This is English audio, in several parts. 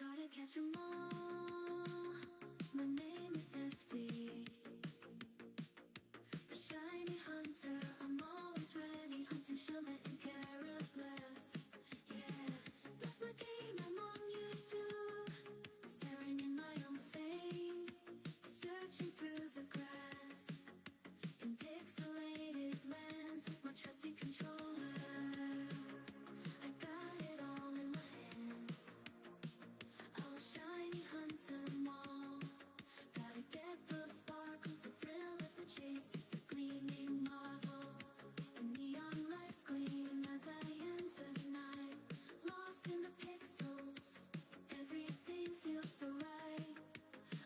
Gotta catch 'em all. My name is FD, the shiny hunter. I'm always ready, hunting Charlotte and Carabless. Yeah, that's my game. I'm on YouTube, staring in my own fame, searching through the grass in pixelated lands with my trusty controller. I got it all in my hands. I'll shiny hunt 'em all. Gotta get those sparkles, the thrill of the chase. It's a gleaming marvel. The neon lights gleam as I enter the night. Lost in the pixels, everything feels so right.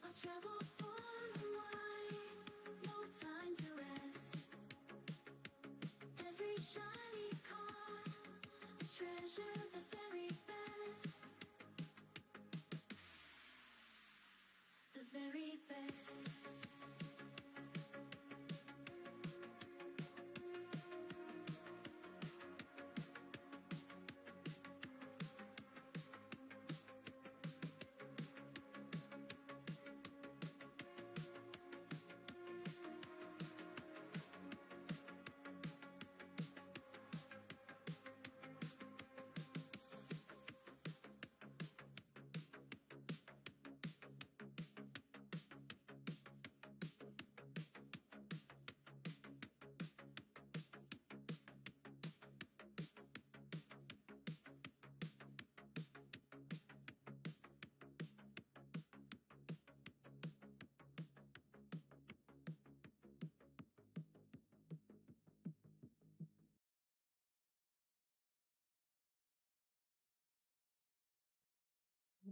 I'll travel far and wide, no time to rest. Every shiny card, a treasure, the very best. The very best.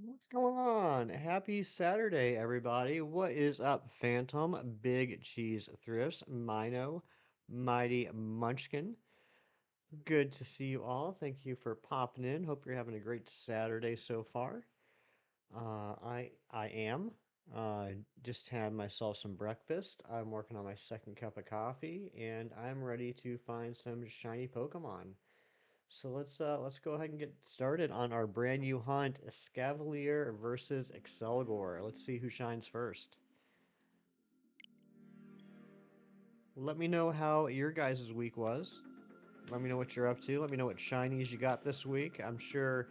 What's going on? Happy Saturday, everybody. What is up, Phantom, Big Cheese Thrifts, Mino, Mighty Munchkin? Good to see you all. Thank you for popping in. Hope you're having a great Saturday so far. I am. Just had myself some breakfast. I'm working on my second cup of coffee, and I'm ready to find some shiny Pokemon. So let's go ahead and get started on our brand new hunt, Escavalier versus ACCELGOR. Let's see who shines first. Let me know how your guys' week was. Let me know what you're up to. Let me know what shinies you got this week. I'm sure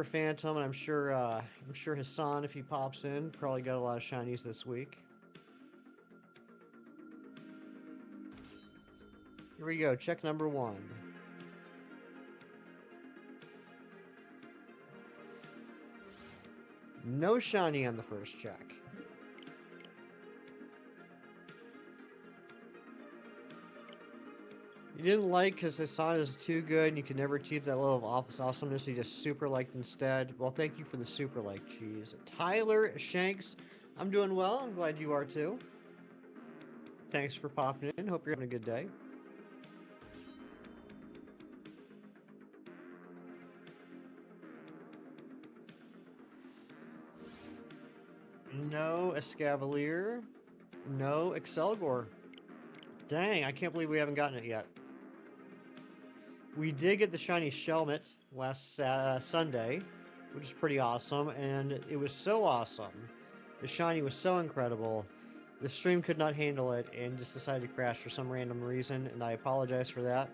Phantom and I'm sure Hassan, if he pops in, probably got a lot of shinies this week. Here we go, check number one. No shiny on the first check. You didn't like because Hassan is too good and you can never achieve that level of office awesomeness. You just super liked instead. Well, thank you for the super like, cheese. Tyler Shanks, I'm doing well. I'm glad you are too. Thanks for popping in. Hope you're having a good day. No Escavalier. No ACCELGOR. Dang, I can't believe we haven't gotten it yet. We did get the shiny Shelmet last Sunday, which is pretty awesome, and it was so awesome. The shiny was so incredible. The stream could not handle it and just decided to crash for some random reason, and I apologize for that.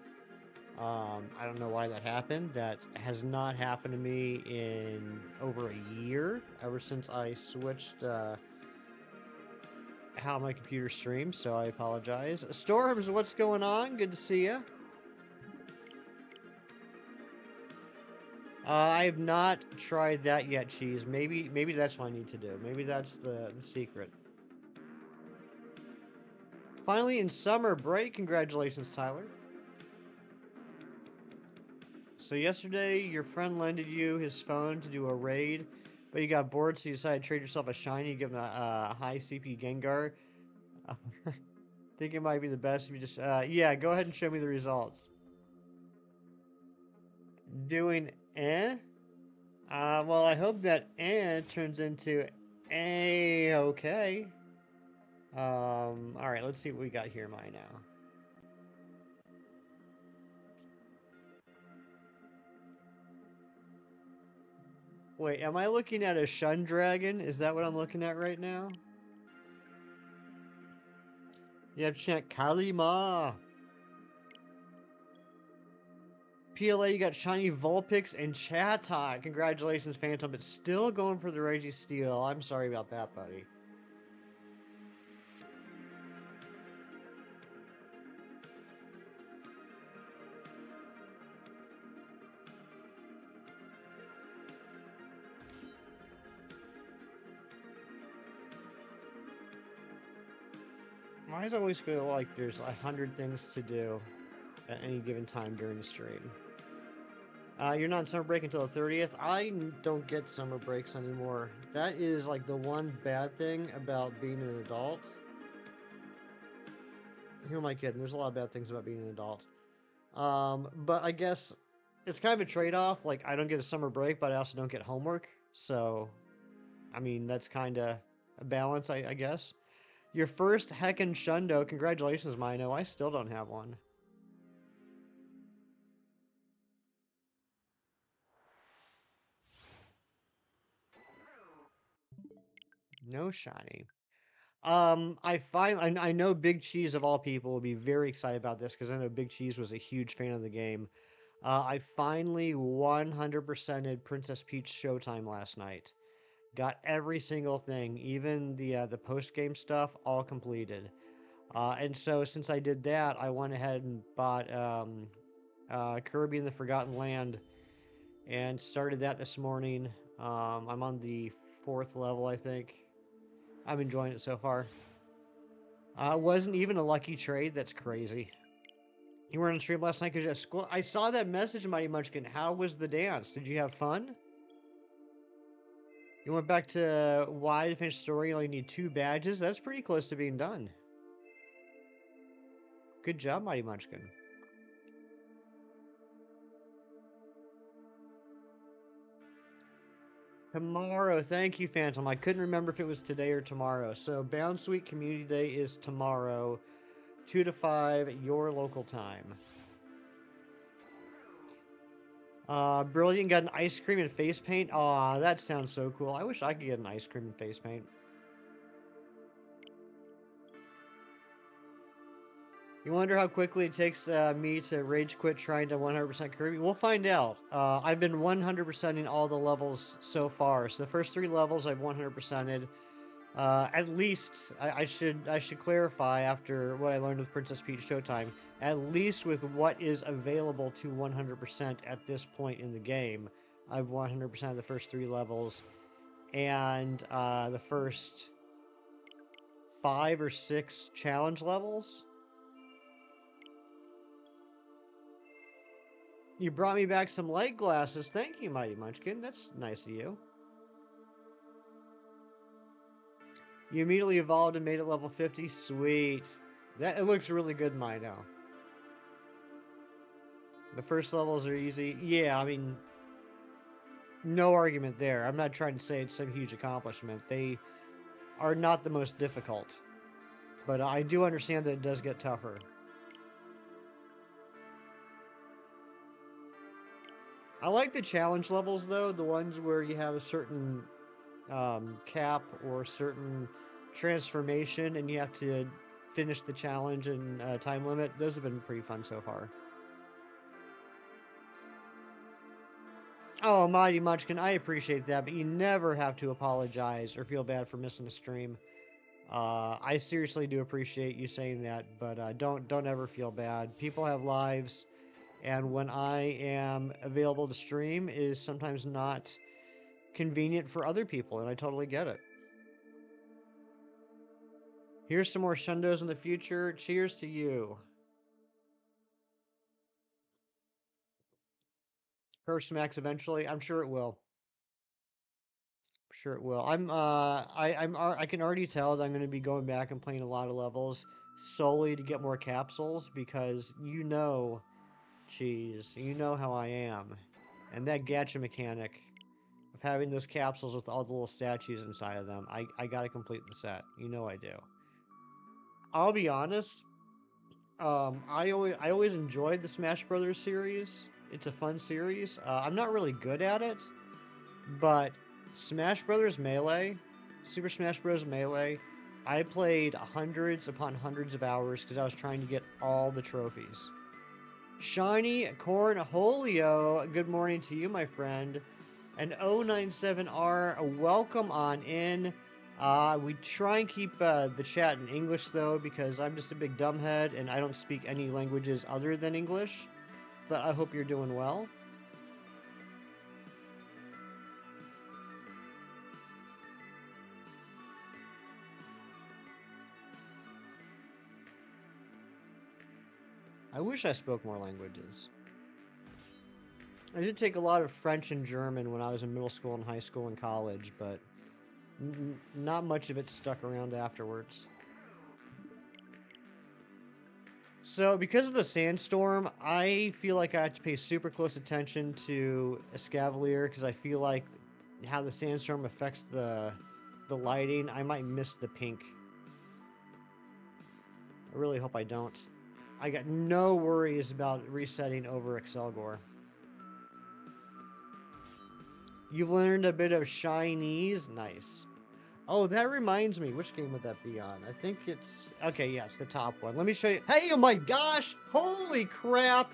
I don't know why that happened. That has not happened to me in over a year, ever since I switched how my computer streams, so I apologize. Storms, what's going on? Good to see you. I have not tried that yet, Cheese. Maybe that's what I need to do. Maybe that's the secret. Finally in summer break. Congratulations, Tyler. So yesterday, your friend lended you his phone to do a raid, but you got bored, so you decided to trade yourself a shiny, give him a high CP Gengar. I think it might be the best if you just... yeah, go ahead and show me the results. Doing eh? Well, I hope that eh turns into a-okay. Alright, let's see what we got here, Mai, now. Wait, am I looking at a Shun Dragon? Is that what I'm looking at right now? You have to chant Kalima. PLA, you got Shiny Vulpix and Chatot. Congratulations, Phantom, but still going for the Registeel. I'm sorry about that, buddy. I always feel like there's 100 things to do at any given time during the stream. You're not on summer break until the 30th. I don't get summer breaks anymore. That is like the one bad thing about being an adult. Who am I kidding? There's a lot of bad things about being an adult. But I guess it's kind of a trade-off. Like, I don't get a summer break, but I also don't get homework. So, I mean, that's kind of a balance, I guess. Your first heckin' Shundo. Congratulations, Mino. I still don't have one. No shiny. I know Big Cheese of all people will be very excited about this because I know Big Cheese was a huge fan of the game. I finally 100%ed Princess Peach Showtime last night. Got every single thing, even the post game stuff, all completed. And so since I did that, I went ahead and bought Kirby in the Forgotten Land and started that this morning. I'm on the 4th level, I think. I'm enjoying it so far. Wasn't even a lucky trade. That's crazy. You weren't on stream last night because you had school. I saw that message, Mighty Munchkin. How was the dance? Did you have fun? You went back to Y to finish story. You only need 2 badges. That's pretty close to being done. Good job, Mighty Munchkin. Tomorrow. Thank you, Phantom. I couldn't remember if it was today or tomorrow. So, Bound Sweet Community Day is tomorrow, 2 to 5, your local time. Brilliant got an ice cream and face paint. Aw, that sounds so cool. I wish I could get an ice cream and face paint. You wonder how quickly it takes me to rage quit trying to 100% Kirby? We'll find out. I've been 100%ing all the levels so far. So the first 3 levels I've 100%ed. At least, I should clarify after what I learned with Princess Peach Showtime, at least with what is available to 100% at this point in the game, I've 100% the first 3 levels, and the first 5 or 6 challenge levels. You brought me back some light glasses. Thank you, Mighty Munchkin. That's nice of you. You immediately evolved and made it level 50. Sweet. It looks really good, Mino. The first levels are easy. Yeah, I mean, no argument there. I'm not trying to say it's some huge accomplishment. They are not the most difficult. But I do understand that it does get tougher. I like the challenge levels, though. The ones where you have a certain cap or certain transformation and you have to finish the challenge in time limit. Those have been pretty fun so far. Oh, Mighty Munchkin, I appreciate that, but you never have to apologize or feel bad for missing a stream. I seriously do appreciate you saying that, but don't ever feel bad. People have lives, and when I am available to stream is sometimes not convenient for other people, and I totally get it. Here's some more Shundos in the future. Cheers to you. Curse Max eventually. I'm sure it will. Sure it will. I can already tell that I'm going to be going back and playing a lot of levels solely to get more capsules because Cheese, you know how I am. And that gacha mechanic of having those capsules with all the little statues inside of them, I gotta complete the set. You know I do. I'll be honest, I always enjoyed the Smash Brothers series. It's a fun series. I'm not really good at it, But Smash Brothers Melee, Super Smash Bros. Melee, I played hundreds upon hundreds of hours because I was trying to get all the trophies. Shiny Cornholio, good morning to you, my friend. And 097R, welcome on in. We try and keep the chat in English, though, because I'm just a big dumbhead and I don't speak any languages other than English. But I hope you're doing well. I wish I spoke more languages. I did take a lot of French and German when I was in middle school and high school and college, but not much of it stuck around afterwards. So, because of the sandstorm, I feel like I have to pay super close attention to ESCAVALIER because I feel like how the sandstorm affects the lighting. I might miss the pink. I really hope I don't. I got no worries about resetting over ACCELGOR. You've learned a bit of Chinese? Nice. Oh, that reminds me. Which game would that be on? I think it's... Okay, yeah, it's the top one. Let me show you. Hey, oh my gosh! Holy crap!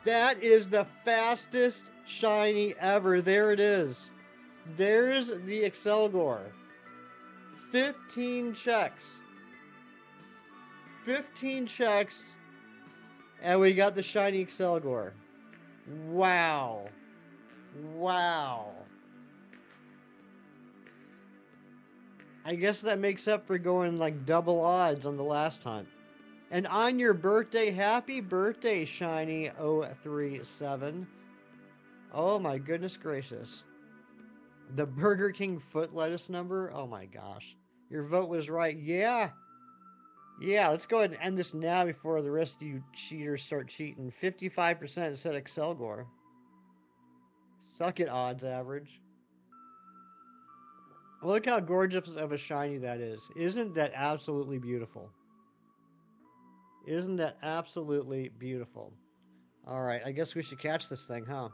That is the fastest shiny ever. There it is. There's the ACCELGOR. 15 checks. 15 checks. And we got the shiny ACCELGOR. Wow. Wow. I guess that makes up for going like double odds on the last hunt. And on your birthday, happy birthday, Shiny 037. Oh my goodness gracious. The Burger King foot lettuce number? Oh my gosh. Your vote was right. Yeah. Yeah, let's go ahead and end this now before the rest of you cheaters start cheating. 55% said ACCELGOR. Suck it, odds average. Look how gorgeous of a shiny that is. Isn't that absolutely beautiful? Isn't that absolutely beautiful? Alright, I guess we should catch this thing, huh?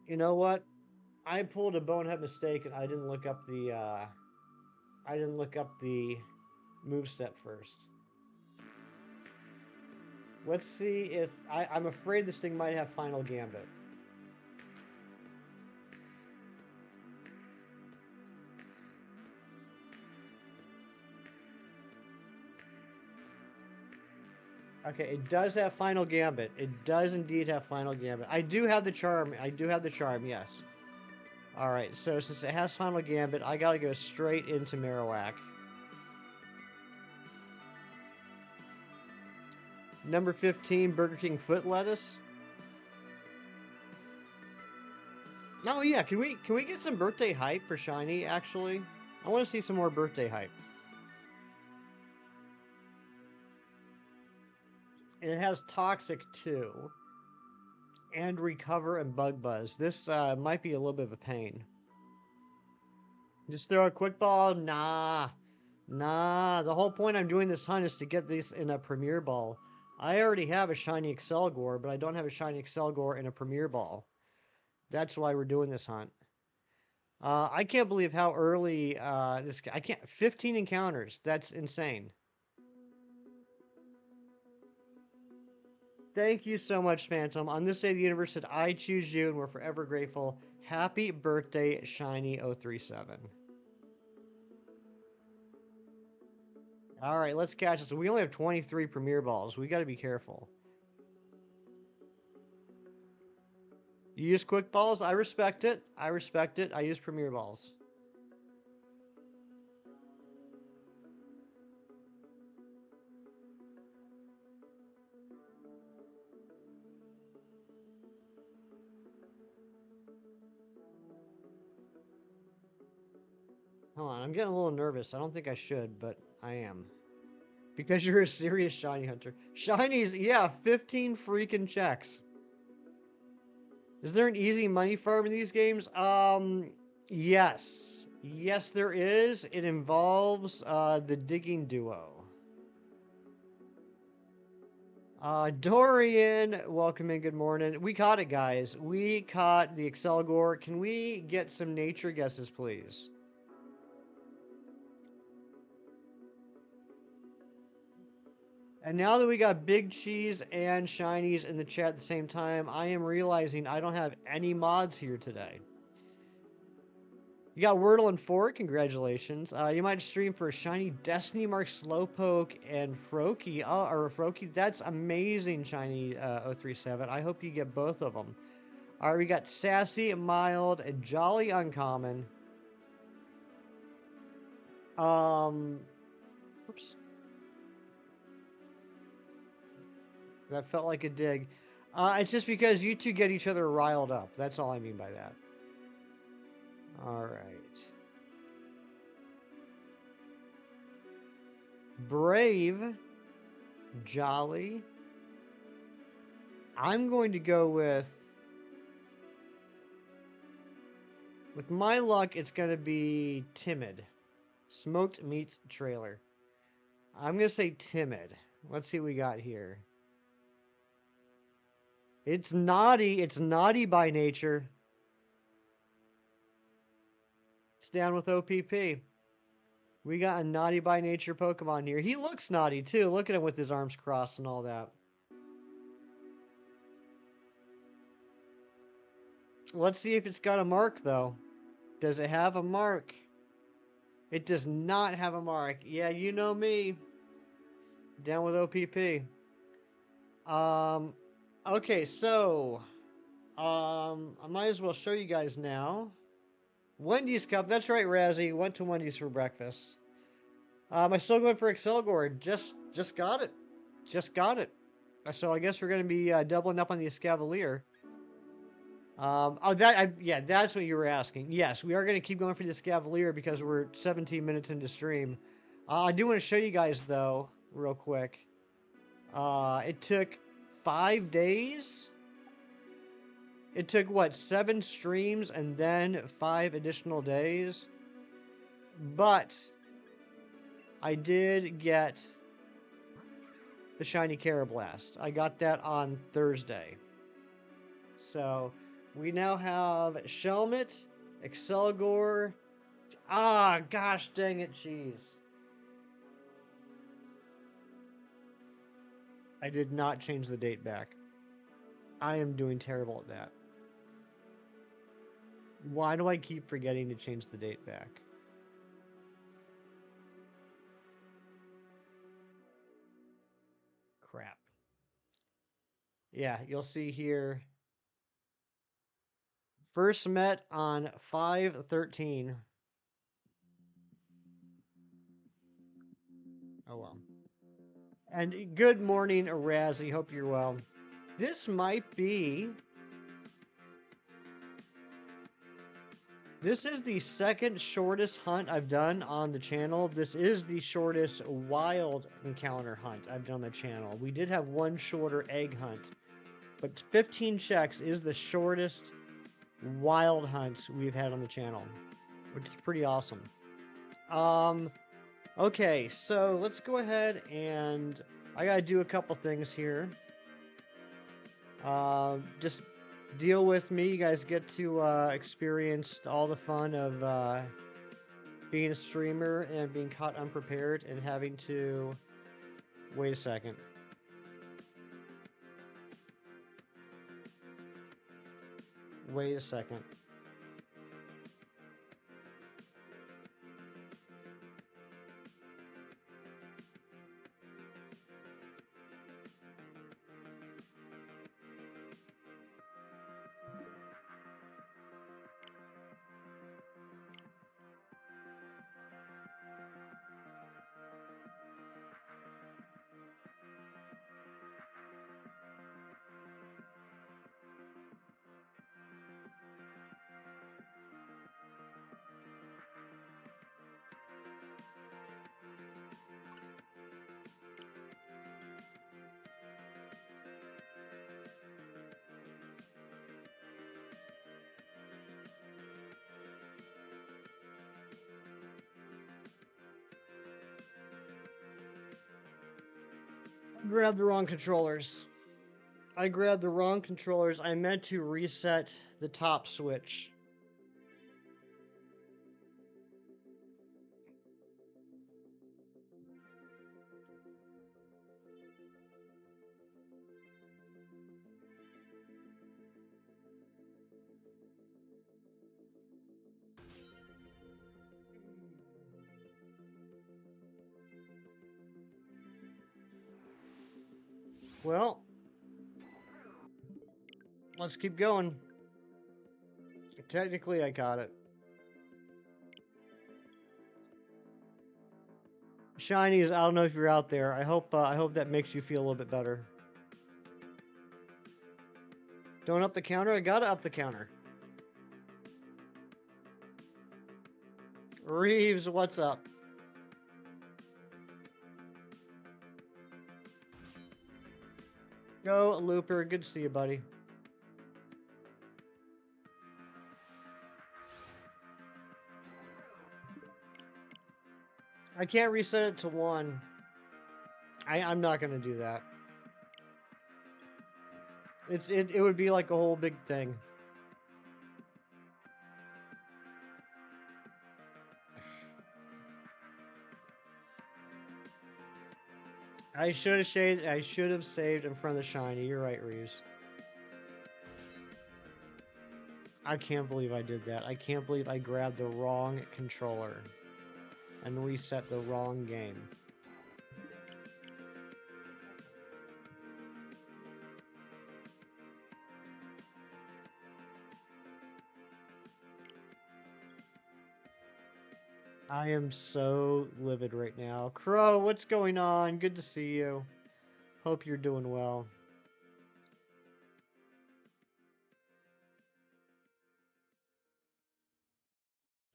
You know what? I pulled a bonehead mistake and I didn't look up the moveset first. Let's see if I'm afraid this thing might have Final Gambit. Okay, it does have Final Gambit. It does indeed have Final Gambit. I do have the charm. Yes. Alright, so since it has Final Gambit, I gotta go straight into Marowak. Number 15, Burger King foot lettuce. Oh yeah, can we get some birthday hype for Shiny, actually? I want to see some more birthday hype. And it has Toxic too. And Recover and Bug Buzz. This might be a little bit of a pain. Just throw a quick ball? Nah. Nah. The whole point I'm doing this hunt is to get this in a Premier Ball. I already have a shiny ACCELGOR, but I don't have a shiny ACCELGOR in a Premier Ball. That's why we're doing this hunt. I can't believe how early this... I can't... 15 encounters. That's insane. Thank you so much, Phantom. On this day of the universe that I choose you, and we're forever grateful. Happy birthday, Shiny 037. Alright, let's catch this. We only have 23 Premier Balls. We gotta be careful. You use Quick Balls? I respect it. I respect it. I use Premier Balls. Hold on, I'm getting a little nervous. I don't think I should, but I am. Because you're a serious shiny hunter. Shinies, yeah, 15 freaking checks. Is there an easy money farm in these games? Yes. Yes, there is. It involves the digging duo. Dorian, welcome in. Good morning. We caught it, guys. We caught the ACCELGOR. Can we get some nature guesses, please? And now that we got Big Cheese and Shinies in the chat at the same time, I am realizing I don't have any mods here today. You got Wordle and 4, congratulations. You might stream for Shiny, Destiny Mark, Slowpoke, and Froakie. Oh, or Froakie, that's amazing, Shiny 037. I hope you get both of them. All right, we got Sassy, Mild, and Jolly Uncommon. Oops. That felt like a dig. It's just because you two get each other riled up. That's all I mean by that. All right. Brave, Jolly. I'm going to go with my luck, it's going to be Timid. Smoked Meats Trailer. I'm going to say Timid. Let's see what we got here. It's naughty. It's naughty by nature. It's down with OPP. We got a naughty by nature Pokemon here. He looks naughty too. Look at him with his arms crossed and all that. Let's see if it's got a mark though. Does it have a mark? It does not have a mark. Yeah, you know me. Down with OPP. Okay, so I might as well show you guys now. Wendy's Cup. That's right, Razzie. Went to Wendy's for breakfast. I'm still going for ACCELGOR. Just got it. Just got it. So I guess we're going to be doubling up on the ESCAVALIER. Yeah, that's what you were asking. Yes, we are going to keep going for the ESCAVALIER because we're 17 minutes into stream. I do want to show you guys, though, real quick. It took 5 days. It took, what, 7 streams and then 5 additional days? But I did get the Shiny Carablast. I got that on Thursday. So, we now have Shelmet, ACCELGOR. Ah, gosh dang it, cheese. I did not change the date back. I am doing terrible at that. Why do I keep forgetting to change the date back? Crap. Yeah, you'll see here. First met on 5/13. Oh well. And good morning, Razzie. Hope you're well. This might be... This is the second shortest hunt I've done on the channel. This is the shortest wild encounter hunt I've done on the channel. We did have one shorter egg hunt, but 15 checks is the shortest wild hunt we've had on the channel, which is pretty awesome. Okay, so let's go ahead and I gotta do a couple things here. Just deal with me. You guys get to experience all the fun of being a streamer and being caught unprepared and having to... Wait a second. Wait a second. Grabbed the wrong controllers. I grabbed the wrong controllers. I meant to reset the top switch. Well, let's keep going. Technically, I got it. Shinies, I don't know if you're out there. I hope that makes you feel a little bit better. Don't up the counter? I gotta up the counter. Reeves, what's up? Go, Looper. Good to see you, buddy. I can't reset it to 1. I'm not gonna do that. It would be like a whole big thing. I should have saved. I should have saved in front of the shiny. You're right, Reeves. I can't believe I did that. I can't believe I grabbed the wrong controller and reset the wrong game. I am so livid right now. Crow, what's going on? Good to see you. Hope you're doing well.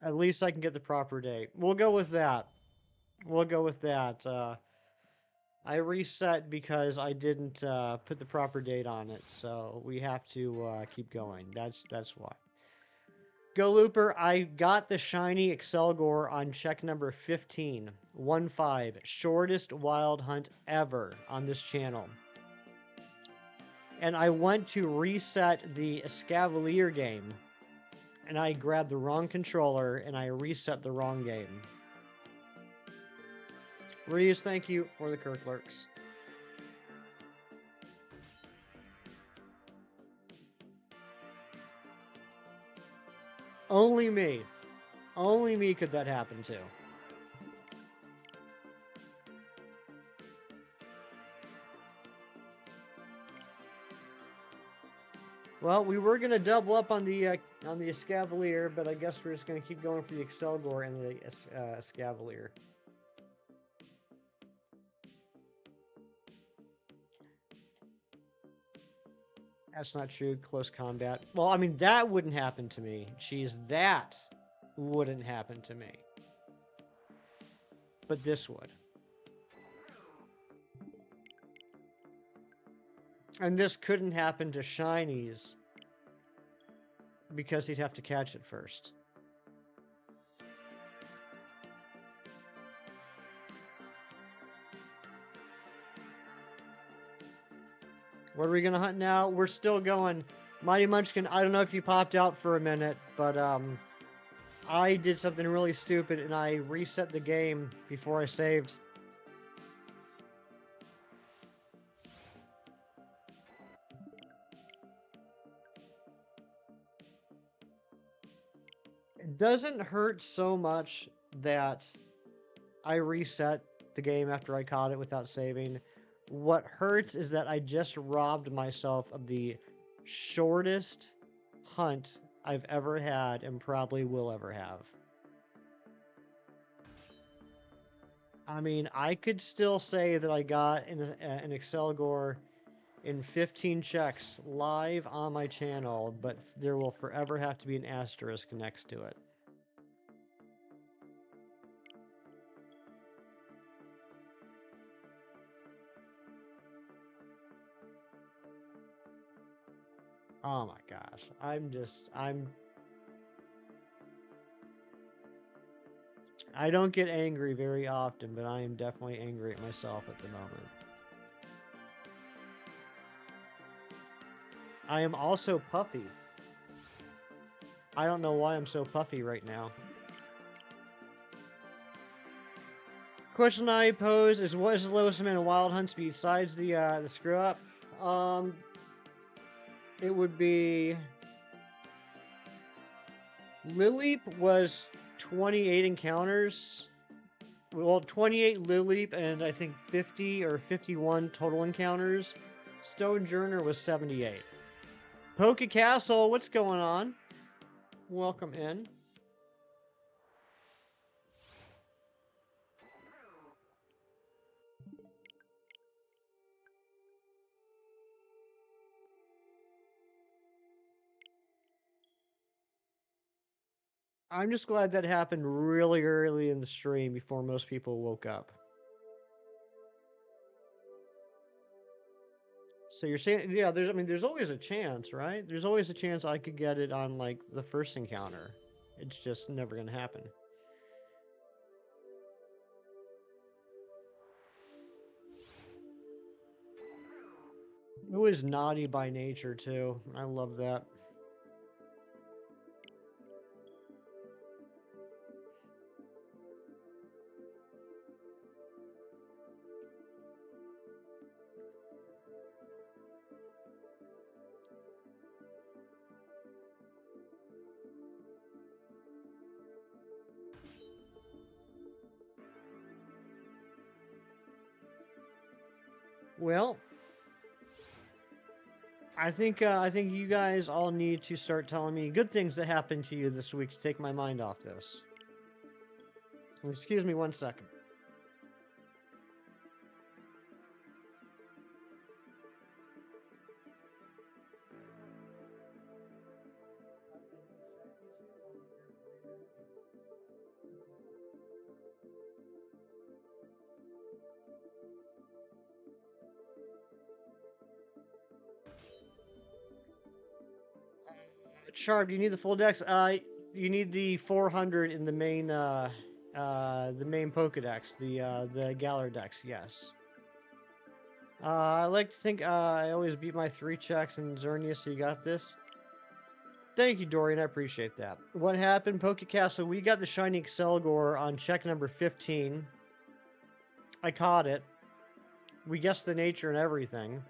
At least I can get the proper date. We'll go with that. We'll go with that. I reset because I didn't put the proper date on it, so we have to keep going. That's why. Go Looper, I got the shiny ACCELGOR on check number 15. 1-5. Shortest wild hunt ever on this channel. And I went to reset the ESCAVALIER game. And I grabbed the wrong controller and I reset the wrong game. Reeves, thank you for the Kirklerks. Only me. Only me could that happen to. Well, we were gonna double up on the ESCAVALIER, but I guess we're just gonna keep going for the ACCELGOR and the ESCAVALIER. That's not true. Close combat. Well, I mean, that wouldn't happen to me. Jeez, that wouldn't happen to me. But this would. And this couldn't happen to shinies because he'd have to catch it first. What are we gonna hunt now? We're still going. Mighty Munchkin, I don't know if you popped out for a minute, but I did something really stupid and I reset the game before I saved. It doesn't hurt so much that I reset the game after I caught it without saving. What hurts is that I just robbed myself of the shortest hunt I've ever had and probably will ever have. I mean, I could still say that I got an ACCELGOR in 15 checks live on my channel, but there will forever have to be an asterisk next to it. Oh my gosh. I don't get angry very often, but I am definitely angry at myself at the moment. I am also puffy. I don't know why I'm so puffy right now. Question I pose is, what is the lowest amount of wild hunt speed besides the screw up? It would be Lilleap was 28 encounters. Well, 28 Lilleap and I think 50 or 51 total encounters. Stone Journer was 78. Poke Castle, what's going on? Welcome in. I'm just glad that happened really early in the stream before most people woke up. So you're saying, yeah, there's always a chance, right? There's always a chance I could get it on, like, the first encounter. It's just never gonna happen. It was naughty by nature, too. I love that. Well, I think you guys all need to start telling me good things that happened to you this week to take my mind off this. Excuse me one second. Sharp, do you need the full dex? You need the 400 in the main Pokedex, the Galar Dex. Yes. I like to think I always beat my 3 checks in Xerneas, so you got this. Thank you, Dorian. I appreciate that. What happened, Pokecastle? We got the shiny ACCELGOR on check number 15. I caught it. We guessed the nature and everything.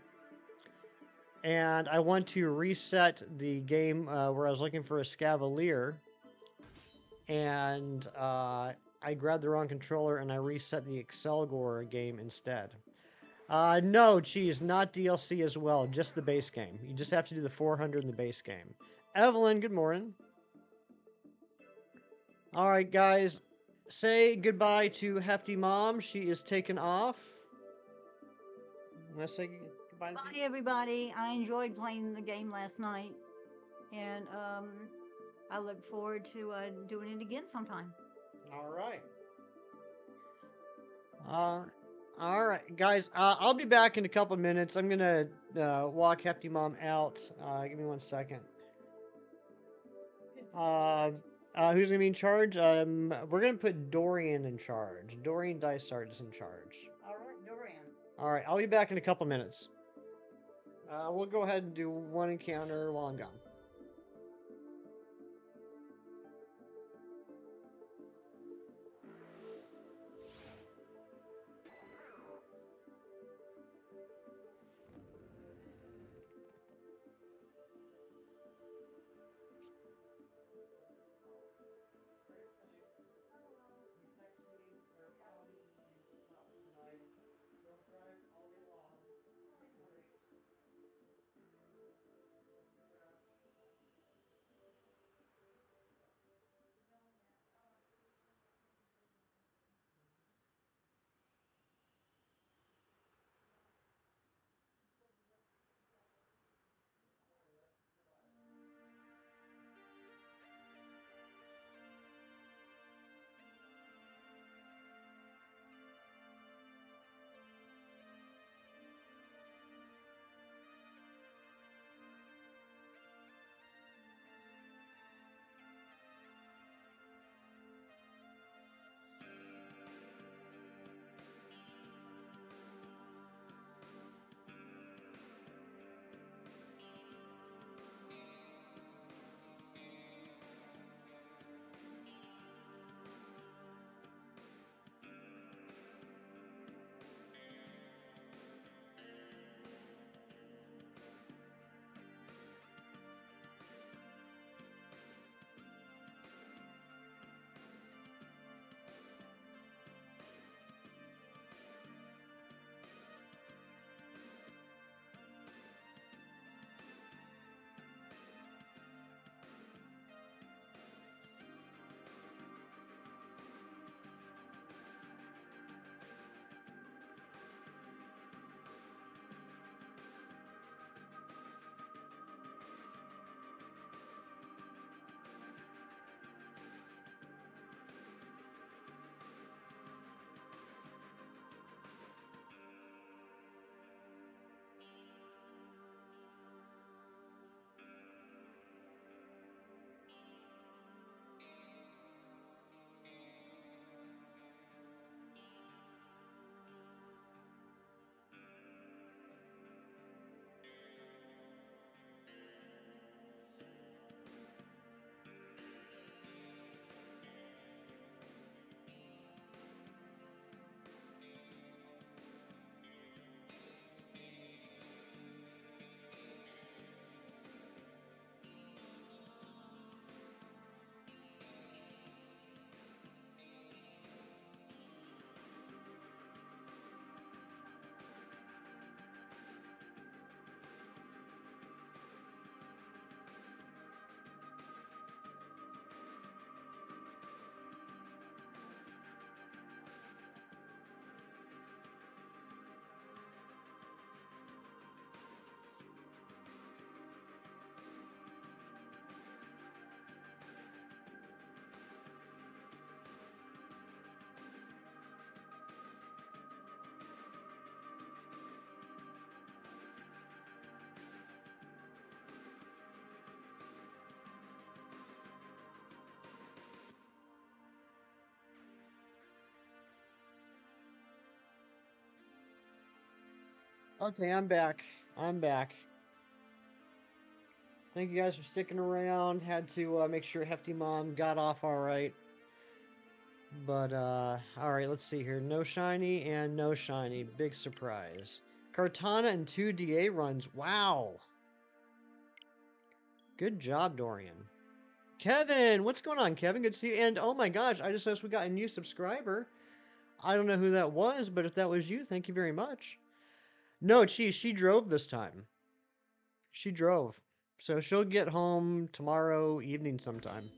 And I want to reset the game where I was looking for a Scavalier. And I grabbed the wrong controller and I reset the ACCELGOR game instead. No, Cheese, not DLC as well, just the base game. You just have to do the 400 in the base game. Evelyn, good morning. All right, guys, say goodbye to Hefty Mom. She is taken off. Let's say goodbye. Bye, everybody. I enjoyed playing the game last night, and I look forward to doing it again sometime. All right. All right, guys. I'll be back in a couple minutes. I'm gonna walk Hefty Mom out. Give me one second. Who's gonna be in charge? We're gonna put Dorian in charge. Dorian Dysart is in charge. All right, Dorian. All right, I'll be back in a couple minutes. We'll go ahead and do one encounter while I'm gone. Okay, I'm back. I'm back. Thank you guys for sticking around. Had to make sure Hefty Mom got off all right. But, all right, let's see here. No shiny and no shiny. Big surprise. Cartana and 2 DA runs. Wow. Good job, Dorian. Kevin, what's going on, Kevin? Good to see you. And, oh my gosh, I just noticed we got a new subscriber. I don't know who that was, but if that was you, thank you very much. No, she drove this time. She drove. So she'll get home tomorrow evening sometime.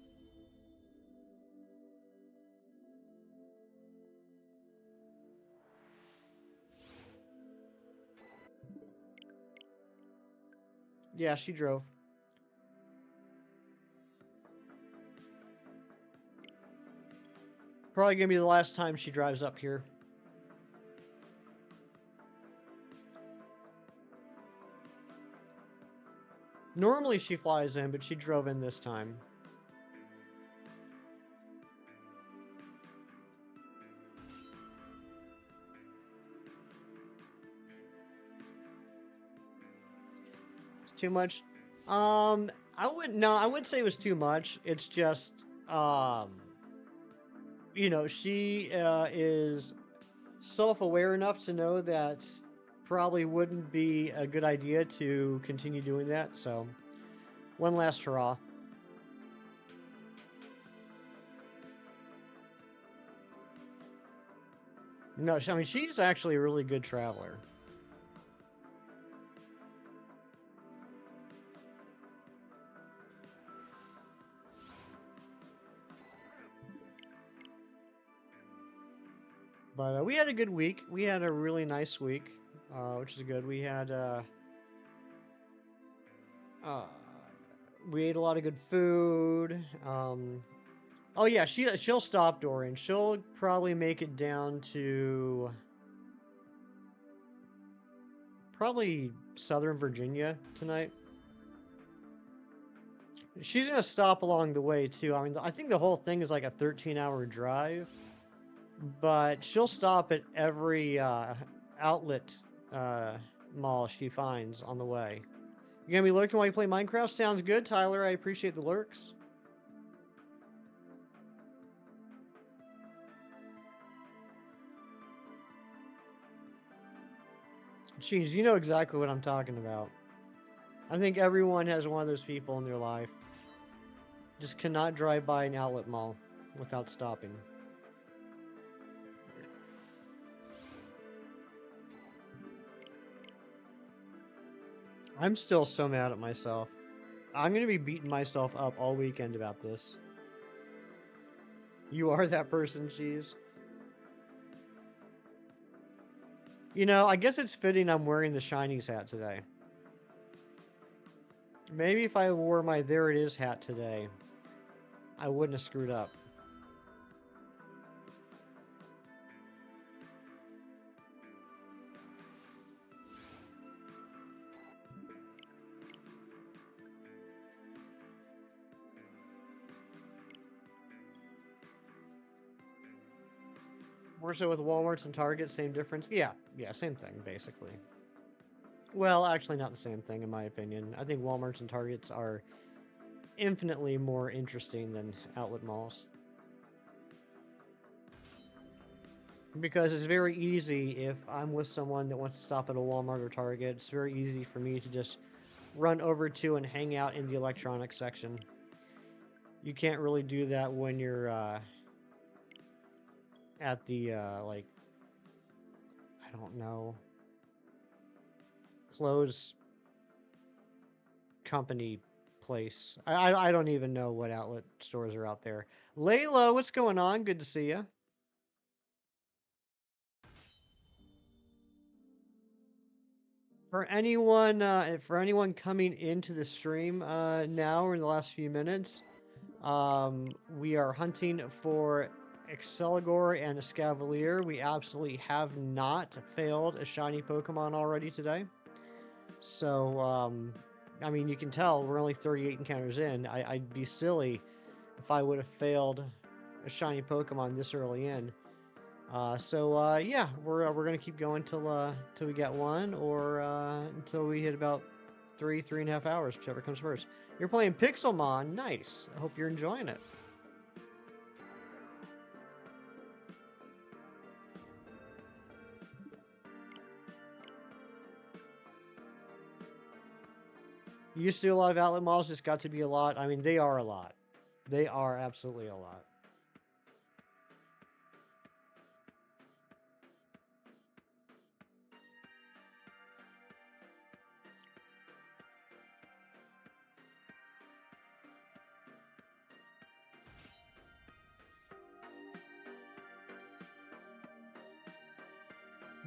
Yeah, she drove. Probably gonna be the last time she drives up here. Normally she flies in, but she drove in this time. It's too much. I wouldn't say it was too much. It's just, you know, she is self-aware enough to know that probably wouldn't be a good idea to continue doing that. So, one last hurrah. No, I mean, she's actually a really good traveler. But we had a good week. We had a really nice week, which is good. Uh, we ate a lot of good food. Oh yeah, she'll stop, Dorian. She'll probably make it down to probably Southern Virginia tonight. She's gonna stop along the way too. I mean, I think the whole thing is like a 13-hour drive, but she'll stop at every outlet mall she finds on the way. You gonna be lurking while you play Minecraft? Sounds good, Tyler. I appreciate the lurks. Jeez, you know exactly what I'm talking about. I think everyone has one of those people in their life. Just cannot drive by an outlet mall without stopping. I'm still so mad at myself. I'm going to be beating myself up all weekend about this. You are that person, Cheese. You know, I guess it's fitting I'm wearing the Shinies hat today. Maybe if I wore my There It Is hat today, I wouldn't have screwed up. More so with Walmarts and Targets, same difference? Yeah, same thing, basically. Well, actually not the same thing, in my opinion. I think Walmarts and Targets are infinitely more interesting than outlet malls. Because it's very easy if I'm with someone that wants to stop at a Walmart or Target, it's very easy for me to just run over to and hang out in the electronics section. You can't really do that when you're at the, like, I don't know, clothes company place. I don't even know what outlet stores are out there. Layla, what's going on? Good to see you. For anyone coming into the stream now or in the last few minutes, we are hunting for ACCELGOR and ESCAVALIER. We absolutely have not failed a shiny Pokemon already today. So, I mean, you can tell we're only 38 encounters in. I'd be silly if I would have failed a shiny Pokemon this early in. Yeah, we're gonna keep going till we get one, or until we hit about 3.5 hours, whichever comes first. You're playing Pixelmon, nice. I hope you're enjoying it. You used to do a lot of outlet models, just got to be a lot. I mean, they are a lot. They are absolutely a lot.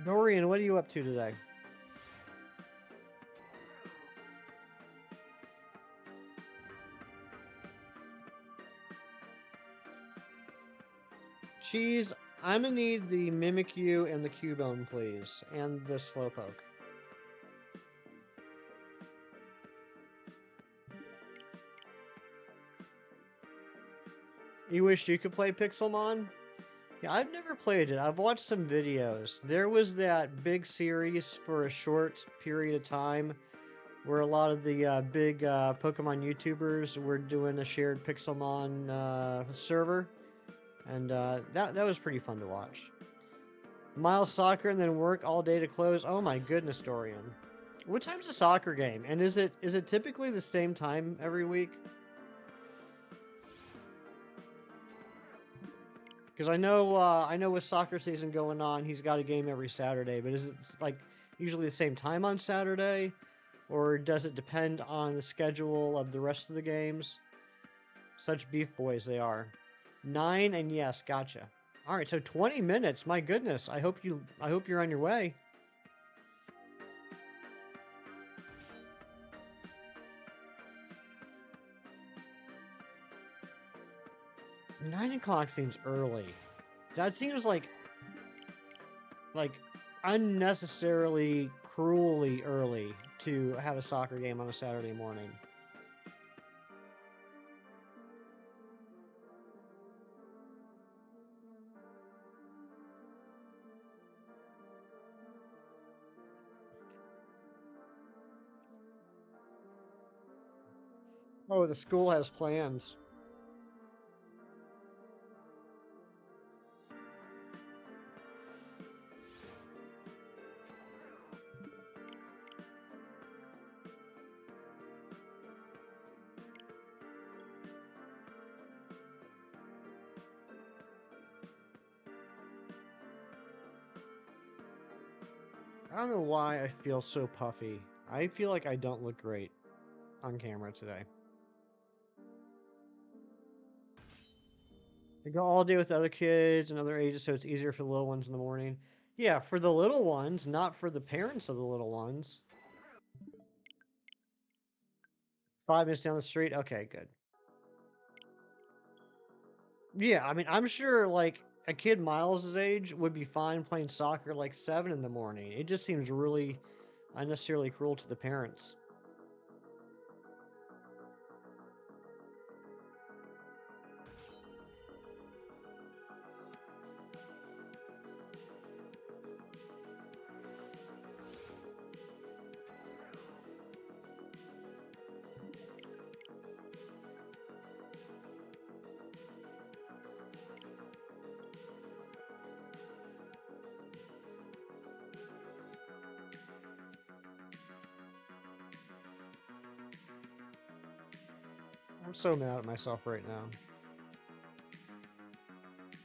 Dorian, what are you up to today? Cheese, I'm gonna need the Mimikyu and the Cubone, please, and the Slowpoke. You wish you could play Pixelmon? Yeah, I've never played it. I've watched some videos. There was that big series for a short period of time where a lot of the big Pokemon YouTubers were doing a shared Pixelmon server, and that was pretty fun to watch. Miles soccer and then work all day to close. Oh my goodness, Dorian. What time's a soccer game? And is it typically the same time every week? Because I know with soccer season going on, he's got a game every Saturday. But is it like usually the same time on Saturday, or does it depend on the schedule of the rest of the games? Such beef boys they are. 9 and yes, gotcha. All right, so 20 minutes. My goodness. I hope you're on your way. 9 o'clock seems early. That seems like unnecessarily cruelly early to have a soccer game on a Saturday morning. Oh, the school has plans. I don't know why I feel so puffy. I feel like I don't look great on camera today. I go all day with other kids and other ages, so it's easier for the little ones in the morning. Yeah, for the little ones, not for the parents of the little ones. 5 minutes down the street? Okay, good. Yeah, I mean, I'm sure, like, a kid Miles' age would be fine playing soccer like 7 in the morning. It just seems really unnecessarily cruel to the parents. I'm so mad at myself right now.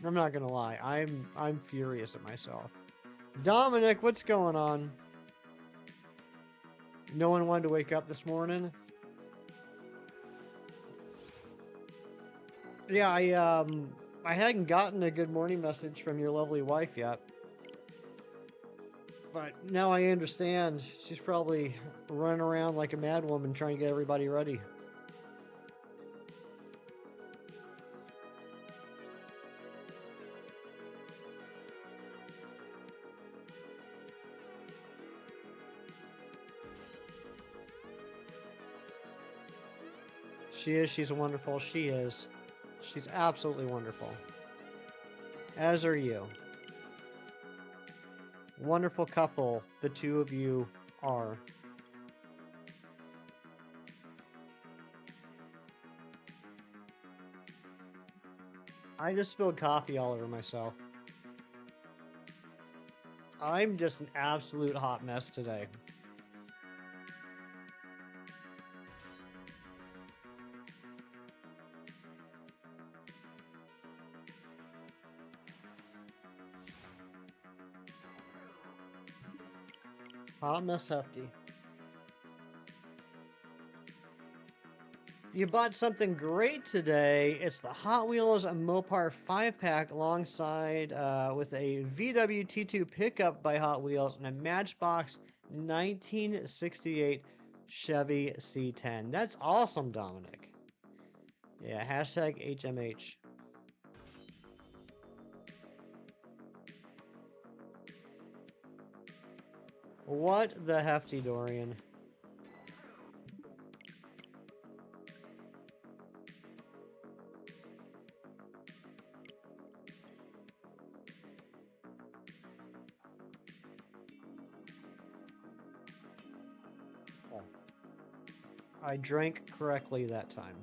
I'm not gonna lie. I'm furious at myself. Dominic, what's going on? No one wanted to wake up this morning? Yeah, I hadn't gotten a good morning message from your lovely wife yet. But now I understand. She's probably running around like a madwoman trying to get everybody ready. She is. She's wonderful. She is. She's absolutely wonderful. As are you. wonderful couple the two of you are. I just spilled coffee all over myself. I'm just an absolute hot mess today. Hot mess hefty. You bought something great today. It's the Hot Wheels Mopar 5-pack alongside with a VW T2 pickup by Hot Wheels and a Matchbox 1968 Chevy C10. That's awesome, Dominic. Yeah, hashtag HMH. What the hefty, Dorian? I drank correctly that time.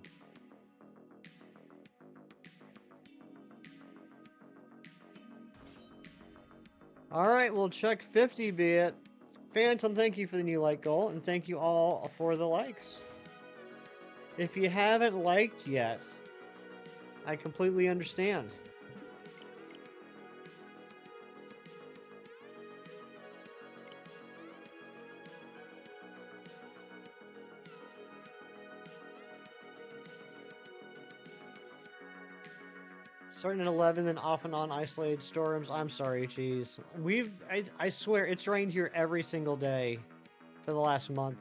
Alright, we'll check 50 be it. Phantom, thank you for the new like goal, and thank you all for the likes. If you haven't liked yet, I completely understand. Starting at 11, then off and on isolated storms. I'm sorry, Cheese. I swear, it's rained here every single day for the last month.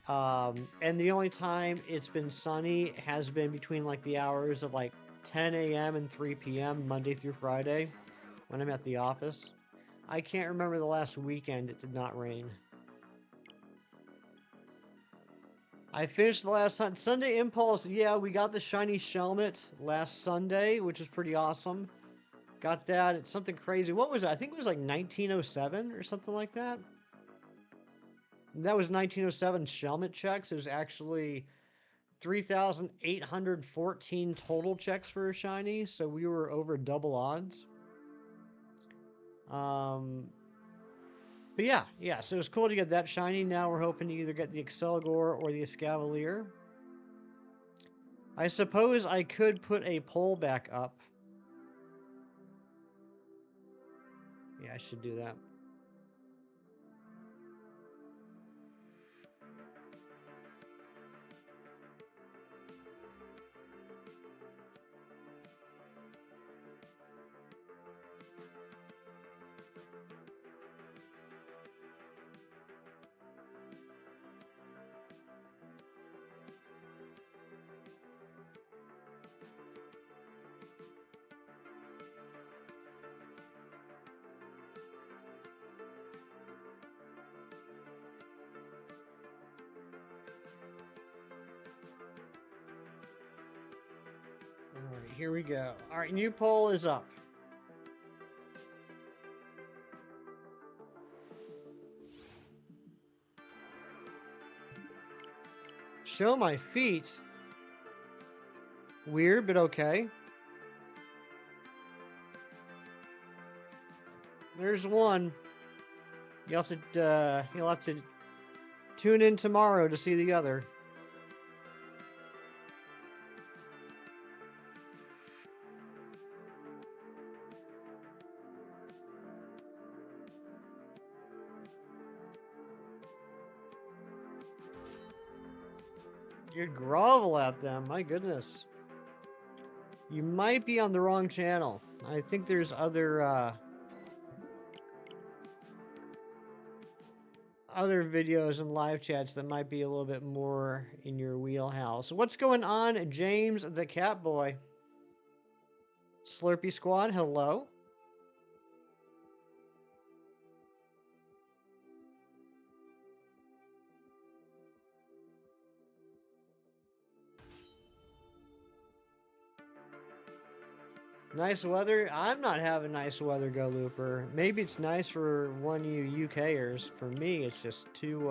And the only time it's been sunny has been between like the hours of like 10 a.m. and 3 p.m. Monday through Friday when I'm at the office. I can't remember the last weekend it did not rain. I finished the last hunt. Sunday Impulse, yeah, we got the shiny Shelmet last Sunday, which is pretty awesome. Got that. It's something crazy. What was it? I think it was like 1907 or something like that. That was 1907 Shelmet checks. It was actually 3,814 total checks for a shiny, so we were over double odds. But yeah, so it was cool to get that shiny. Now we're hoping to either get the ACCELGOR or the ESCAVALIER. I suppose I could put a poll back up. Yeah, I should do that. Alright, here we go. Alright, new poll is up. Show my feet. Weird, but okay. There's one. You'll have to tune in tomorrow to see the other. You'd grovel at them, my goodness. You might be on the wrong channel. I think there's other videos and live chats that might be a little bit more in your wheelhouse. What's going on, James the Catboy? Slurpee Squad, hello. Nice weather? I'm not having nice weather, Go Looper. Maybe it's nice for one of you UKers. For me, it's just too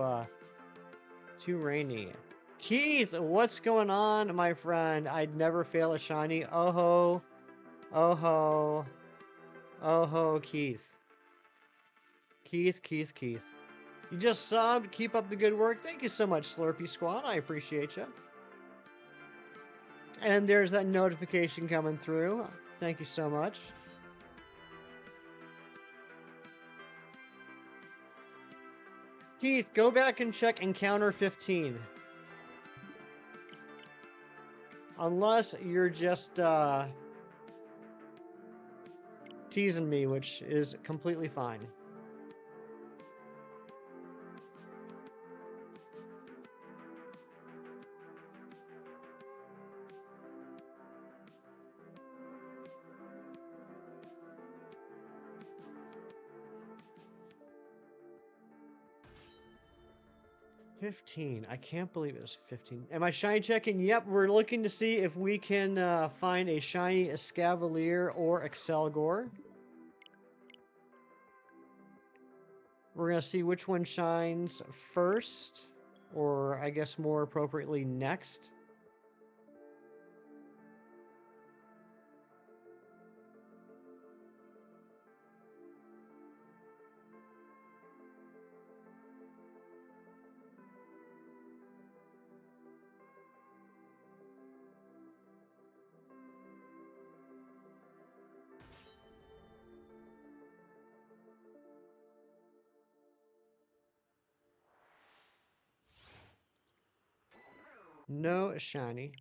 rainy. Keith, what's going on, my friend? I'd never fail a shiny. Oh ho, oh ho, oh ho, Keith. Keith. You just subbed. Keep up the good work. Thank you so much, Slurpee Squad. I appreciate you. And there's that notification coming through. Thank you so much. Keith, go back and check Encounter 15. Unless you're just teasing me, which is completely fine. $15. I can't believe it was 15. Am I shiny checking? Yep, we're looking to see if we can find a shiny ESCAVALIER or ACCELGOR. We're going to see which one shines first, or I guess more appropriately next. No shiny.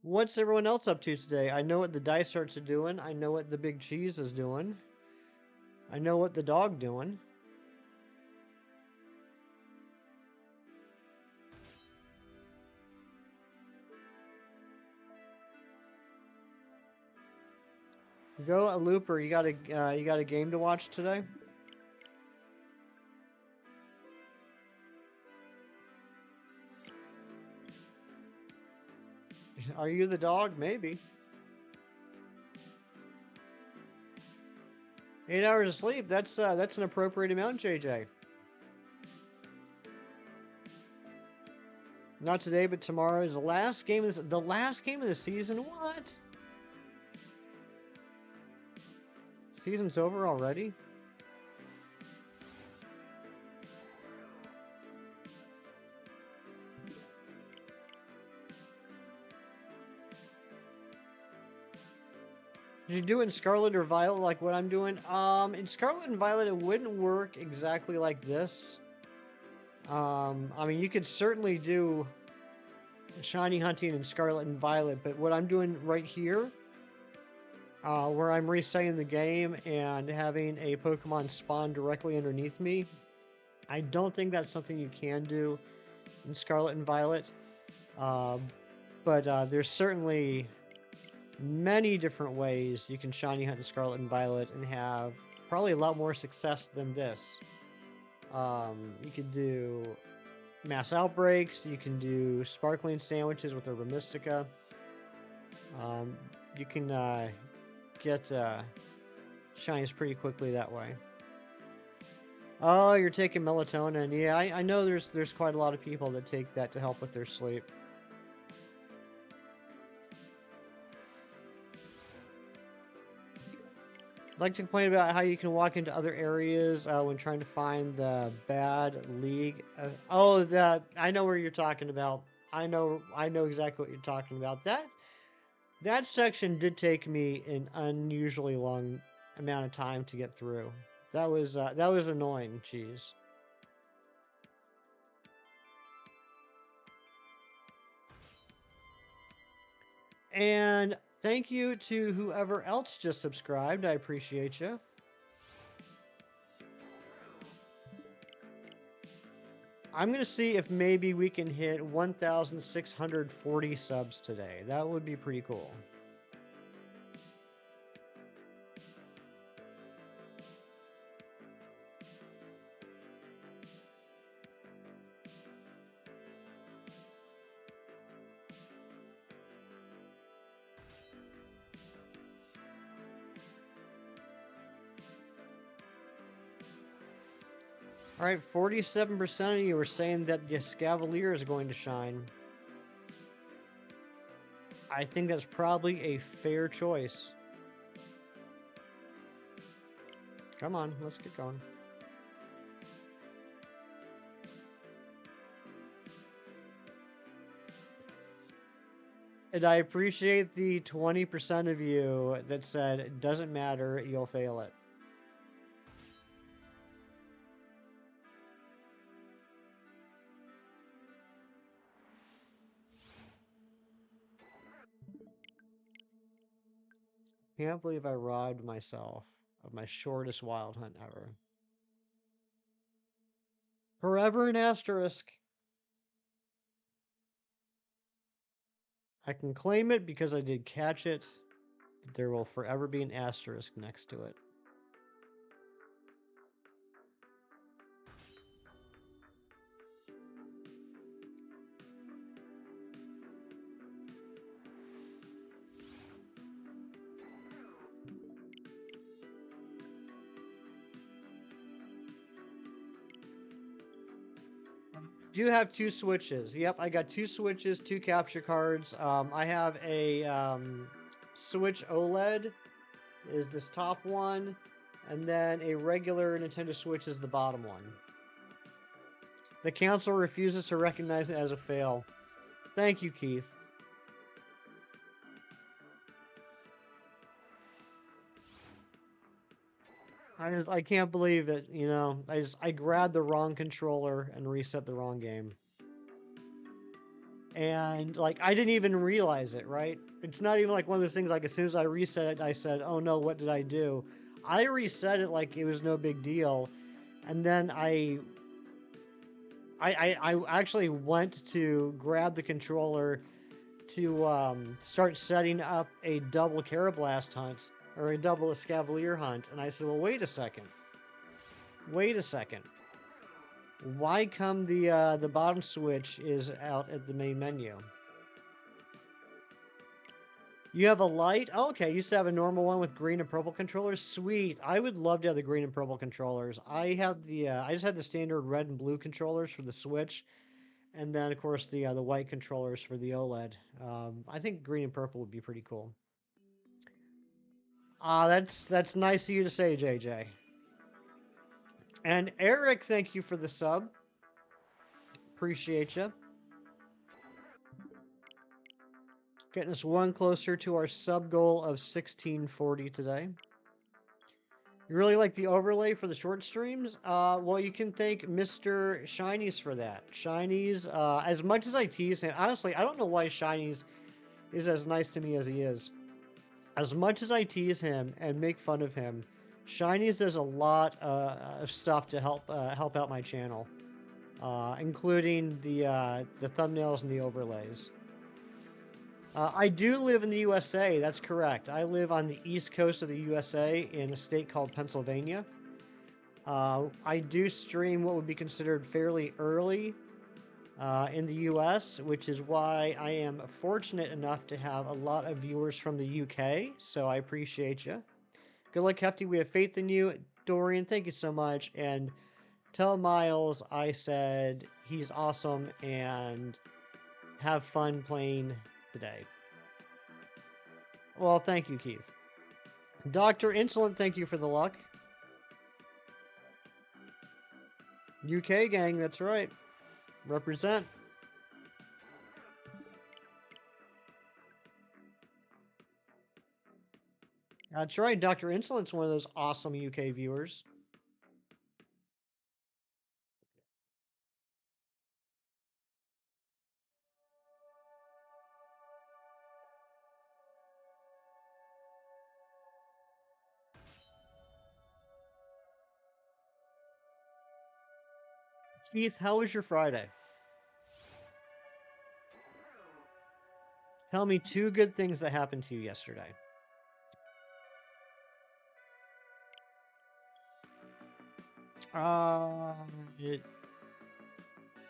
What's everyone else up to today? I know what the dice arts are doing. I know what the big cheese is doing. I know what the dog doing. Go a Looper. You got a game to watch today? Are you the dog? Maybe. 8 hours of sleep. That's an appropriate amount, JJ. Not today, but tomorrow is the last game of the season. What? Season's over already? Did you do it in Scarlet or Violet like what I'm doing? In Scarlet and Violet, it wouldn't work exactly like this. I mean, you could certainly do shiny hunting in Scarlet and Violet, but what I'm doing right here, where I'm resetting the game and having a Pokemon spawn directly underneath me, I don't think that's something you can do in Scarlet and Violet. But there's certainly many different ways you can shiny hunt in Scarlet and Violet and have probably a lot more success than this. You could do mass outbreaks, you can do sparkling sandwiches with Herba Mystica. You can get shinies pretty quickly that way. Oh, you're taking melatonin. Yeah, I know there's quite a lot of people that take that to help with their sleep. I'd like to complain about how you can walk into other areas when trying to find the bad league. I know where you're talking about. I know exactly what you're talking about. That section did take me an unusually long amount of time to get through. That was annoying, cheese. And thank you to whoever else just subscribed. I appreciate you. I'm going to see if maybe we can hit 1,640 subs today. That would be pretty cool. All right, 47% of you are saying that the Escavalier is going to shine. I think that's probably a fair choice. Come on, let's get going. And I appreciate the 20% of you that said it doesn't matter, you'll fail it. Can't believe I robbed myself of my shortest wild hunt ever. Forever an asterisk. I can claim it because I did catch it. But there will forever be an asterisk next to it. Do have 2 switches. Yep, I got 2 switches, 2 capture cards. I have a Switch OLED is this top one, and then a regular Nintendo Switch is the bottom one. The council refuses to recognize it as a fail. Thank you, Keith. I can't believe that, you know, I grabbed the wrong controller and reset the wrong game. And like I didn't even realize it, right? It's not even like one of those things like as soon as I reset it, I said, "Oh no, what did I do?" I reset it like it was no big deal. And then I actually went to grab the controller to start setting up a double Carablast hunt or a double Escavalier hunt, and I said, "Well, wait a second. Wait a second. Why come the bottom switch is out at the main menu?" You have a light? Oh, okay, you used to have a normal one with green and purple controllers. Sweet. I would love to have the green and purple controllers. I just had the standard red and blue controllers for the Switch, and then of course the white controllers for the OLED. I think green and purple would be pretty cool. That's nice of you to say, JJ. And Eric, thank you for the sub. Appreciate you. Getting us one closer to our sub goal of 1640 today. You really like the overlay for the short streams? Well, you can thank Mr. Shinies for that. Shinies, as much as I tease him, honestly, I don't know why Shinies is as nice to me as he is. As much as I tease him and make fun of him, Shinies does a lot of stuff to help out my channel, including the thumbnails and the overlays. I do live in the USA, that's correct. I live on the east coast of the USA in a state called Pennsylvania. I do stream what would be considered fairly early in the US, which is why I am fortunate enough to have a lot of viewers from the UK, so I appreciate you. Good luck, Hefty. We have faith in you. Dorian, thank you so much. And tell Miles I said he's awesome and have fun playing today. Well, thank you, Keith. Dr. Insolent, thank you for the luck. UK gang, that's right. Represent. That's right, Dr. Insolent's one of those awesome UK viewers. Keith, how was your Friday? Tell me 2 good things that happened to you yesterday.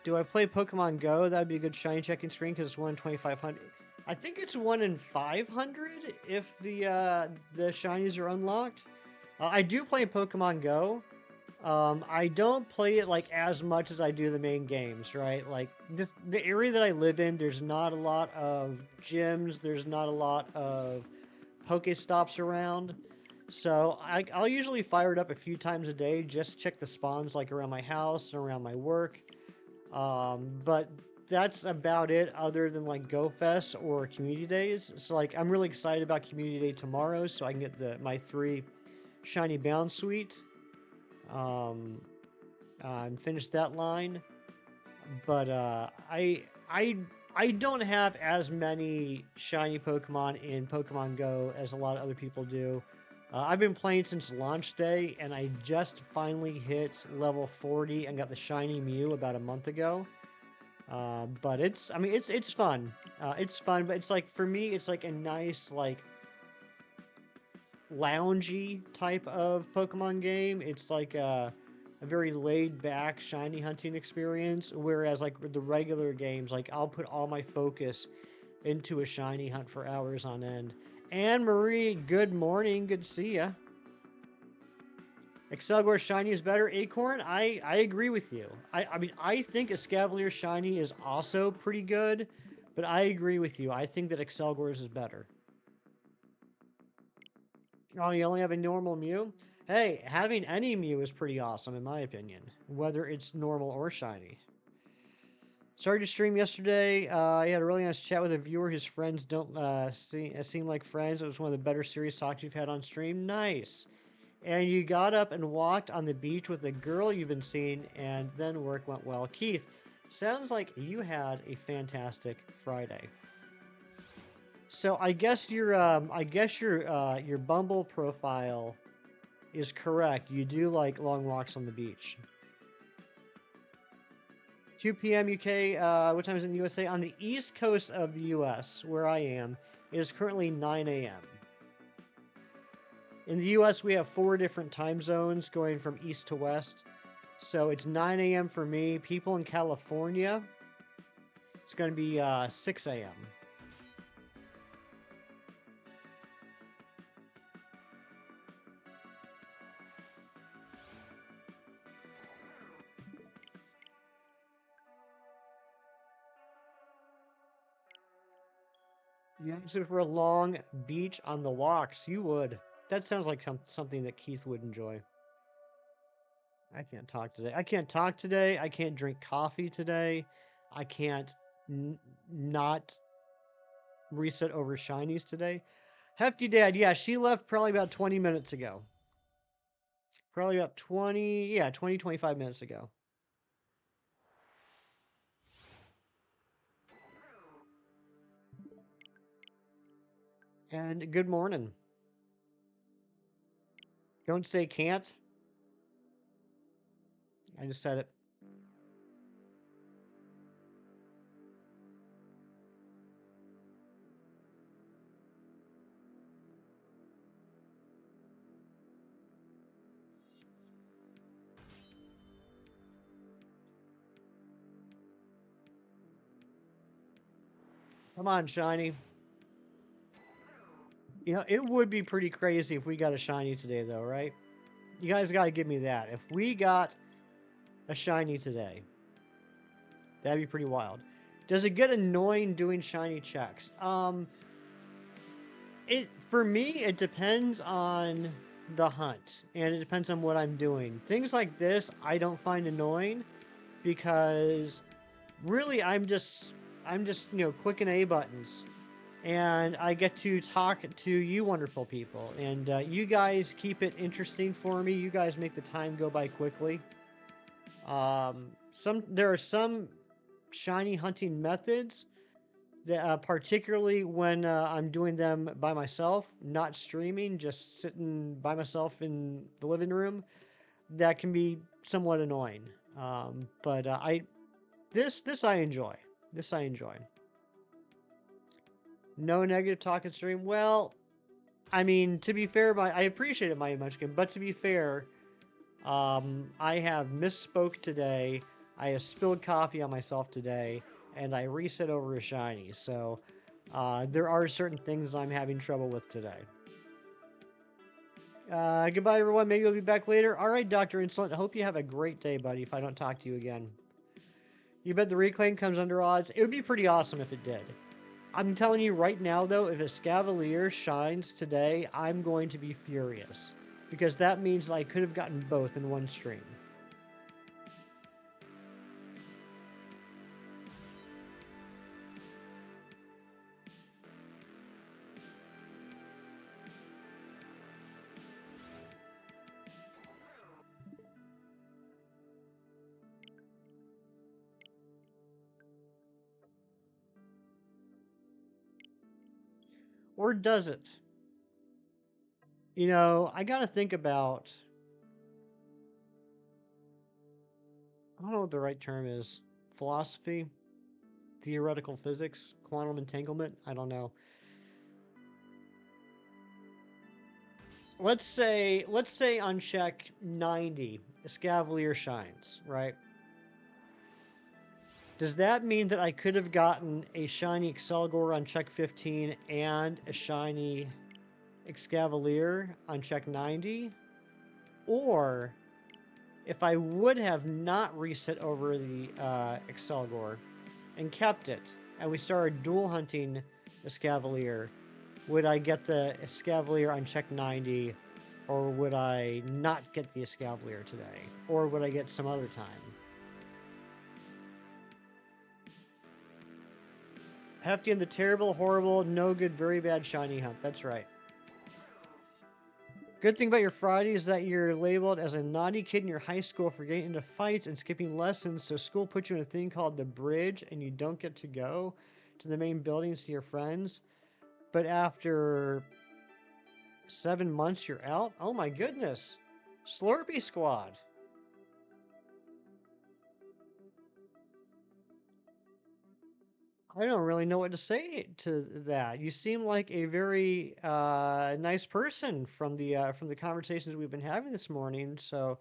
Do I play Pokemon Go? That'd be a good shiny checking screen because it's 1 in 2,500. I think it's 1 in 500 if the shinies are unlocked. I do play Pokemon Go. I don't play it like as much as I do the main games, right? Like just the area that I live in, there's not a lot of gyms, there's not a lot of Pokestops around. So I'll usually fire it up a few times a day, just check the spawns like around my house and around my work. But that's about it other than like Go Fest or Community Days. So like I'm really excited about Community Day tomorrow so I can get my 3 Shiny Bound Suite. Um, and finish that line. But I don't have as many shiny Pokemon in Pokemon Go as a lot of other people do. I've been playing since launch day, and I just finally hit level 40 and got the shiny Mew about a month ago. But I mean, it's fun. It's fun, but it's like for me, it's like a nice like loungy type of Pokemon game. It's like a very laid back shiny hunting experience, whereas like the regular games, like I'll put all my focus into a shiny hunt for hours on end. Anne Marie, good morning, good to see ya. Excelgor shiny is better. Acorn, I agree with you. I mean I think Escavalier shiny is also pretty good, but I agree with you. I think that Excelgor's is better. Oh, you only have a normal Mew? Hey, having any Mew is pretty awesome in my opinion, whether it's normal or shiny. Started to stream yesterday. I had a really nice chat with a viewer. His friends don't seem like friends. It was one of the better serious talks you've had on stream. Nice. And you got up and walked on the beach with a girl you've been seeing, and then work went well. Keith, sounds like you had a fantastic Friday. So I guess your Bumble profile is correct. You do like long walks on the beach. 2 p.m. UK. What time is it in the USA? On the east coast of the US, where I am, it is currently 9 a.m. In the US, we have 4 different time zones going from east to west. So it's 9 a.m. for me. People in California, it's going to be 6 a.m. You exit for a long beach on the walks. You would. That sounds like something that Keith would enjoy. I can't talk today. I can't talk today. I can't drink coffee today. I can't not reset over shinies today. Hefty Dad, yeah, she left probably about 20 minutes ago. Probably about 25 minutes ago. And good morning. Don't say can't. I just said it. Come on, shiny. You know, it would be pretty crazy if we got a shiny today, though, right? You guys got to give me that. If we got a shiny today, that'd be pretty wild. Does it get annoying doing shiny checks? For me, it depends on the hunt, and it depends on what I'm doing. Things like this, I don't find annoying because really, I'm just clicking A buttons. And I get to talk to you wonderful people. And you guys keep it interesting for me. You guys make the time go by quickly. There are some shiny hunting methods that, particularly when I'm doing them by myself, not streaming, just sitting by myself in the living room, that can be somewhat annoying. But this I enjoy. This I enjoy. No negative talk in stream. Well, I mean, to be fair, I appreciate it, my Munchkin, but to be fair, I have misspoke today. I have spilled coffee on myself today, and I reset over a shiny. So, there are certain things I'm having trouble with today. Goodbye, everyone. Maybe we'll be back later. All right, Dr. Insolent. I hope you have a great day, buddy, if I don't talk to you again. You bet the reclaim comes under odds? It would be pretty awesome if it did. I'm telling you right now, though, if ESCAVALIER shines today, I'm going to be furious. Because that means that I could have gotten both in one stream. Or does it? You know, I gotta think about... I don't know what the right term is. Philosophy? Theoretical physics? Quantum entanglement? I don't know. Let's say on check 90, ESCAVALIER shines, right? Does that mean that I could have gotten a shiny ACCELGOR on check 15 and a shiny ESCAVALIER on check 90? Or if I would have not reset over the ACCELGOR and kept it, and we started dual hunting ESCAVALIER, would I get the ESCAVALIER on check 90, or would I not get the ESCAVALIER today? Or would I get some other time? Hefty and the terrible, horrible, no good, very bad shiny hunt. That's right. Good thing about your Friday is that you're labeled as a naughty kid in your high school for getting into fights and skipping lessons, so school puts you in a thing called the bridge, and you don't get to go to the main buildings to your friends. But after 7 months, you're out? Oh my goodness. Slurpee Squad. I don't really know what to say to that. You seem like a very nice person from the conversations we've been having this morning. So,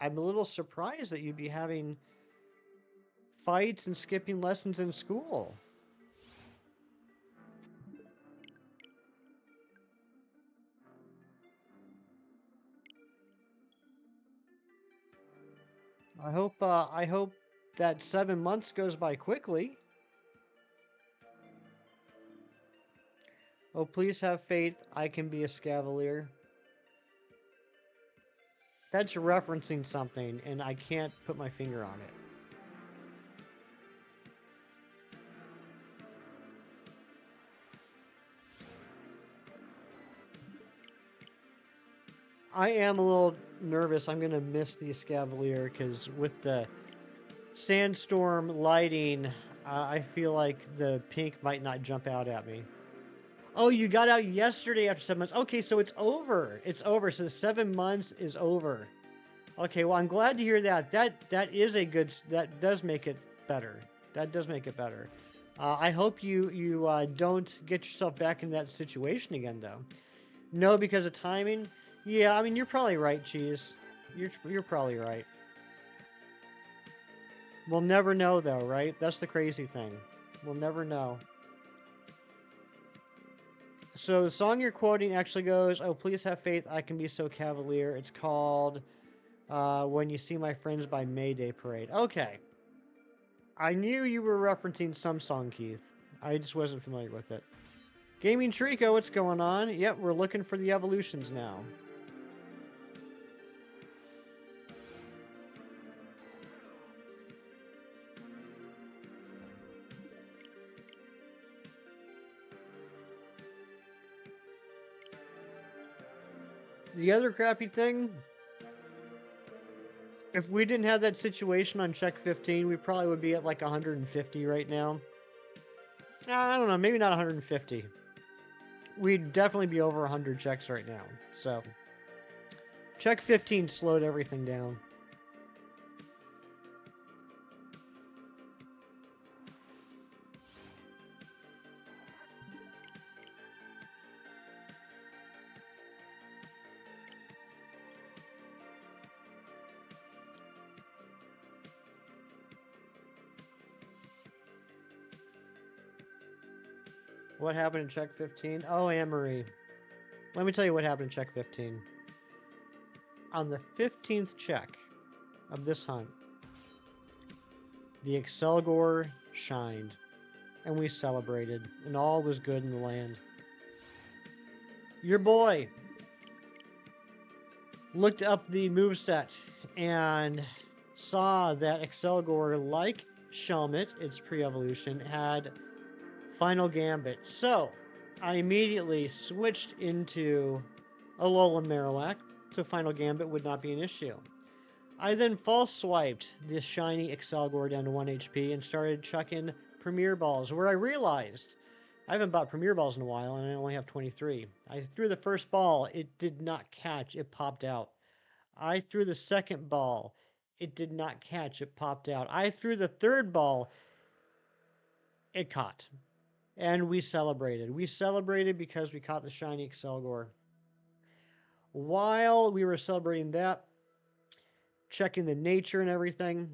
I'm a little surprised that you'd be having fights and skipping lessons in school. I hope that 7 months goes by quickly. Oh, please have faith. I can be ESCAVALIER. That's referencing something, and I can't put my finger on it. I am a little nervous. I'm going to miss the ESCAVALIER because with the sandstorm lighting, I feel like the pink might not jump out at me. Oh, you got out yesterday after 7 months. Okay, so it's over. It's over. So the 7 months is over. Okay, well, I'm glad to hear that. That is a good... That does make it better. That does make it better. I hope you don't get yourself back in that situation again, though. No, because of timing? Yeah, I mean, you're probably right, Cheese. You're probably right. We'll never know, though, right? That's the crazy thing. We'll never know. So the song you're quoting actually goes, "Oh, please have faith, I can be so cavalier." It's called "When You See My Friends" by Mayday Parade. Okay. I knew you were referencing some song, Keith. I just wasn't familiar with it. Gaming Trico, what's going on? Yep, we're looking for the evolutions now. The other crappy thing, if we didn't have that situation on check 15, we probably would be at like 150 right now. I don't know, maybe not 150. We'd definitely be over 100 checks right now. So, check 15 slowed everything down. What happened in check 15? Oh, Anne-Marie. Let me tell you what happened in check 15. On the 15th check of this hunt, the ACCELGOR shined, and we celebrated, and all was good in the land. Your boy looked up the moveset and saw that ACCELGOR, like Shelmet, its pre-evolution, had Final Gambit. So I immediately switched into Alolan Marowak, so Final Gambit would not be an issue. I then false swiped this shiny ACCELGOR down to 1 HP and started chucking Premier Balls, where I realized I haven't bought Premier Balls in a while and I only have 23. I threw the first ball, it did not catch, it popped out. I threw the second ball, it did not catch, it popped out. I threw the third ball, it caught. And we celebrated. We celebrated because we caught the shiny ACCELGOR. While we were celebrating that, checking the nature and everything,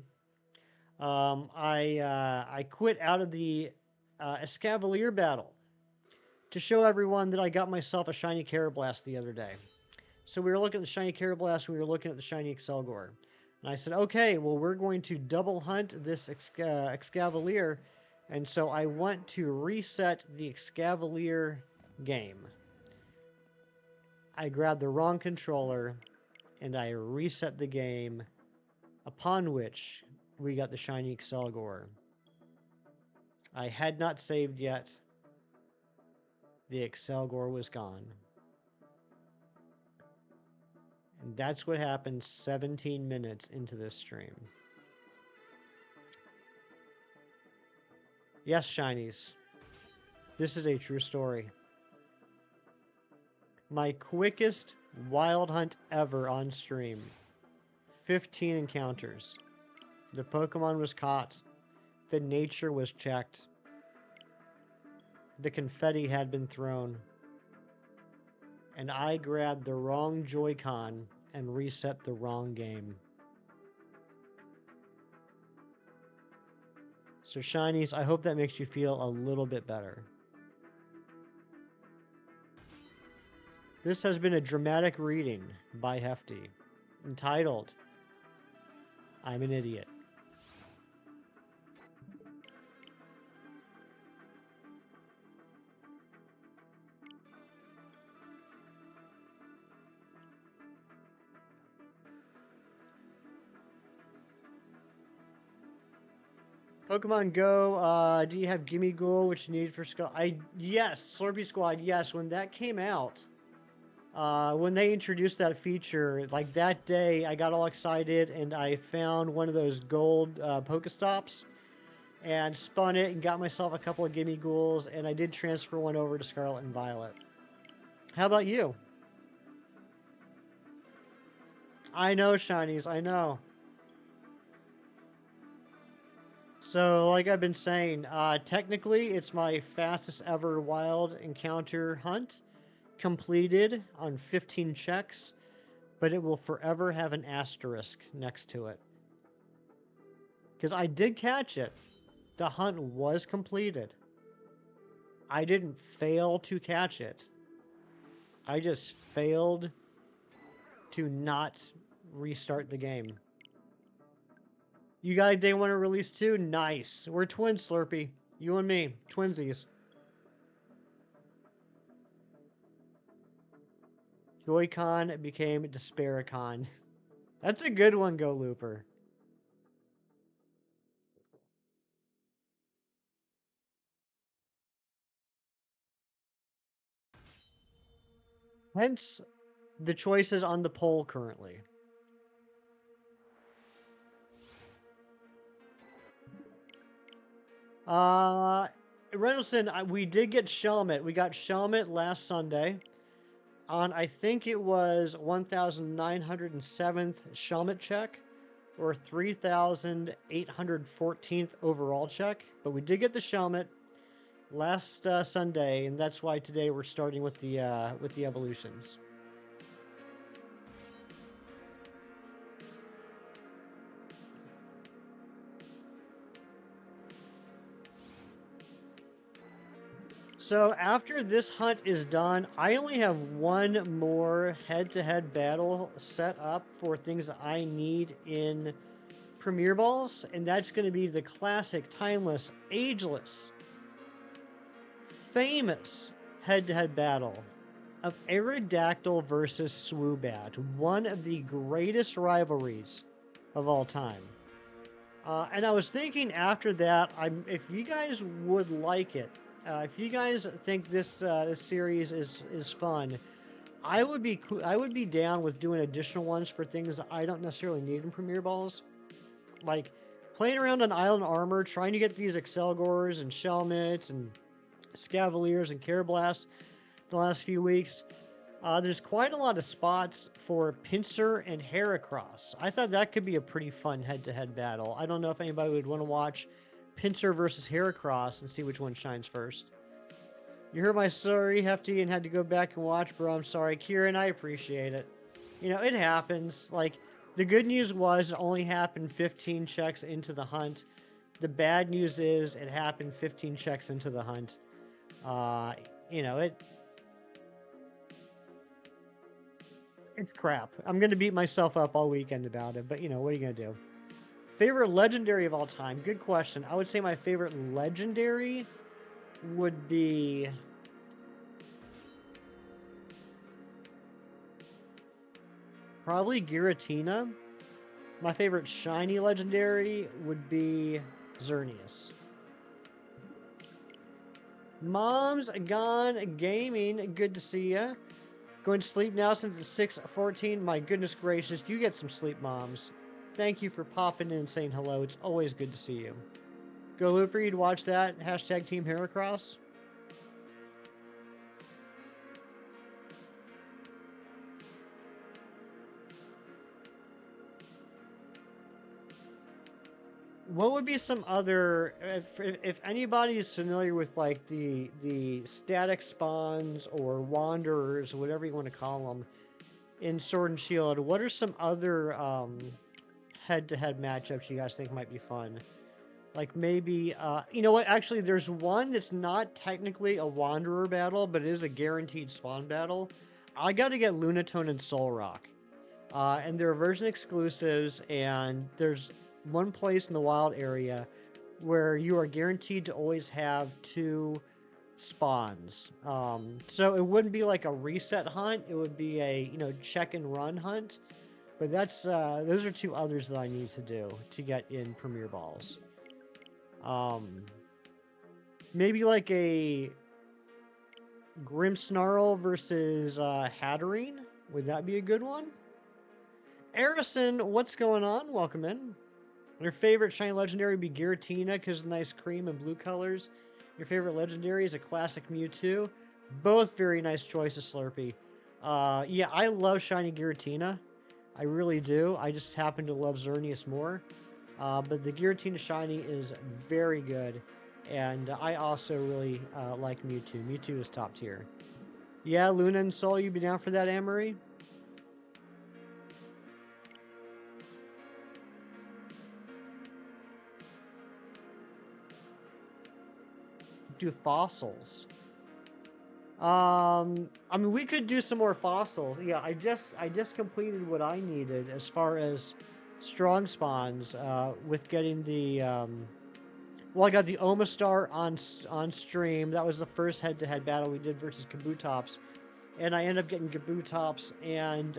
I quit out of the ESCAVALIER battle to show everyone that I got myself a shiny Carablast the other day. So we were looking at the shiny Carablast, we were looking at the shiny ACCELGOR. And I said, okay, well, we're going to double hunt this ESCAVALIER. And so I want to reset the ESCAVALIER game. I grabbed the wrong controller and I reset the game, upon which we got the shiny ACCELGOR. I had not saved yet. The ACCELGOR was gone. And that's what happened 17 minutes into this stream. Yes, shinies. This is a true story. My quickest wild hunt ever on stream. 15 encounters. The Pokemon was caught. The nature was checked. The confetti had been thrown. And I grabbed the wrong Joy-Con and reset the wrong game. So shinies, I hope that makes you feel a little bit better. This has been a dramatic reading by Hefty, entitled, I'm an Idiot. Pokemon Go, do you have Gimme Ghoul, which you need for Skull? Yes, Slurpee Squad, yes. When that came out, when they introduced that feature, like that day, I got all excited and I found one of those gold Pokestops and spun it and got myself a couple of Gimme Ghouls, and I did transfer one over to Scarlet and Violet. How about you? I know, shinies, I know. So, like I've been saying, technically it's my fastest ever wild encounter hunt, completed on 15 checks, but it will forever have an asterisk next to it. Because I did catch it. The hunt was completed. I didn't fail to catch it. I just failed to not restart the game. You got a day one release too? Nice. We're twins, Slurpee. You and me. Twinsies. Joy-Con became Despairicon. That's a good one, Go Looper. Hence, the choices on the poll currently. Reynoldsson, we did get Shelmet. We got Shelmet last Sunday on, I think it was 1,907th Shelmet check or 3,814th overall check. But we did get the Shelmet last Sunday, and that's why today we're starting with the evolutions. So after this hunt is done, I only have one more head-to-head battle set up for things that I need in Premier Balls, and that's going to be the classic, timeless, ageless, famous head-to-head battle of Aerodactyl versus Swoobat, one of the greatest rivalries of all time. And I was thinking after that, if you guys would like it, if you guys think this series is fun, I would be down with doing additional ones for things that I don't necessarily need in Premier Balls, like playing around on Island Armor, trying to get these ACCELGORs and Shelmets and Scavaliers and Carablasts the last few weeks. There's quite a lot of spots for Pinsir and Heracross. I thought that could be a pretty fun head-to-head battle. I don't know if anybody would want to watch Pinsir versus Heracross and see which one shines first. You heard my story, Hefty, and had to go back and watch, bro. I'm sorry. Kieran, I appreciate it. You know, it happens. Like, the good news was it only happened 15 checks into the hunt. The bad news is it happened 15 checks into the hunt. You know, it's crap. I'm going to beat myself up all weekend about it, but you know, what are you going to do? Favorite legendary of all time? Good question. I would say my favorite legendary would be... probably Giratina. My favorite shiny legendary would be Xerneas. Mom's Gone Gaming, good to see ya. Going to sleep now since it's 6:14. My goodness gracious, you get some sleep, moms. Thank you for popping in and saying hello. It's always good to see you. Go Looper, you'd watch that. Hashtag Team Heracross. What would be some other, if anybody is familiar with like the static spawns or wanderers, whatever you want to call them, in Sword and Shield, what are some other head-to-head matchups you guys think might be fun? Like maybe, you know what, actually there's one that's not technically a wanderer battle, but it is a guaranteed spawn battle. I gotta get Lunatone and Solrock. And they're version exclusives, and there's one place in the wild area where you are guaranteed to always have 2 spawns. So it wouldn't be like a reset hunt, it would be a, you know, check and run hunt. But that's those are 2 others that I need to do to get in Premier Balls. Maybe like a Grimmsnarl versus Hatterene. Would that be a good one? Arison, what's going on? Welcome in. Your favorite shiny legendary would be Giratina because of the nice cream and blue colors. Your favorite legendary is a classic Mewtwo. Both very nice choices, Slurpee. Yeah, I love shiny Giratina. I really do. I just happen to love Xerneas more. But the Giratina shiny is very good. And I also really like Mewtwo. Mewtwo is top tier. Yeah, Luna and Soul, you be down for that, Anne-Marie? Do fossils. I mean, we could do some more fossils. Yeah, I just completed what I needed as far as strong spawns with getting the well, I got the Omastar on stream. That was the first head-to-head battle we did versus Kabutops, and I ended up getting Kabutops and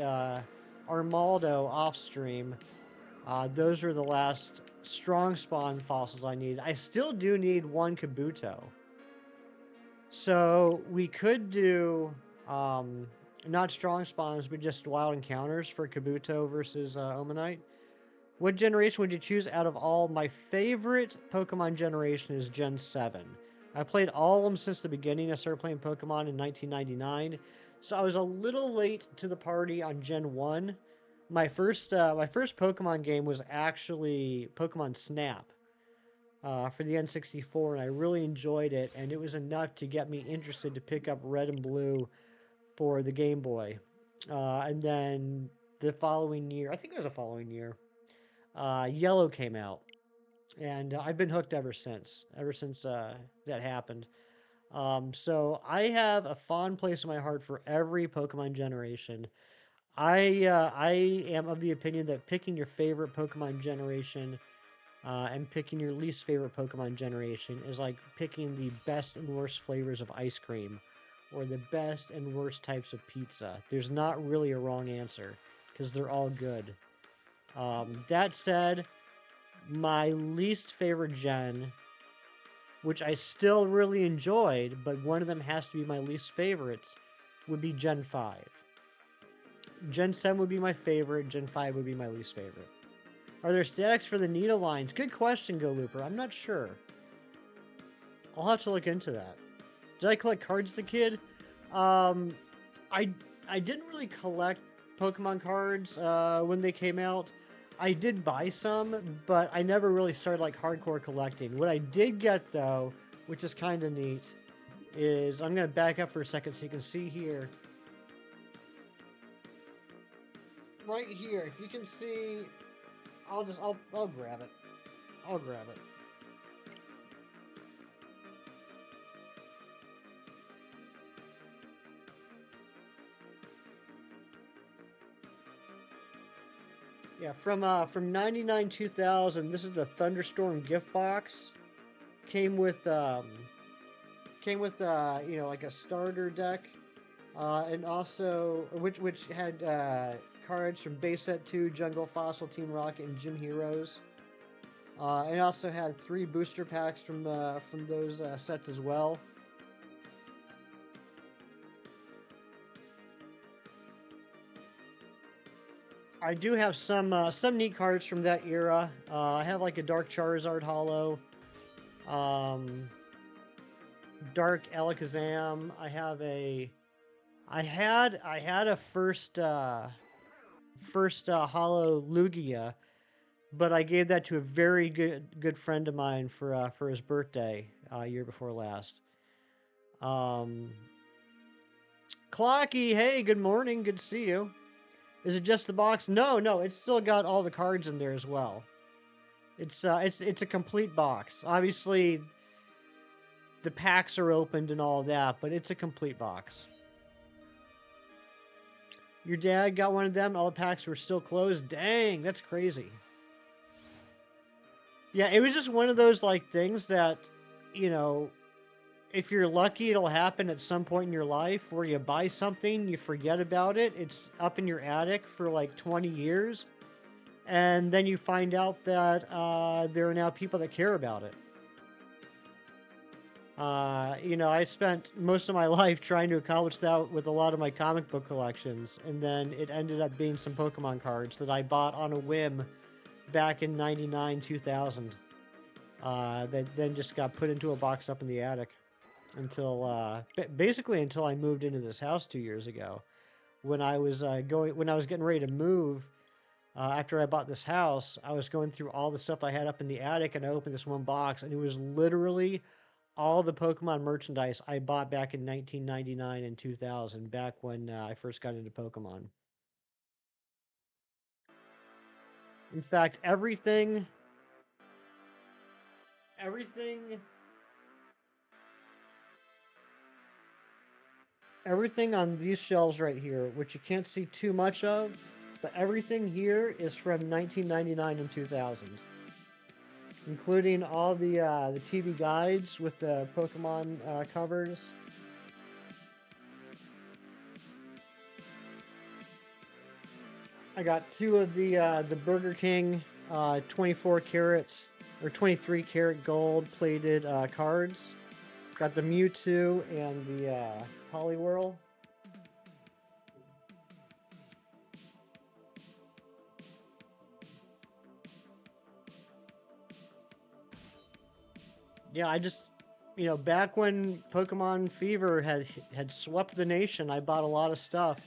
Armaldo off stream. Those are the last strong spawn fossils I need. I still do need 1 Kabuto. So we could do not strong spawns, but just wild encounters for Kabuto versus Omanite. What generation would you choose out of all? My favorite Pokemon generation is Gen 7. I played all of them since the beginning. I started playing Pokemon in 1999. So I was a little late to the party on Gen 1. My first Pokemon game was actually Pokemon Snap. For the N64, and I really enjoyed it, and it was enough to get me interested to pick up Red and Blue for the Game Boy. And then the following year, I think it was the following year, Yellow came out, and I've been hooked ever since that happened. So I have a fond place in my heart for every Pokemon generation. I am of the opinion that picking your favorite Pokemon generation and picking your least favorite Pokemon generation is like picking the best and worst flavors of ice cream or the best and worst types of pizza. There's not really a wrong answer because they're all good. That said, my least favorite gen, which I still really enjoyed, but one of them has to be my least favorites, would be Gen 5. Gen 7 would be my favorite, Gen 5 would be my least favorite. Are there statics for the Nita lines? Good question, Go Looper. I'm not sure. I'll have to look into that. Did I collect cards as a kid? Um, I I didn't really collect Pokemon cards when they came out. I did buy some, but I never really started like hardcore collecting. What I did get though, which is kind of neat, is I'm gonna back up for a second so you can see here. Right here, if you can see, I'll grab it. I'll grab it. Yeah, from 99 2000. This is the Thunderstorm gift box. Came with you know, like a starter deck, and also which had cards from Base Set 2, Jungle Fossil, Team Rocket, and Gym Heroes. And also had 3 booster packs from those sets as well. I do have some neat cards from that era. I have like a Dark Charizard Holo, um, Dark Alakazam. I had a first Holo Lugia, but I gave that to a very good friend of mine for his birthday year before last. Um, Clocky, hey, good morning, good to see you. Is it just the box? No, no, it's still got all the cards in there as well. It's a complete box. Obviously, the packs are opened and all that, but it's a complete box. Your dad got one of them. All the packs were still closed. Dang, that's crazy. Yeah, it was just one of those like things that, you know, if you're lucky, it'll happen at some point in your life where you buy something, you forget about it. It's up in your attic for like 20 years. And then you find out that there are now people that care about it. You know, I spent most of my life trying to accomplish that with a lot of my comic book collections. And then it ended up being some Pokemon cards that I bought on a whim back in 99, 2000. That then just got put into a box up in the attic until basically until I moved into this house 2 years ago. When I was getting ready to move, after I bought this house, I was going through all the stuff I had up in the attic, and I opened this one box, and it was literally all the Pokemon merchandise I bought back in 1999 and 2000, back when I first got into Pokemon. In fact, everything everything on these shelves right here, which you can't see too much of, but everything here is from 1999 and 2000, including all the TV guides with the Pokemon covers. I got 2 of the Burger King 24 carats or 23 karat gold plated cards. Got the Mewtwo and the Poliwhirl. Yeah, I just, you know, back when Pokemon Fever had swept the nation, I bought a lot of stuff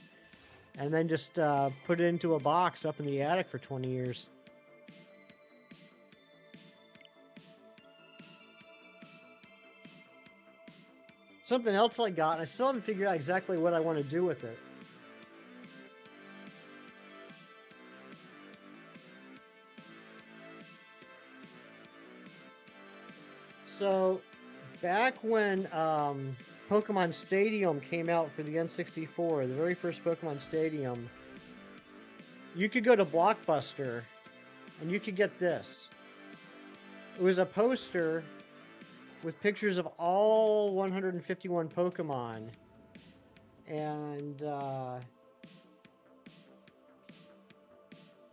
and then just put it into a box up in the attic for 20 years. Something else I got, and I still haven't figured out exactly what I want to do with it. So, Back when Pokemon Stadium came out for the N64, the very first Pokemon Stadium, you could go to Blockbuster and you could get this. It was a poster with pictures of all 151 Pokemon, and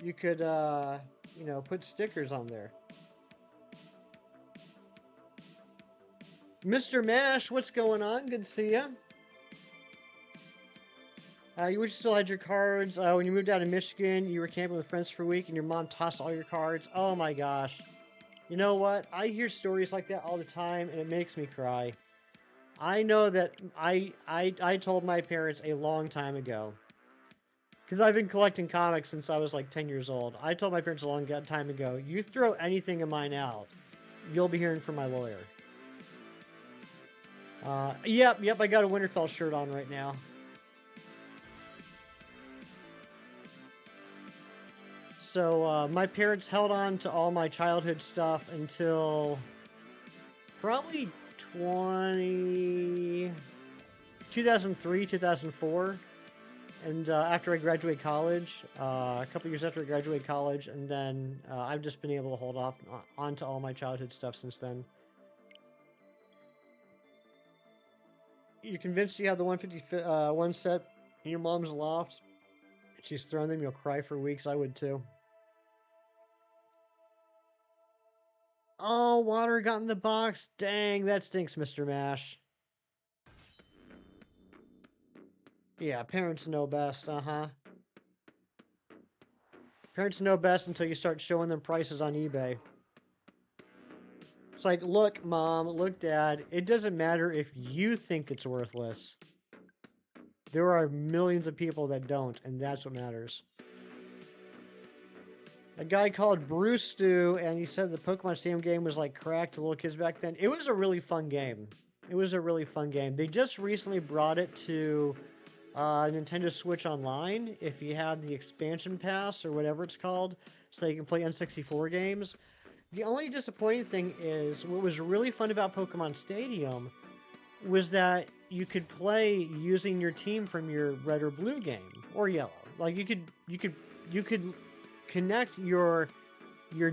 you could, you know, put stickers on there. Mr. Mash, what's going on? Good to see you. You wish you still had your cards. When you moved out of Michigan, you were camping with friends for a week and your mom tossed all your cards. Oh my gosh. You know what? I hear stories like that all the time and it makes me cry. I know that I told my parents a long time ago, because I've been collecting comics since I was like 10 years old. I told my parents a long time ago, you throw anything of mine out, you'll be hearing from my lawyer. Yep, I got a Winterfell shirt on right now. So, my parents held on to all my childhood stuff until probably 2003, 2004. And after I graduated college, a couple years after I graduated college, and then I've just been able to hold off onto all my childhood stuff since then. You're convinced you have the 151 set in your mom's loft? She's thrown them, you'll cry for weeks. I would too. Oh, water got in the box. Dang, that stinks, Mr. Mash. Yeah, parents know best, Parents know best until you start showing them prices on eBay. It's like, look, Mom, look, Dad, it doesn't matter if you think it's worthless. There are millions of people that don't, and that's what matters. A guy called Bruce Stew, and he said the Pokemon Stadium game was like crack to little kids back then. It was a really fun game. It was a really fun game. They just recently brought it to Nintendo Switch Online, if you have the expansion pass or whatever it's called, so you can play N64 games. The only disappointing thing is, what was really fun about Pokemon Stadium was that you could play using your team from your red or blue game, or yellow. Like you could connect your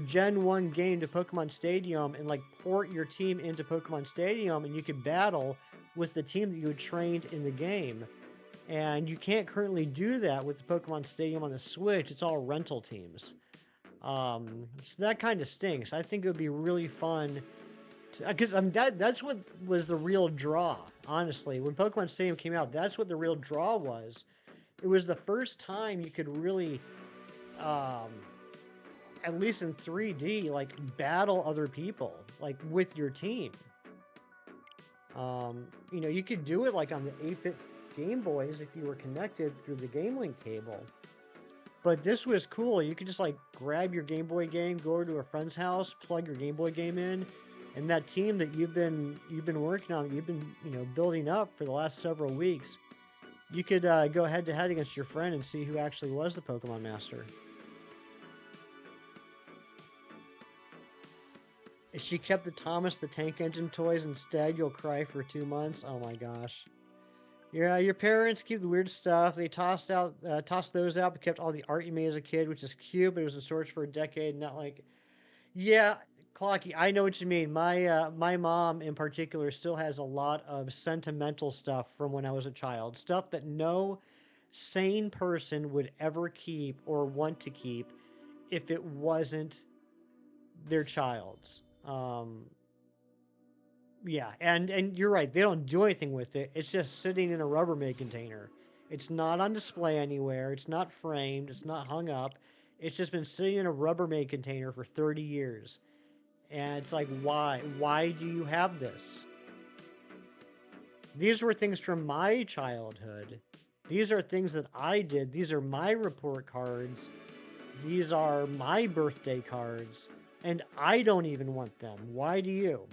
Gen 1 game to Pokemon Stadium and like port your team into Pokemon Stadium, and you could battle with the team that you had trained in the game. And you can't currently do that with the Pokemon Stadium on the Switch. It's all rental teams. So that kind of stinks. I think it would be really fun, because that's what was the real draw, honestly. When Pokemon Stadium came out, that's what the real draw was. It was the first time you could really, at least in 3D, like, battle other people, like, with your team. You know, you could do it, like, on the 8-bit Game Boys if you were connected through the Game Link cable. But this was cool. You could just like grab your Game Boy game, go over to a friend's house, plug your Game Boy game in, and that team that you've been working on, you've been building up for the last several weeks, you could go head to head against your friend and see who actually was the Pokemon Master. If she kept the Thomas the Tank Engine toys instead, you'll cry for 2 months. Oh my gosh. Yeah, your parents keep the weird stuff. They tossed those out, but kept all the art you made as a kid, which is cute, but it was in storage for a decade. Not like, yeah, Clocky, I know what you mean. My mom in particular still has a lot of sentimental stuff from when I was a child. Stuff that no sane person would ever keep or want to keep if it wasn't their child's. Yeah, and you're right. They don't do anything with it. It's just sitting in a Rubbermaid container. It's not on display anywhere. It's not framed. It's not hung up. It's just been sitting in a Rubbermaid container for 30 years. And it's like, why? Why do you have this? These were things from my childhood. These are things that I did. These are my report cards. These are my birthday cards. And I don't even want them. Why do you?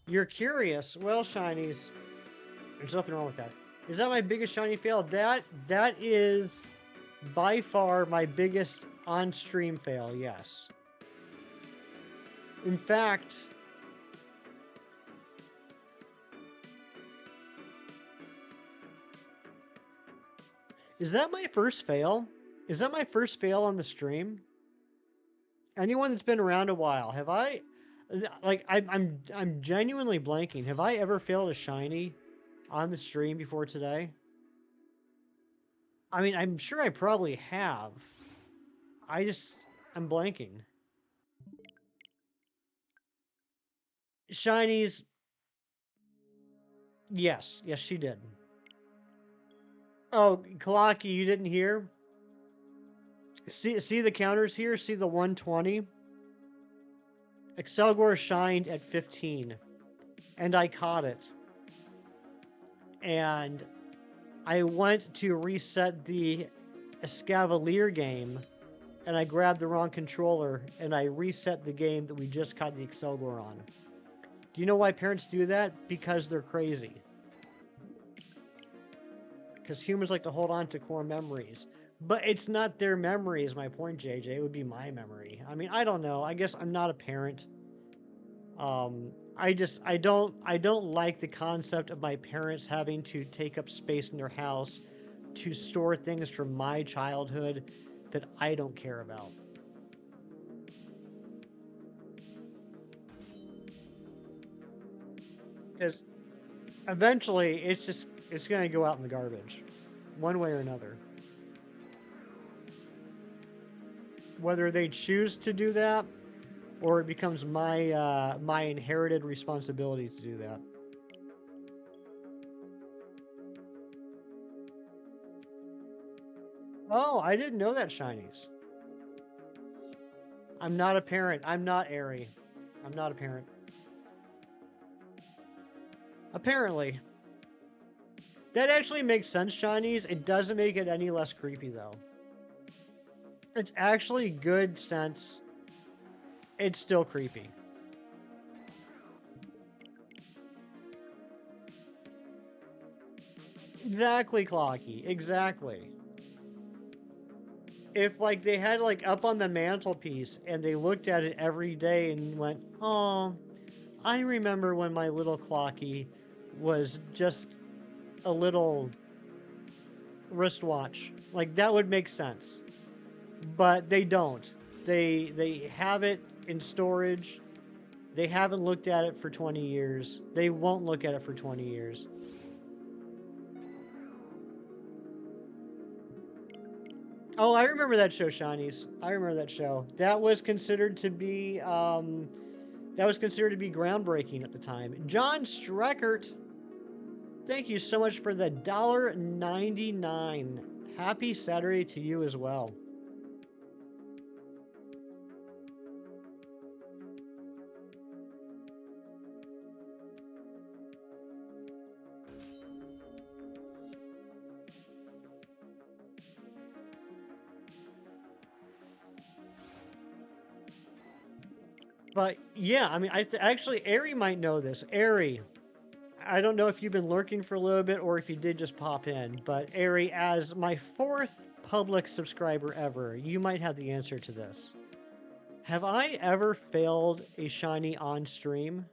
You're curious. Well, shinies, there's nothing wrong with that. Is that my biggest shiny fail? That is by far my biggest on-stream fail, yes. In fact, Is that my first fail? Is that my first fail on the stream? Anyone that's been around a while, have I, like, I'm genuinely blanking. Have I ever failed a shiny on the stream before today? I mean, I'm sure I probably have. I'm blanking. Shinies. Yes, she did. Oh, Kalaki, you didn't hear? See the counters here? See the 120? ACCELGOR shined at 15. And I caught it. And I went to reset the ESCAVALIER game, and I grabbed the wrong controller, and I reset the game that we just caught the ACCELGOR on. Do you know why parents do that? Because they're crazy. Because humans like to hold on to core memories. But it's not their memory is my point, JJ. It would be my memory. I mean, I don't know. I guess I'm not a parent. I don't like the concept of my parents having to take up space in their house to store things from my childhood that I don't care about. Because eventually it's going to go out in the garbage, one way or another. Whether they choose to do that, or it becomes my my inherited responsibility to do that. Oh, I didn't know that, shinies. I'm not a parent. I'm not Airy. I'm not a parent. Apparently. That actually makes sense, shinies. It doesn't make it any less creepy, though. It's actually good sense. It's still creepy. Exactly, Clocky. Exactly. If, like, they had, like, up on the mantelpiece and they looked at it every day and went, oh, I remember when my little Clocky was just a little wristwatch. Like, that would make sense. But they don't. They have it in storage. They haven't looked at it for 20 years. They won't look at it for 20 years. Oh, I remember that show, Shinies. I remember that show. That was considered to be groundbreaking at the time. John Streckert, thank you so much for the $1.99. Happy Saturday to you as well. But yeah, I mean, actually, Airy might know this. Airy, I don't know if you've been lurking for a little bit or if you did just pop in, but Airy, as my 4th public subscriber ever, you might have the answer to this. Have I ever failed a shiny on stream?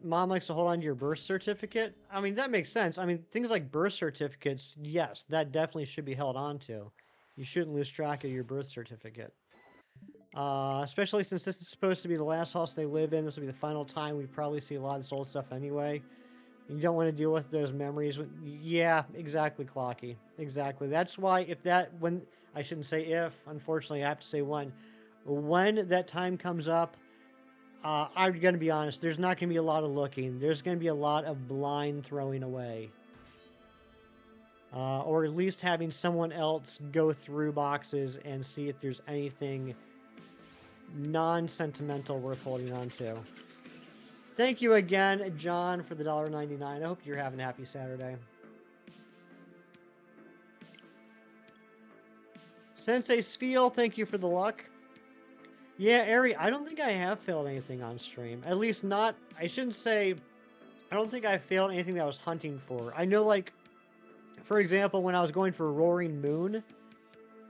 Mom likes to hold on to your birth certificate. I mean, that makes sense. I mean, things like birth certificates, yes, that definitely should be held on to. You shouldn't lose track of your birth certificate. Especially since this is supposed to be the last house they live in. This will be the final time we probably see a lot of this old stuff anyway. You don't want to deal with those memories. Yeah, exactly, Clocky. Exactly. That's why I shouldn't say if, unfortunately, I have to say when that time comes up, I'm going to be honest, there's not going to be a lot of looking. There's going to be a lot of blind throwing away. Or at least having someone else go through boxes and see if there's anything non-sentimental worth holding on to. Thank you again, John, for the $1.99. I hope you're having a happy Saturday. Sensei Sfeel, thank you for the luck. Yeah, Ari, I don't think I have failed anything on stream. At least not, I shouldn't say, I don't think I failed anything that I was hunting for. I know, like, for example, when I was going for Roaring Moon,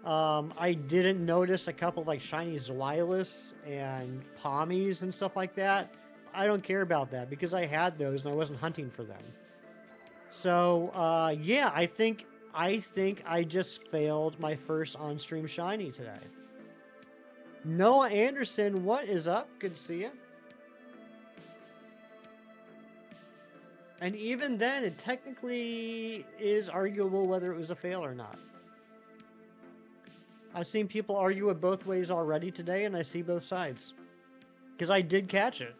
I didn't notice a couple of like shiny Zweilous and Pommies and stuff like that. I don't care about that because I had those and I wasn't hunting for them. So yeah, I think I just failed my first on-stream shiny today. Noah Anderson, what is up? Good to see you. And even then, it technically is arguable whether it was a fail or not. I've seen people argue it both ways already today, and I see both sides. Because I did catch it.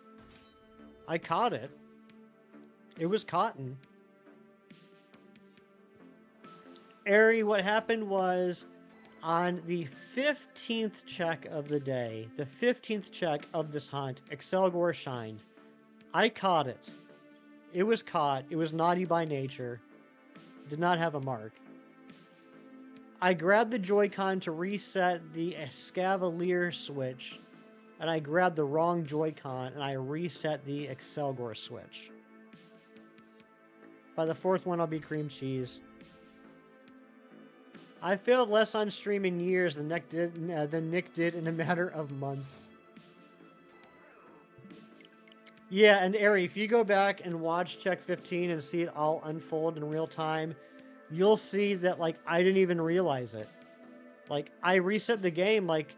I caught it. It was cotton. Ari, what happened was on the 15th check of the day, the 15th check of this hunt, ACCELGOR shined. I caught it. It was caught. It was naughty by nature. Did not have a mark. I grabbed the Joy-Con to reset the ESCAVALIER switch, and I grabbed the wrong Joy-Con, and I reset the ACCELGOR switch. By the fourth one, I'll be cream cheese. I failed less on stream in years than Nick did in a matter of months. Yeah, and Ari, if you go back and watch Check 15 and see it all unfold in real time, you'll see that, like, I didn't even realize it. Like, I reset the game, like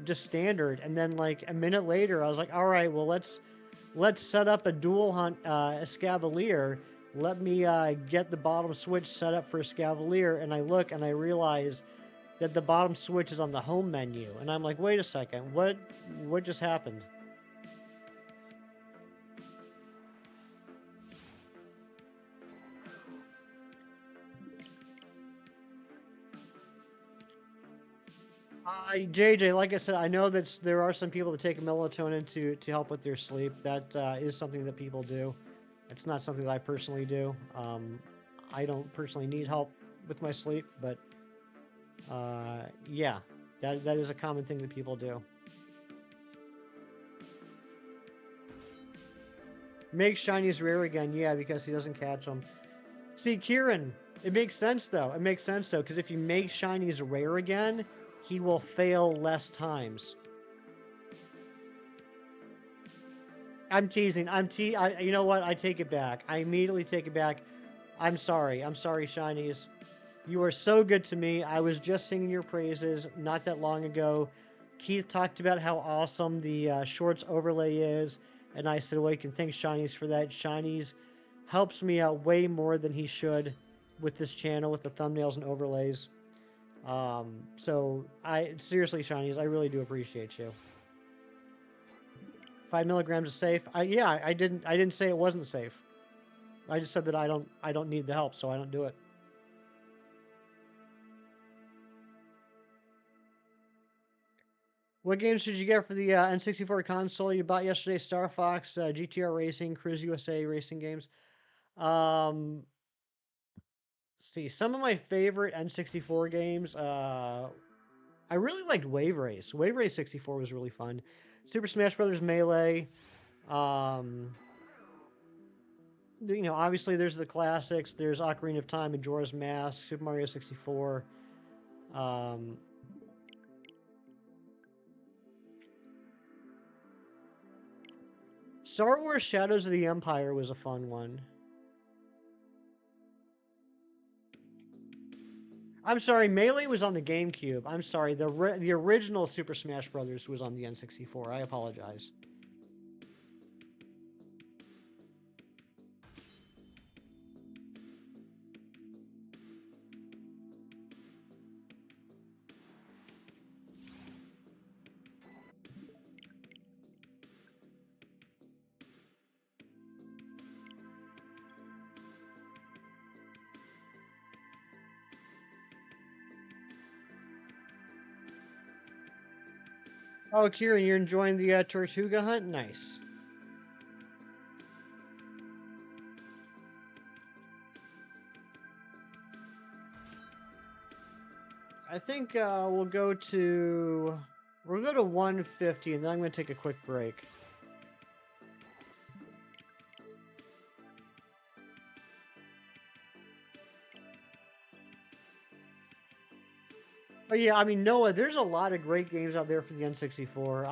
just standard, and then, like, a minute later, I was like, all right, well, let's set up a dual hunt ESCAVALIER. Let me get the bottom switch set up for ESCAVALIER, and I look and I realize that the bottom switch is on the home menu, and I'm like, wait a second, what just happened? JJ, like I said, I know that there are some people that take melatonin to help with their sleep. That is something that people do. It's not something that I personally do. I don't personally need help with my sleep, but yeah, that is a common thing that people do. Make shinies rare again, yeah, because he doesn't catch them. See, Kieran, it makes sense though. It makes sense though, because if you make shinies rare again, he will fail less times. I'm teasing. You know what? I take it back. I immediately take it back. I'm sorry. I'm sorry, shinies. You are so good to me. I was just singing your praises not that long ago. Keith talked about how awesome the shorts overlay is, and I said, well, you can thank shinies for that. Shinies helps me out way more than he should with this channel, with the thumbnails and overlays. So seriously, shinies, I really do appreciate you. 5 milligrams is safe. Yeah, I didn't say it wasn't safe. I just said that I don't need the help, so I don't do it. What games did you get for the N64 console? You bought yesterday Star Fox, GTR Racing, Cruise USA racing games. See, some of my favorite N64 games. I really liked Wave Race. Wave Race 64 was really fun. Super Smash Bros. Melee. You know, obviously there's the classics. There's Ocarina of Time, Majora's Mask, Super Mario 64. Star Wars Shadows of the Empire was a fun one. I'm sorry, Melee was on the GameCube. I'm sorry, the original Super Smash Bros. Was on the N64. I apologize. Oh, Kieran, you're enjoying the Tortuga hunt? Nice. I think we'll go to 150, and then I'm going to take a quick break. Oh yeah, I mean Noah, there's a lot of great games out there for the N64.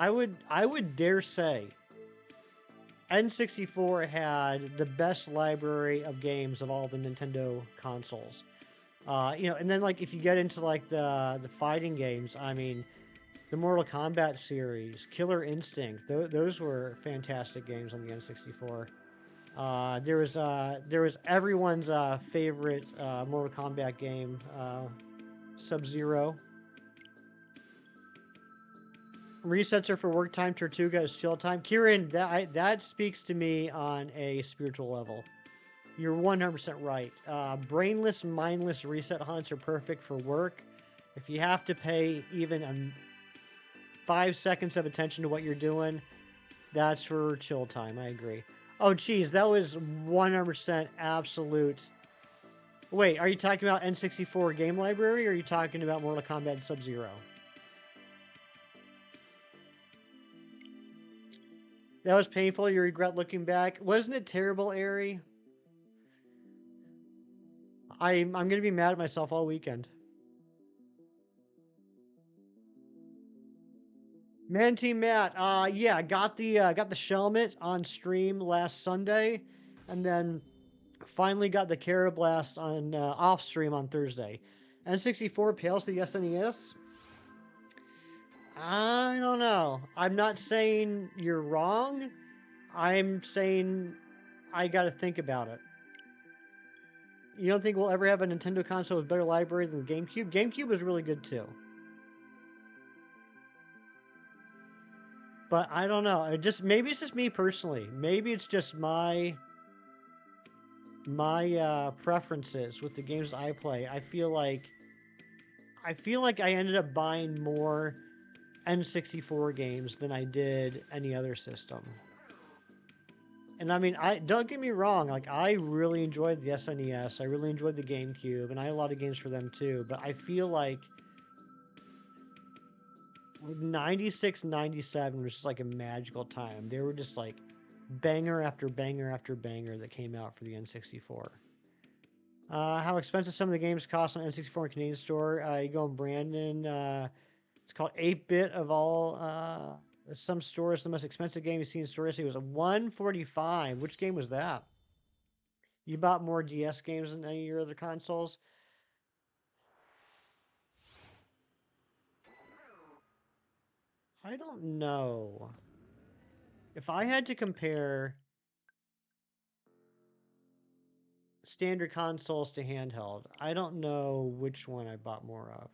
I would dare say N64 had the best library of games of all the Nintendo consoles. And then like if you get into like the fighting games, I mean, the Mortal Kombat series, Killer Instinct, those were fantastic games on the N64. There was everyone's favorite Mortal Kombat game, Sub-Zero. Resets are for work time. Tortuga is chill time. Kieran, that speaks to me on a spiritual level. You're 100% right. Brainless, mindless reset hunts are perfect for work. If you have to pay even 5 seconds of attention to what you're doing, that's for chill time. I agree. Oh, geez, that was 100% absolute. Wait, are you talking about N64 game library or are you talking about Mortal Kombat Sub-Zero? That was painful. You regret looking back. Wasn't it terrible, Ari? I'm gonna be mad at myself all weekend. Man Team Matt, yeah, got the Shelmet on stream last Sunday, and then finally got the Carablast on off stream on Thursday. N64 pales to the SNES. I don't know. I'm not saying you're wrong. I'm saying I got to think about it. You don't think we'll ever have a Nintendo console with better library than the GameCube? GameCube was really good too. But I don't know. Maybe it's just me personally. Maybe it's just my preferences with the games I play. I feel like I ended up buying more N64 games than I did any other system. And I mean, I don't get me wrong, like I really enjoyed the SNES, I really enjoyed the GameCube, and I had a lot of games for them too, but I feel like 96, 97 was just like a magical time. They were just like banger after banger after banger that came out for the N64. How expensive some of the games cost on N64 in Canadian store. You go in Brandon, it's called 8-bit of all. Some stores, the most expensive game you've seen in store history was a $145. Which game was that? You bought more DS games than any of your other consoles? I don't know. If I had to compare standard consoles to handheld, I don't know which one I bought more of.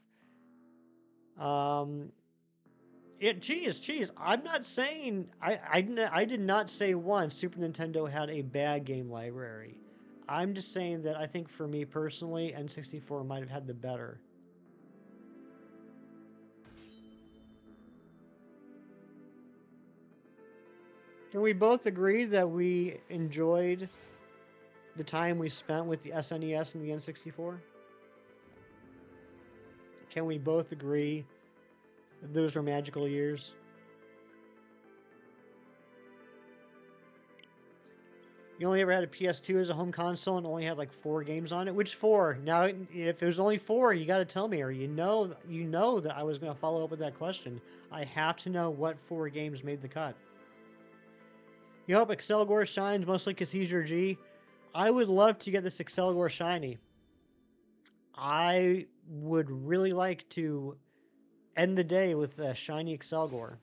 Geez. I'm not saying I did not say once Super Nintendo had a bad game library. I'm just saying that I think for me personally, N64 might have had the better. Can we both agree that we enjoyed the time we spent with the SNES and the N64? Can we both agree that those were magical years? You only ever had a PS2 as a home console and only had like 4 games on it? Which 4? Now, if it was only 4, you got to tell me, or you know that I was going to follow up with that question. I have to know what 4 games made the cut. You hope ACCELGOR shines mostly because he's your G. I would love to get this ACCELGOR shiny. I would really like to end the day with a shiny ACCELGOR.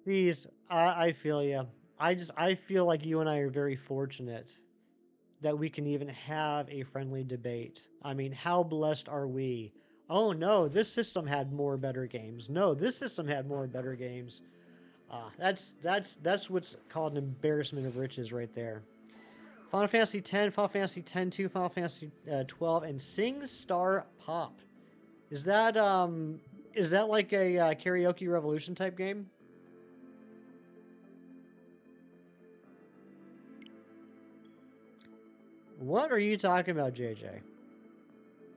Please, I feel you. I feel like you and I are very fortunate that we can even have a friendly debate. I mean, how blessed are we? Oh no, this system had more better games. No, this system had more better games. That's what's called an embarrassment of riches right there. Final Fantasy X, Final Fantasy X-2, Final Fantasy 12, and Sing Star Pop. Is that like a karaoke revolution type game? What are you talking about, JJ?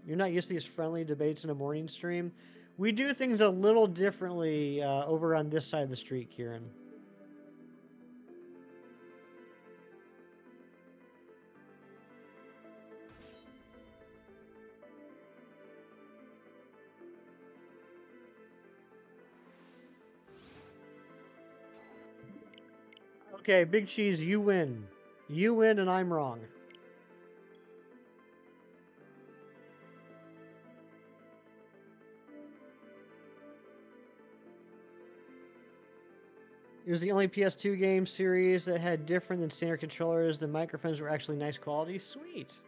You're not used to these friendly debates in a morning stream? We do things a little differently over on this side of the street, Kieran. Okay, Big Cheese, you win. You win and I'm wrong. It was the only PS2 game series that had different than standard controllers. The microphones were actually nice quality. Sweet.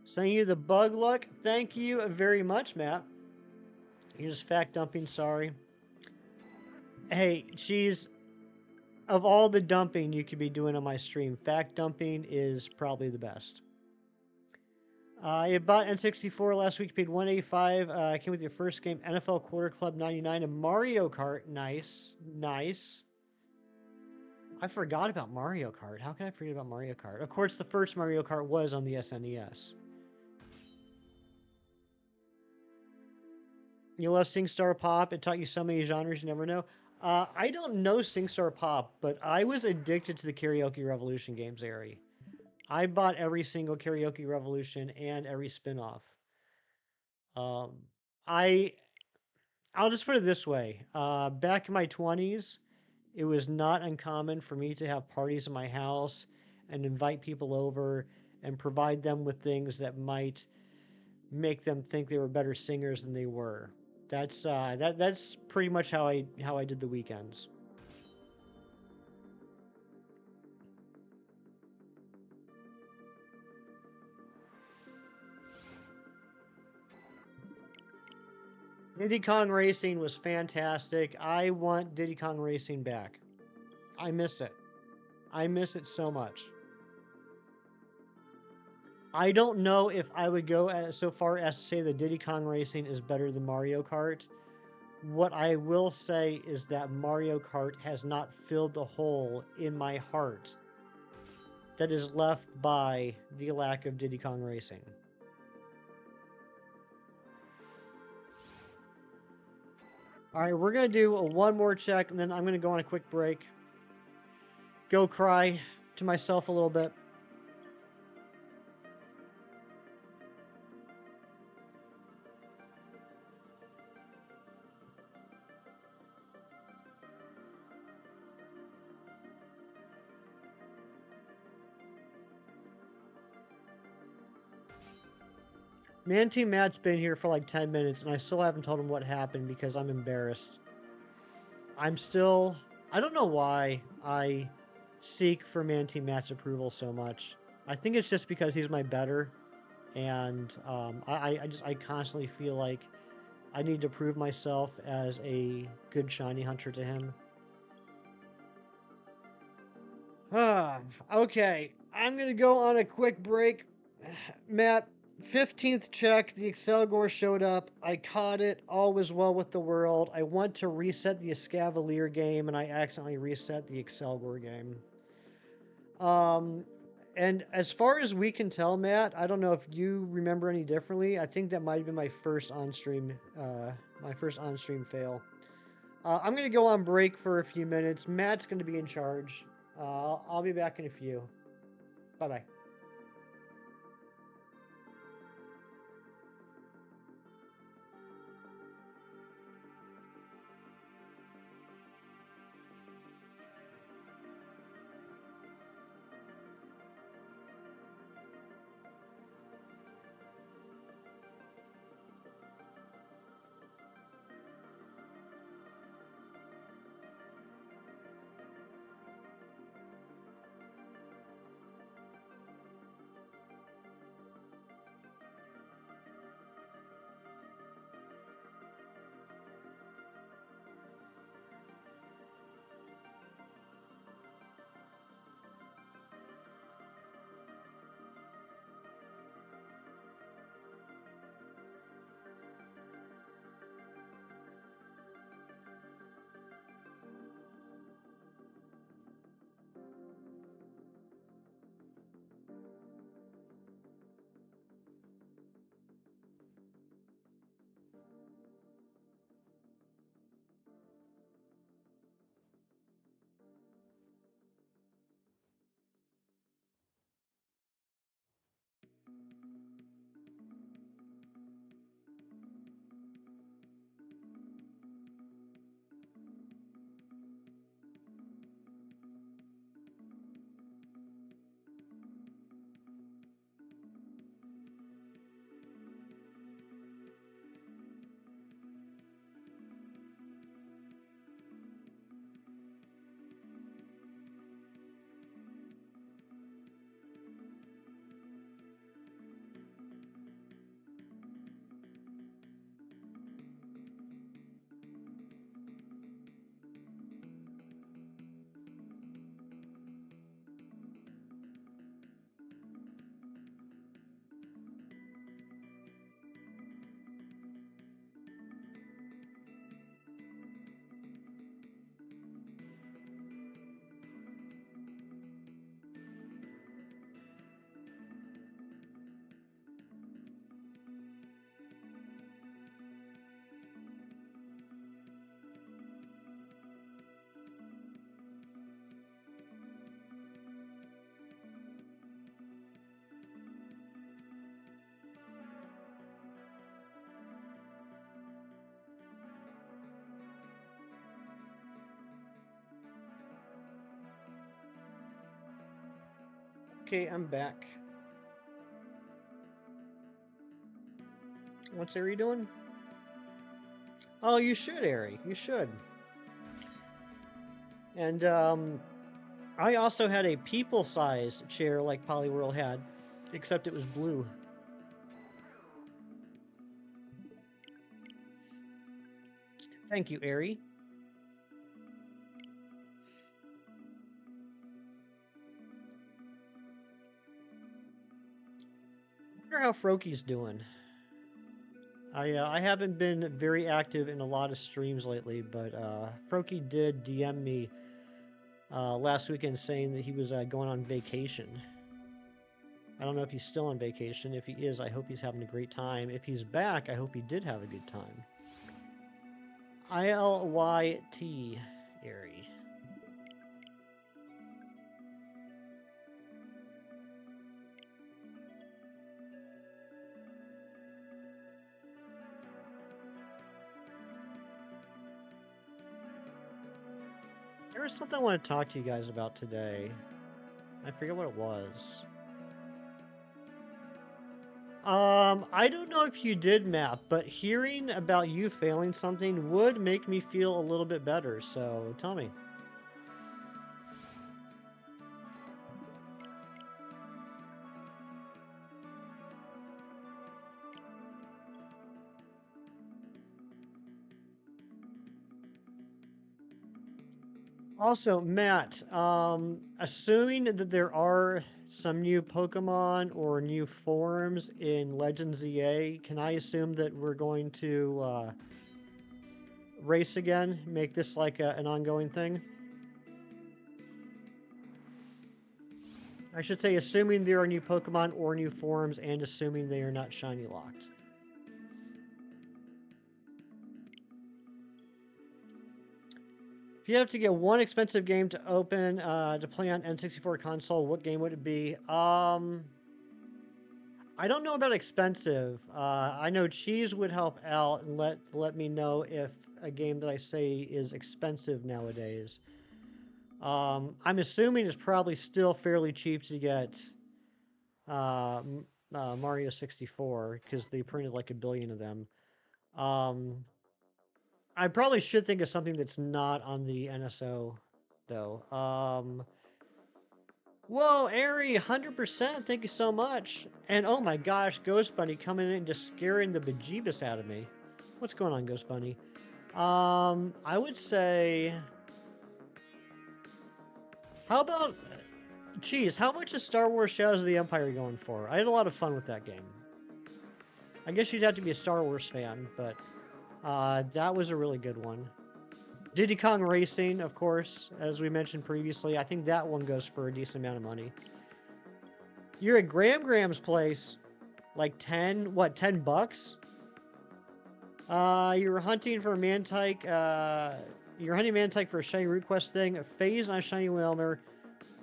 Sending you the bug luck. Thank you very much, Matt. You're just fact dumping, sorry. Hey, Cheese, of all the dumping you could be doing on my stream, fact dumping is probably the best. I bought N64 last week, paid $185. Came with your first game, NFL Quarter Club 99, and Mario Kart. Nice. Nice. I forgot about Mario Kart. How can I forget about Mario Kart? Of course, the first Mario Kart was on the SNES. You love SingStar Pop. It taught you so many genres you never know. I don't know SingStar Pop, but I was addicted to the Karaoke Revolution games, Ari. I bought every single Karaoke Revolution and every spin-off. I'll just put it this way. Back in my 20s, it was not uncommon for me to have parties in my house and invite people over and provide them with things that might make them think they were better singers than they were. That's pretty much how I did the weekends. Diddy Kong Racing was fantastic. I want Diddy Kong Racing back. I miss it. I miss it so much. I don't know if I would go so far as to say that Diddy Kong Racing is better than Mario Kart. What I will say is that Mario Kart has not filled the hole in my heart that is left by the lack of Diddy Kong Racing. All right, we're going to do one more check, and then I'm going to go on a quick break. Go cry to myself a little bit. Man Team Matt's been here for like 10 minutes, and I still haven't told him what happened because I'm embarrassed. I don't know why I seek for Man Team Matt's approval so much. I think it's just because he's my better, and I constantly feel like I need to prove myself as a good shiny hunter to him. Okay, I'm going to go on a quick break. Matt, 15th check, the ACCELGOR showed up. I caught it. All was well with the world. I want to reset the ESCAVALIER game, and I accidentally reset the ACCELGOR game. And as far as we can tell, Matt, I don't know if you remember any differently. I think that might have been my first on-stream fail. I'm going to go on break for a few minutes. Matt's going to be in charge. I'll be back in a few. Bye-bye. Okay, I'm back. What's Ari doing? Oh, you should, Ari. You should. And I also had a people-sized chair like Polyworld had, except it was blue. Thank you, Ari. I wonder how Froki's doing. I haven't been very active in a lot of streams lately, but Froki did DM me last weekend saying that he was going on vacation. I don't know if he's still on vacation. If he is, I hope he's having a great time. If he's back, I hope he did have a good time. ILYT, Ari. There was something I want to talk to you guys about today. I forget what it was. I don't know if you did, Map, but hearing about you failing something would make me feel a little bit better, so tell me. Also, Matt, assuming that there are some new Pokemon or new forms in Legends EA, can I assume that we're going to race again? Make this like an ongoing thing? I should say, assuming there are new Pokemon or new forms, and assuming they are not shiny locked. If you have to get one expensive game to open to play on N64 console, what game would it be? I don't know about expensive. I know Cheese would help out and let me know if a game that I say is expensive nowadays. I'm assuming it's probably still fairly cheap to get Mario 64 because they printed like 1 billion of them. I probably should think of something that's not on the NSO, though. Whoa, Ari, 100%, thank you so much. And oh my gosh, Ghost Bunny coming in and just scaring the bejeebus out of me. What's going on, Ghost Bunny? I would say... How about... Geez, how much is Star Wars Shadows of the Empire going for? I had a lot of fun with that game. I guess you'd have to be a Star Wars fan, but... that was a really good one. Diddy Kong Racing, of course, as we mentioned previously. I think that one goes for a decent amount of money. You're at Gram's place. Like 10 bucks? You were hunting for a Mantike, you're hunting Mantike for a shiny root quest thing, a phase on a shiny Whalmer.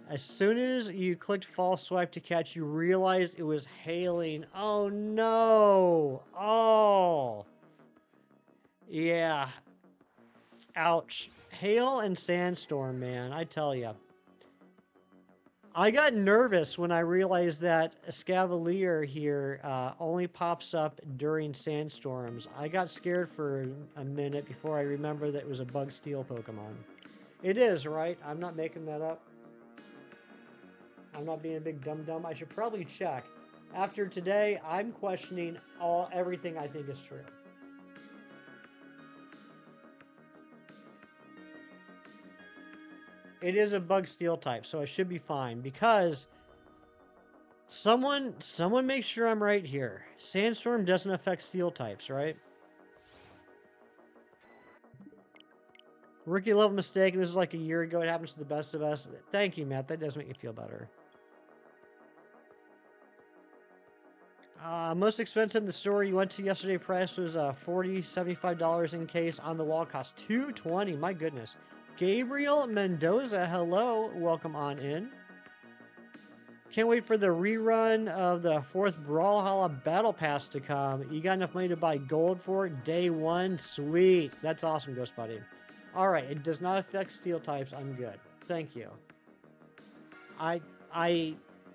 As soon as you clicked false swipe to catch, you realized it was hailing. Oh no! Oh! Yeah. Ouch. Hail and sandstorm, man. I tell ya. I got nervous when I realized that ESCAVALIER here only pops up during sandstorms. I got scared for a minute before I remembered that it was a bug steel Pokemon. It is, right? I'm not making that up. I'm not being a big dum-dum. I should probably check. After today, I'm questioning everything I think is true. It is a bug steel type, so I should be fine because someone make sure I'm right here. Sandstorm doesn't affect steel types, right? Rookie level mistake. This was like a year ago. It happens to the best of us. Thank you, Matt. That does make me feel better. Most expensive in the store you went to yesterday price was $40, $75 in case. On the wall cost $220. My goodness. Gabriel Mendoza, hello. Welcome on in. Can't wait for the rerun of the 4th Brawlhalla Battle Pass to come. You got enough money to buy gold for it? Day 1? Sweet. That's awesome, Ghost Buddy. Alright, it does not affect steel types. I'm good. Thank you.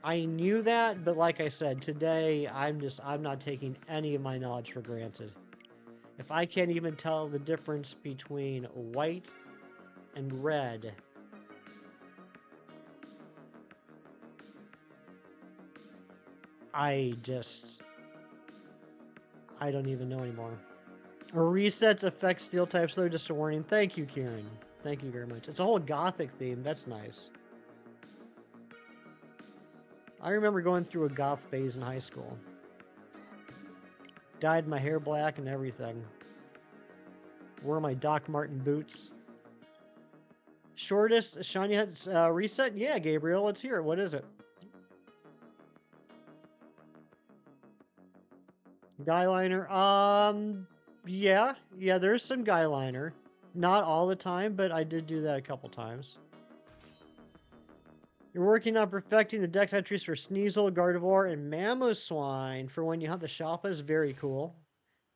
I knew that, but like I said, today I'm not taking any of my knowledge for granted. If I can't even tell the difference between white and red, I don't even know anymore. Resets affect steel types, though, just a warning. Thank you, Kieran. Thank you very much. It's a whole gothic theme. That's nice. I remember going through a goth phase in high school. Dyed my hair black and everything. Wore my Doc Marten boots. Shortest shiny heads reset? Yeah, Gabriel, let's hear it. What is it? Guyliner. Yeah, there's some guyliner. Not all the time, but I did do that a couple times. You're working on perfecting the dex entries for Sneasel, Gardevoir, and Mamoswine for when you hunt the Shalfas. Very cool.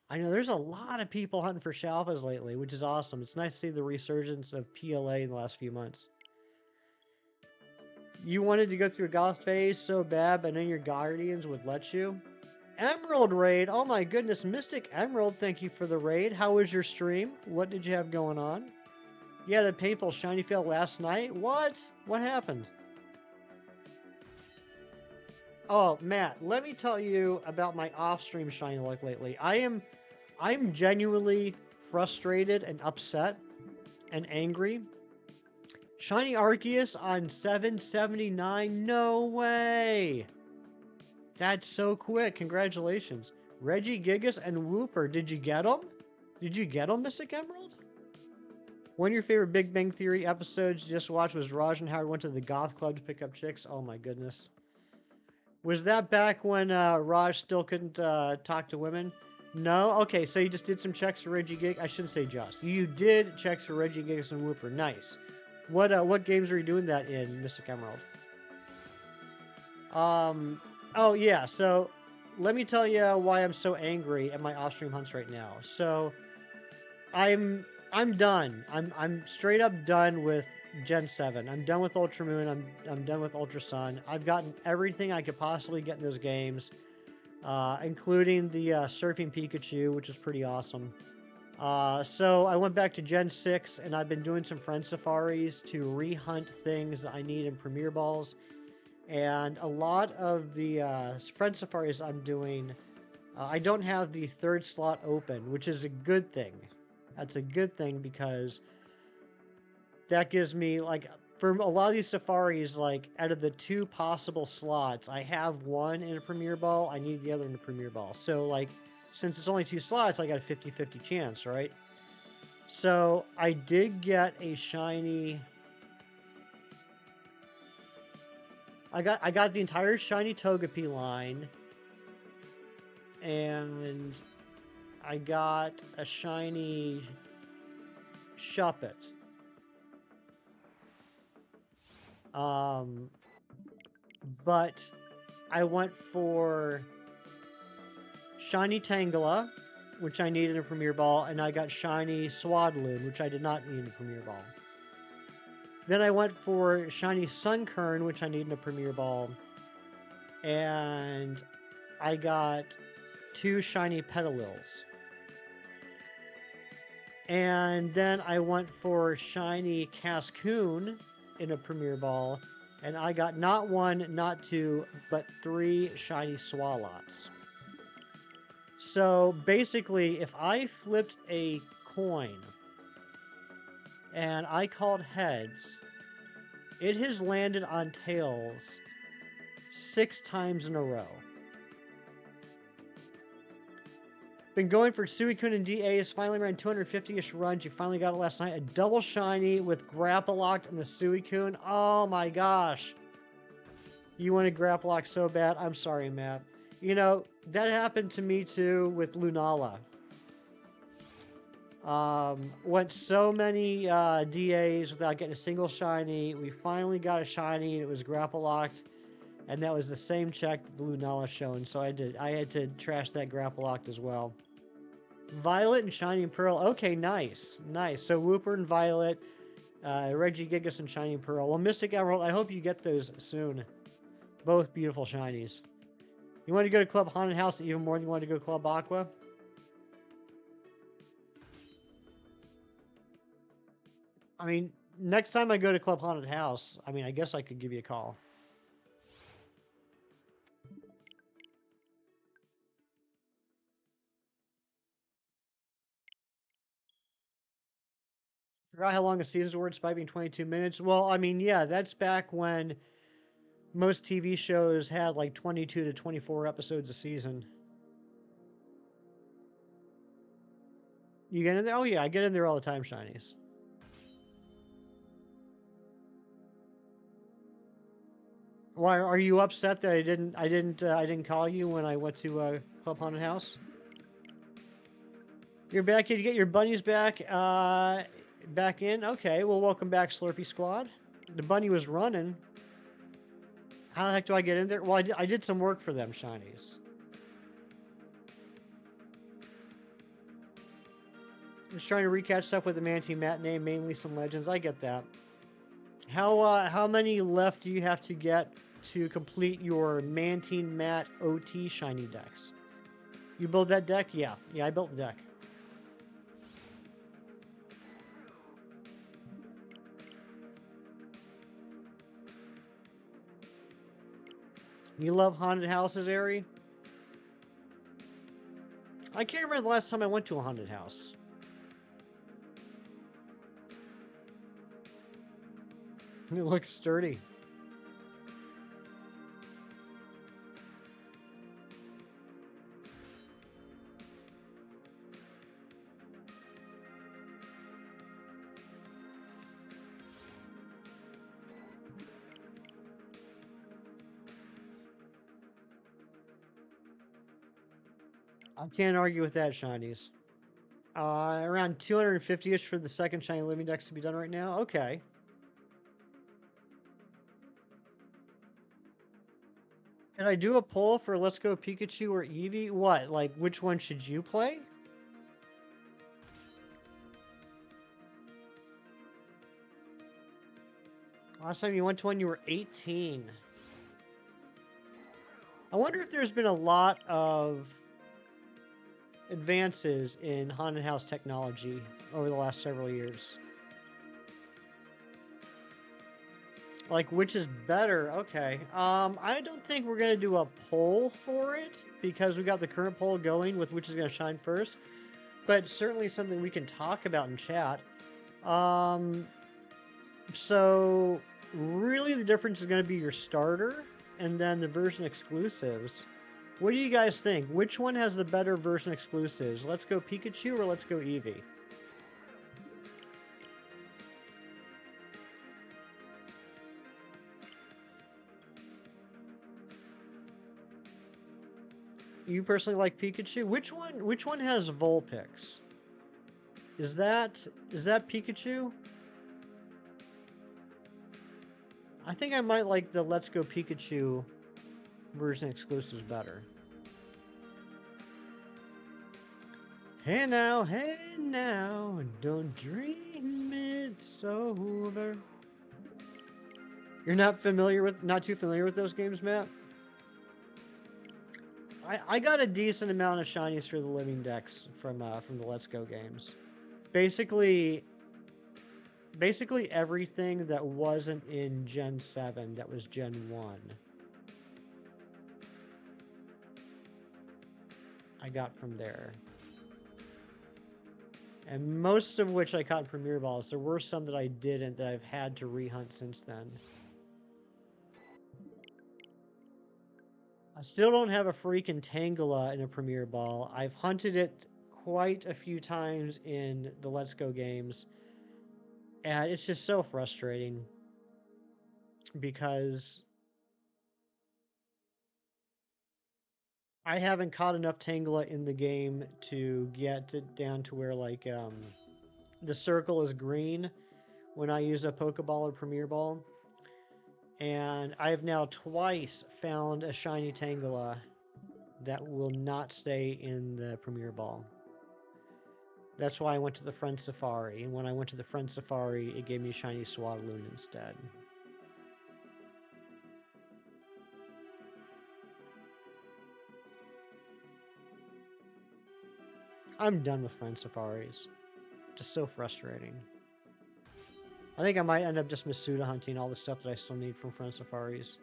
I know there's a lot of people hunting for Shalfas lately, which is awesome. It's nice to see the resurgence of PLA in the last few months. You wanted to go through a goth phase so bad, but none of your guardians would let you. Emerald raid. Oh my goodness. Mystic Emerald, thank you for the raid. How was your stream? What did you have going on? You had a painful shiny fail last night? What? What happened? Oh, Matt, let me tell you about my off-stream shiny luck lately. I'm genuinely frustrated and upset and angry. Shiny Arceus on 779? No way! That's so quick. Congratulations. Regigigas and Wooper. Did you get them? Did you get them, Mystic Emerald? One of your favorite Big Bang Theory episodes you just watched was Raj and Howard went to the goth club to pick up chicks. Oh my goodness. Was that back when Raj still couldn't talk to women? No? Okay, so you just did some checks for Regigig. I shouldn't say just. You did checks for Regigigas and Wooper. Nice. What games are you doing that in, Mystic Emerald? Oh yeah, so let me tell you why I'm so angry at my off-stream hunts right now. So I'm done. I'm straight up done with Gen 7. I'm done with Ultra Moon. I'm done with Ultra Sun. I've gotten everything I could possibly get in those games, including the Surfing Pikachu, which is pretty awesome. So I went back to Gen 6, and I've been doing some friend safaris to re-hunt things that I need in Premier Balls. And a lot of the friend safaris I'm doing, I don't have the third slot open, which is a good thing. That's a good thing because that gives me, like, for a lot of these safaris, like, out of the 2 possible slots, I have one in a Premier Ball, I need the other in a Premier Ball. So, like, since it's only 2 slots, I got a 50-50 chance, right? So, I did get a shiny... I got the entire shiny Togepi line, and I got a shiny Shuppet. But I went for shiny Tangela, which I need in a Premier Ball, and I got shiny Swadloon, which I did not need in a Premier Ball. Then I went for shiny Sunkern, which I need in a Premier Ball. And I got 2 shiny Petalils. And then I went for shiny Cascoon in a Premier Ball. And I got not 1, not 2, but 3 shiny Swalots. So basically, if I flipped a coin and I called heads, it has landed on tails 6 times in a row. Been going for Suicune and DAs, finally ran 250-ish runs. You finally got it last night. A double shiny with Grapple Locked and the Suicune. Oh my gosh. You wanted Grapple Lock so bad. I'm sorry, Matt. You know, that happened to me too with Lunala. Went so many DAs without getting a single shiny. We finally got a shiny, and it was Grapple Locked, and that was the same check that the Lunala shown. So I had to trash that Grapple Locked as well. Violet and Shining Pearl. Okay, nice. So Wooper and Violet, Regigigas and Shining Pearl. Well, Mystic Emerald, I hope you get those soon. Both beautiful shinies. You want to go to Club Haunted House even more than you want to go Club Aqua? I mean, next time I go to Club Haunted House, I mean, I guess I could give you a call. Forgot how long the seasons were, despite being 22 minutes. Well, I mean, yeah, that's back when most TV shows had like 22 to 24 episodes a season. You get in there? Oh yeah, I get in there all the time, shinies. Why are you upset that I didn't call you when I went to Club Haunted House? You're back. You get your bunnies back. Back in. Okay. Well, welcome back, Slurpee Squad. The bunny was running. How the heck do I get in there? Well, I did some work for them, shinies. I'm just trying to recatch stuff with the Manatee Matinee, mainly some legends. I get that. How many left do you have to get to complete your Manatee Mat OT shiny decks? You build that deck? Yeah, I built the deck. You love haunted houses, Ari? I can't remember the last time I went to a haunted house. It looks sturdy. I can't argue with that, shinies. Around 250-ish for the second shiny living decks to be done right now. Okay. Can I do a poll for Let's Go Pikachu or Eevee? What? Like, which one should you play? Last time you went to one, you were 18. I wonder if there's been a lot of advances in haunted house technology over the last several years. Like, which is better? Okay. I don't think we're gonna do a poll for it because we got the current poll going with which is gonna shine first. But certainly something we can talk about in chat. So really the difference is gonna be your starter and then the version exclusives. What do you guys think? Which one has the better version exclusives? Let's Go Pikachu or Let's Go Eevee? You personally like Pikachu? Which one has Vulpix? Is that Pikachu? I think I might like the Let's Go Pikachu version exclusives better. Hey now, don't dream it's over. You're not too familiar with those games, Matt? I got a decent amount of shinies for the living decks from the Let's Go games. Basically everything that wasn't in Gen 7 that was Gen 1. I got from there. And most of which I caught in Premier Balls. There were some that I didn't that I've had to rehunt since then. I still don't have a freaking Tangela in a Premier Ball. I've hunted it quite a few times in the Let's Go games. And it's just so frustrating. Because I haven't caught enough Tangela in the game to get it down to where, like, the circle is green when I use a Pokeball or Premier Ball. And I've now twice found a shiny Tangela that will not stay in the Premier Ball. That's why I went to the Friend Safari. And when I went to the Friend Safari, it gave me a shiny Swadloon instead. I'm done with friend safaris. Just so frustrating. I think I might end up just Masuda hunting all the stuff that I still need from friend safaris.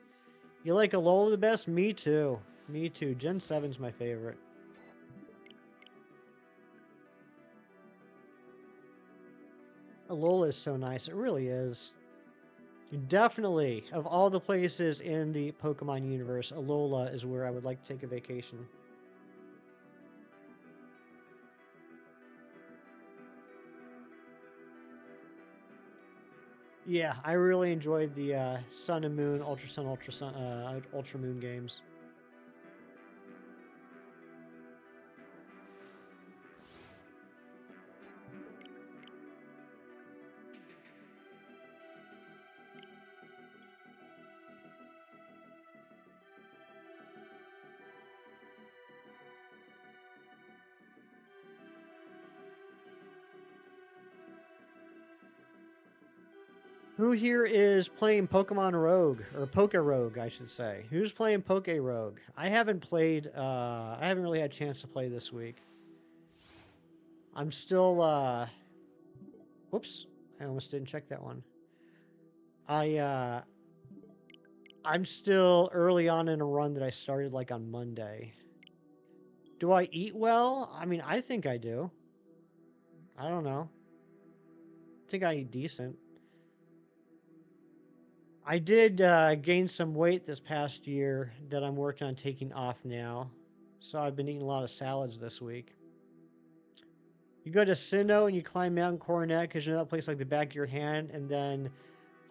You like Alola the best? Me too. Me too. Gen 7's my favorite. Alola is so nice. It really is. Definitely, of all the places in the Pokemon universe, Alola is where I would like to take a vacation. Yeah, I really enjoyed the Sun and Moon, Ultra Sun, Ultra Moon games. Who here is playing Pokemon Rogue, or Poke Rogue, I should say? Who's playing Poke Rogue? I haven't played. I haven't really had a chance to play this week. I'm still. Whoops! I almost didn't check that one. I'm still early on in a run that I started like on Monday. Do I eat well? I mean, I think I do. I don't know. I think I eat decent. I did gain some weight this past year that I'm working on taking off now. So I've been eating a lot of salads this week. You go to Sinnoh and you climb Mount Coronet because you know that place like the back of your hand, and then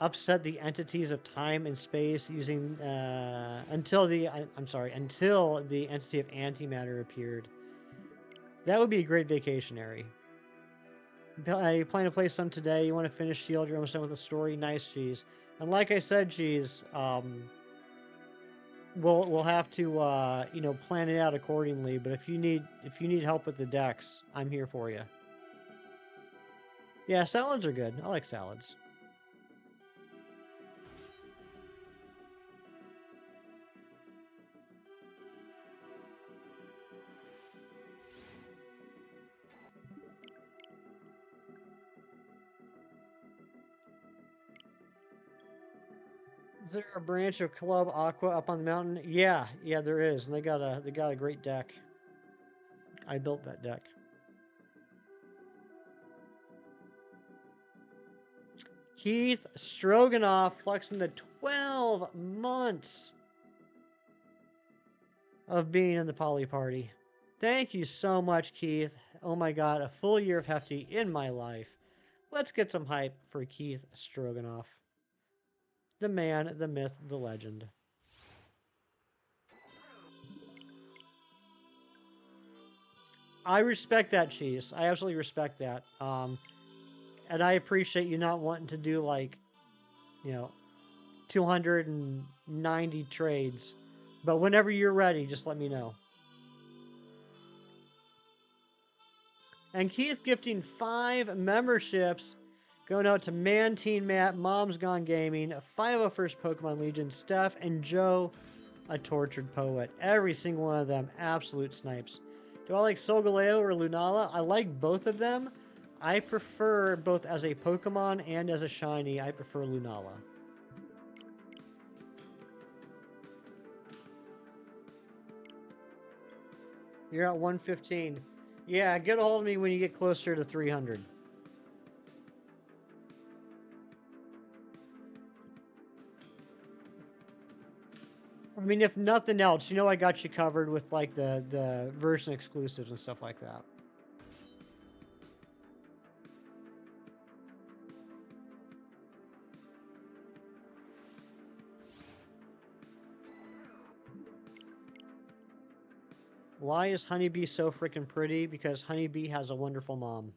upset the entities of time and space using until the entity of antimatter appeared. That would be a great vacationary. You plan to play some today. You want to finish Shield. You're almost done with the story. Nice, Cheese. And like I said, Cheese, we'll have to plan it out accordingly. But if you need help with the decks, I'm here for you. Yeah, salads are good. I like salads. Is there a branch of Club Aqua up on the mountain? Yeah, there is, and they got a great deck. I built that deck. Keith Stroganoff flexing the 12 months of being in the Poly Party. Thank you so much, Keith. Oh my god, a full year of Hefty in my life. Let's get some hype for Keith Stroganoff. The man, the myth, the legend. I respect that, Cheese. I absolutely respect that. And I appreciate you not wanting to do 290 trades. But whenever you're ready, just let me know. And Keith gifting 5 memberships, going out to Man Teen Matt, Mom's Gone Gaming, 501st Pokemon Legion, Steph, and Joe, a tortured poet. Every single one of them, absolute snipes. Do I like Solgaleo or Lunala? I like both of them. I prefer both as a Pokemon and as a shiny. I prefer Lunala. You're at 115. Yeah, get a hold of me when you get closer to 300. I mean, if nothing else, I got you covered with like the version exclusives and stuff like that. Why is Honeybee so freaking pretty? Because Honeybee has a wonderful mom.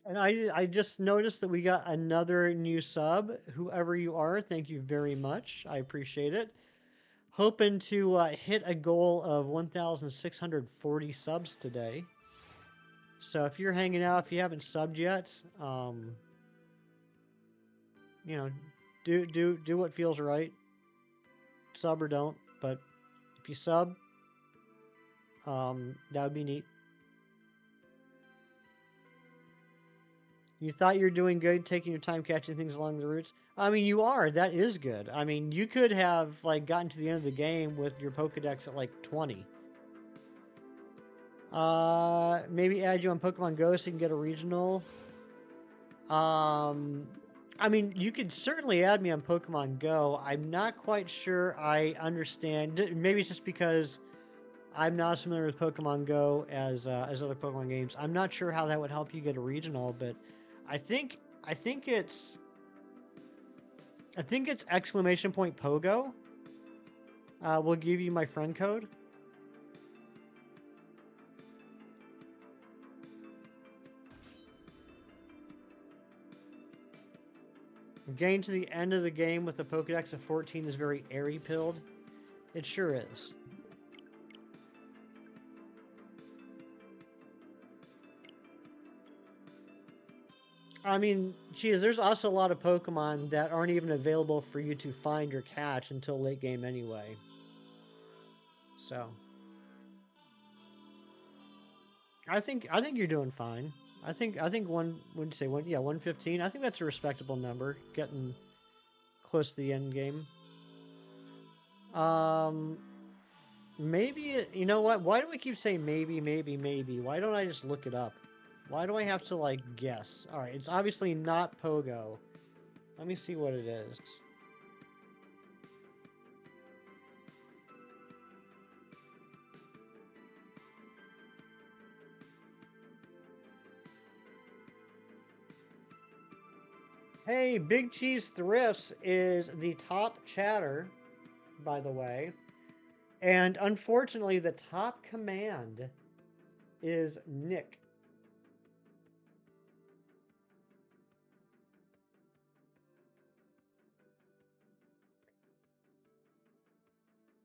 And I just noticed that we got another new sub. Whoever you are, thank you very much. I appreciate it. Hoping to hit a goal of 1,640 subs today. So if you're hanging out, if you haven't subbed yet, you know, do what feels right. Sub or don't, but if you sub, that would be neat. You thought you were doing good, taking your time catching things along the routes. I mean, you are. That is good. I mean, you could have like gotten to the end of the game with your Pokedex at like 20. Maybe add you on Pokemon Go so you can get a regional. I mean, you could certainly add me on Pokemon Go. I'm not quite sure I understand. Maybe it's just because I'm not as familiar with Pokemon Go as other Pokemon games. I'm not sure how that would help you get a regional, but I think it's exclamation point Pogo. Will give you my friend code. Getting to the end of the game with a Pokedex of 14 is very airy-pilled. It sure is. I mean, geez, there's also a lot of Pokemon that aren't even available for you to find or catch until late game anyway. So, I think you're doing fine. I think one would say 115. I think that's a respectable number, getting close to the end game. Maybe you know what? Why do we keep saying maybe? Why don't I just look it up? Why do I have to like guess? All right, it's obviously not Pogo. Let me see what it is. Hey, Big Cheese Thrifts is the top chatter, by the way. And unfortunately, the top command is Nick.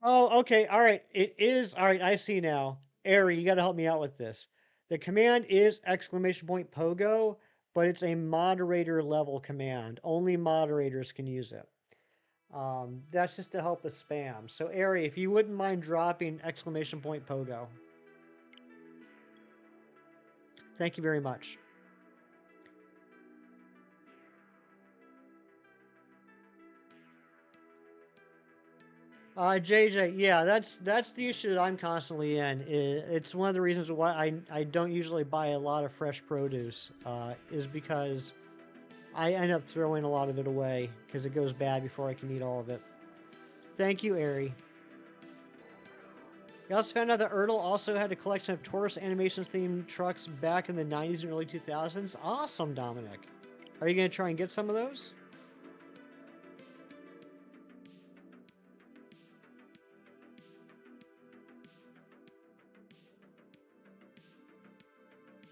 Oh, okay. All right. It is. All right. I see now. Ari, you got to help me out with this. The command is exclamation point Pogo, but it's a moderator level command. Only moderators can use it. That's just to help with spam. So, Ari, if you wouldn't mind dropping exclamation point Pogo. Thank you very much. JJ, yeah, that's the issue that I'm constantly in. It's one of the reasons why I don't usually buy a lot of fresh produce, is because I end up throwing a lot of it away because it goes bad before I can eat all of it. Thank you, Ari. We also found out that Ertl also had a collection of Taurus Animations themed trucks back in the 90s and early 2000s. Awesome, Dominic. Are you going to try and get some of those?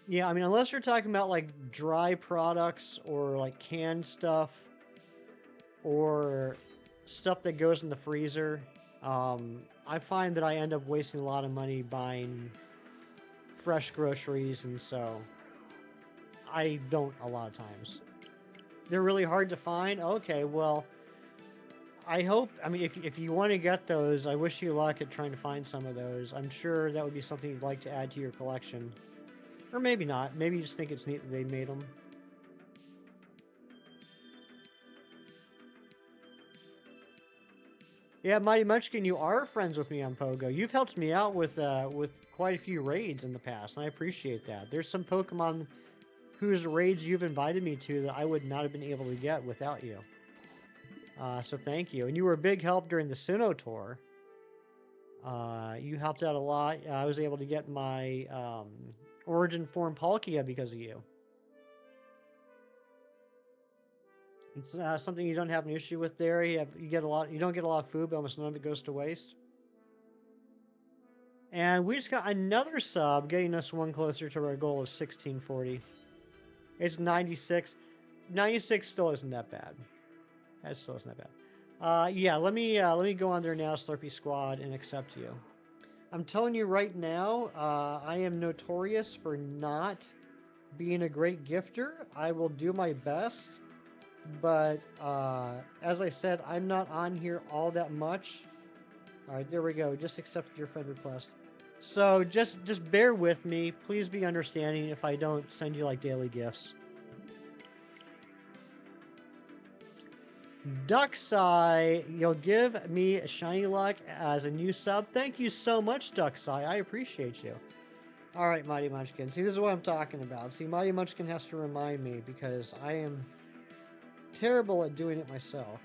Yeah, I mean, unless you're talking about like dry products or like canned stuff or stuff that goes in the freezer, I find that I end up wasting a lot of money buying fresh groceries, and so I don't a lot of times. They're really hard to find. Okay, well, I hope. I mean, if you want to get those, I wish you luck at trying to find some of those. I'm sure that would be something you'd like to add to your collection. Or maybe not. Maybe you just think it's neat that they made them. Yeah, Mighty Munchkin, you are friends with me on Pogo. You've helped me out with quite a few raids in the past, and I appreciate that. There's some Pokemon whose raids you've invited me to that I would not have been able to get without you. So thank you. And you were a big help during the Sinnoh tour. You helped out a lot. I was able to get my Origin form Palkia because of you. It's something you don't have an issue with there. You get a lot. You don't get a lot of food, but almost none of it goes to waste. And we just got another sub, getting us one closer to our goal of 1640. It's 96. 96 still isn't that bad. That still isn't that bad. Yeah, let me go on there now, Slurpee Squad, and accept you. I'm telling you right now, I am notorious for not being a great gifter. I will do my best, but as I said, I'm not on here all that much. All right, there we go. Just accepted your friend request. So just bear with me. Please be understanding if I don't send you like daily gifts. Duckseye, you'll give me a shiny luck as a new sub. Thank you so much, Duckseye. I appreciate you. All right, Mighty Munchkin. See, this is what I'm talking about. See, Mighty Munchkin has to remind me because I am terrible at doing it myself.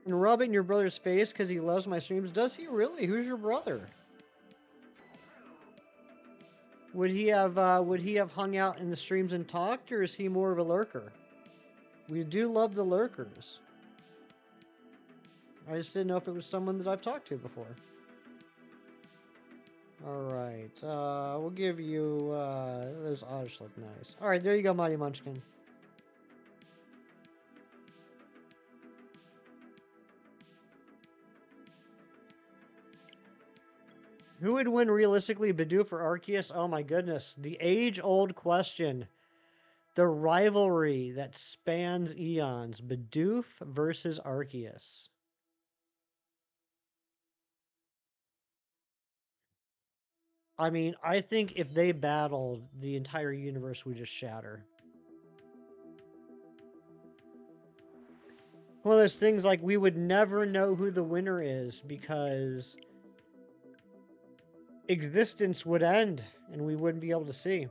And rub it in your brother's face because he loves my streams. Does he really? Who's your brother? Would he have hung out in the streams and talked, or is he more of a lurker? We do love the lurkers. I just didn't know if it was someone that I've talked to before. Alright, we'll give you, those odds look nice. Alright, there you go, Mighty Munchkin. Who would win realistically, Bidoof or Arceus? Oh my goodness, the age-old question. The rivalry that spans eons. Bidoof versus Arceus. I mean, I think if they battled, the entire universe would just shatter. One of those things like we would never know who the winner is because existence would end and we wouldn't be able to see.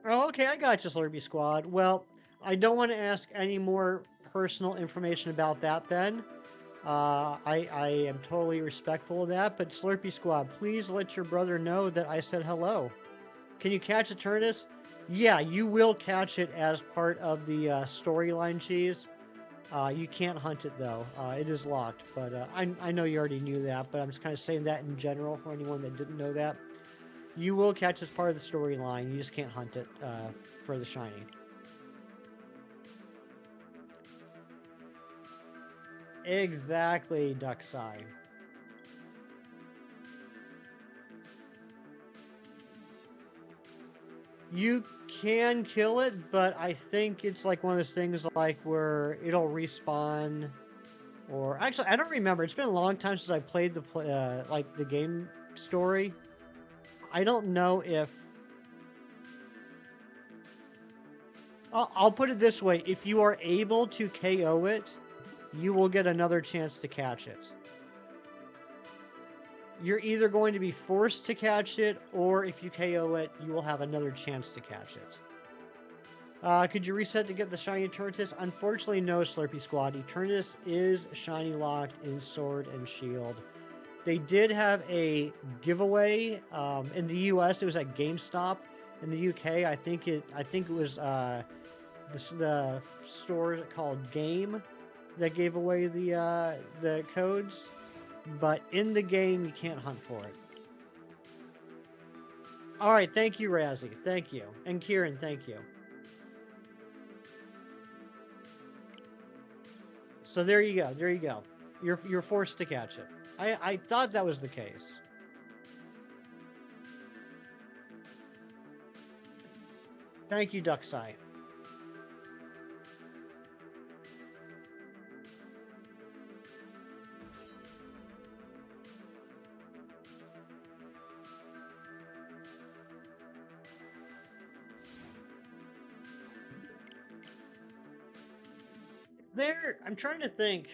Oh, okay, I got you, Slurpee Squad. Well, I don't want to ask any more personal information about that then. I am totally respectful of that, but Slurpee Squad, please let your brother know that I said hello. Can you catch a Eternatus? Yeah, you will catch it as part of the storyline cheese. You can't hunt it though. It is locked, but I know you already knew that, but I'm just kind of saying that in general for anyone that didn't know that. You will catch as part of the storyline. You just can't hunt it for the shiny. Exactly, Duckseye. You can kill it, but I think it's like one of those things like where it'll respawn, or actually I don't remember. It's been a long time since I played the like the game story. I don't know if I'll put it this way: if you are able to KO it, you will get another chance to catch it. You're either going to be forced to catch it, or if you KO it, you will have another chance to catch it. Could you reset to get the shiny Eternatus? Unfortunately, no, Slurpee Squad. Eternatus is shiny locked in Sword and Shield. They did have a giveaway in the U.S. It was at GameStop. In the UK, I think it was the store called Game that gave away the codes. But in the game, you can't hunt for it. All right, thank you, Razzie. Thank you. And Kieran, thank you. So there you go. There you go. You're forced to catch it. I thought that was the case. Thank you, Duckseye. I'm trying to think.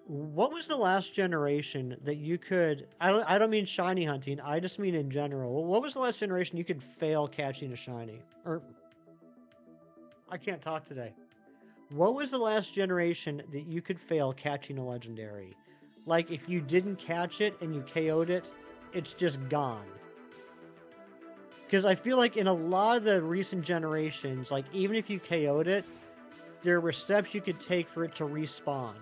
What was the last generation that you could... I don't mean shiny hunting. I just mean in general. What was the last generation you could fail catching a shiny? Or... I can't talk today. What was the last generation that you could fail catching a legendary? Like, if you didn't catch it and you KO'd it, it's just gone. Because I feel like in a lot of the recent generations, like, even if you KO'd it, there were steps you could take for it to respawn.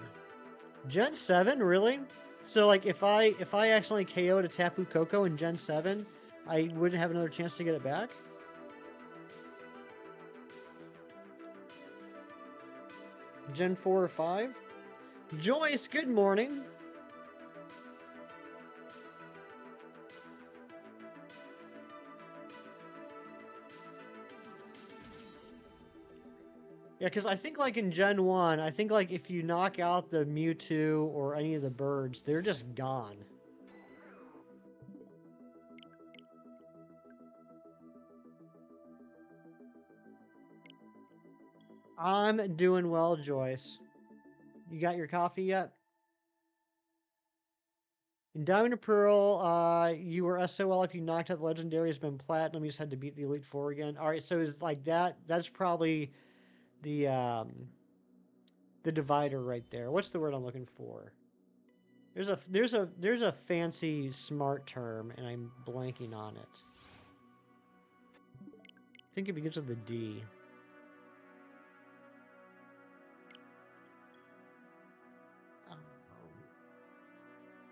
Gen 7, really? So, like, if I accidentally KO'd a Tapu Koko in Gen 7, I wouldn't have another chance to get it back? Gen 4 or 5? Joyce, good morning. Yeah, because I think like in Gen 1, I think like if you knock out the Mewtwo or any of the birds, they're just gone. I'm doing well, Joyce. You got your coffee yet? In Diamond and Pearl, you were SOL if you knocked out the Legendary has been Platinum. You just had to beat the Elite Four again. All right, so it's like that. That's probably the divider right there. What's the word I'm looking for? There's a fancy smart term, and I'm blanking on it. I think it begins with a D.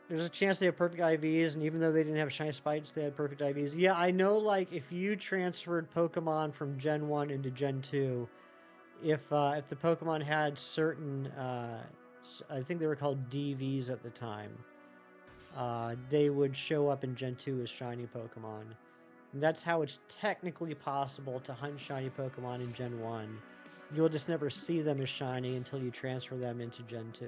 There's a chance they have perfect IVs, and even though they didn't have shiny spikes, they had perfect IVs. Yeah, I know, like, if you transferred Pokemon from Gen 1 into Gen 2, if the Pokemon had certain, I think they were called DVs at the time, they would show up in Gen 2 as shiny Pokemon. And that's how it's technically possible to hunt shiny Pokemon in Gen 1. You'll just never see them as shiny until you transfer them into Gen 2.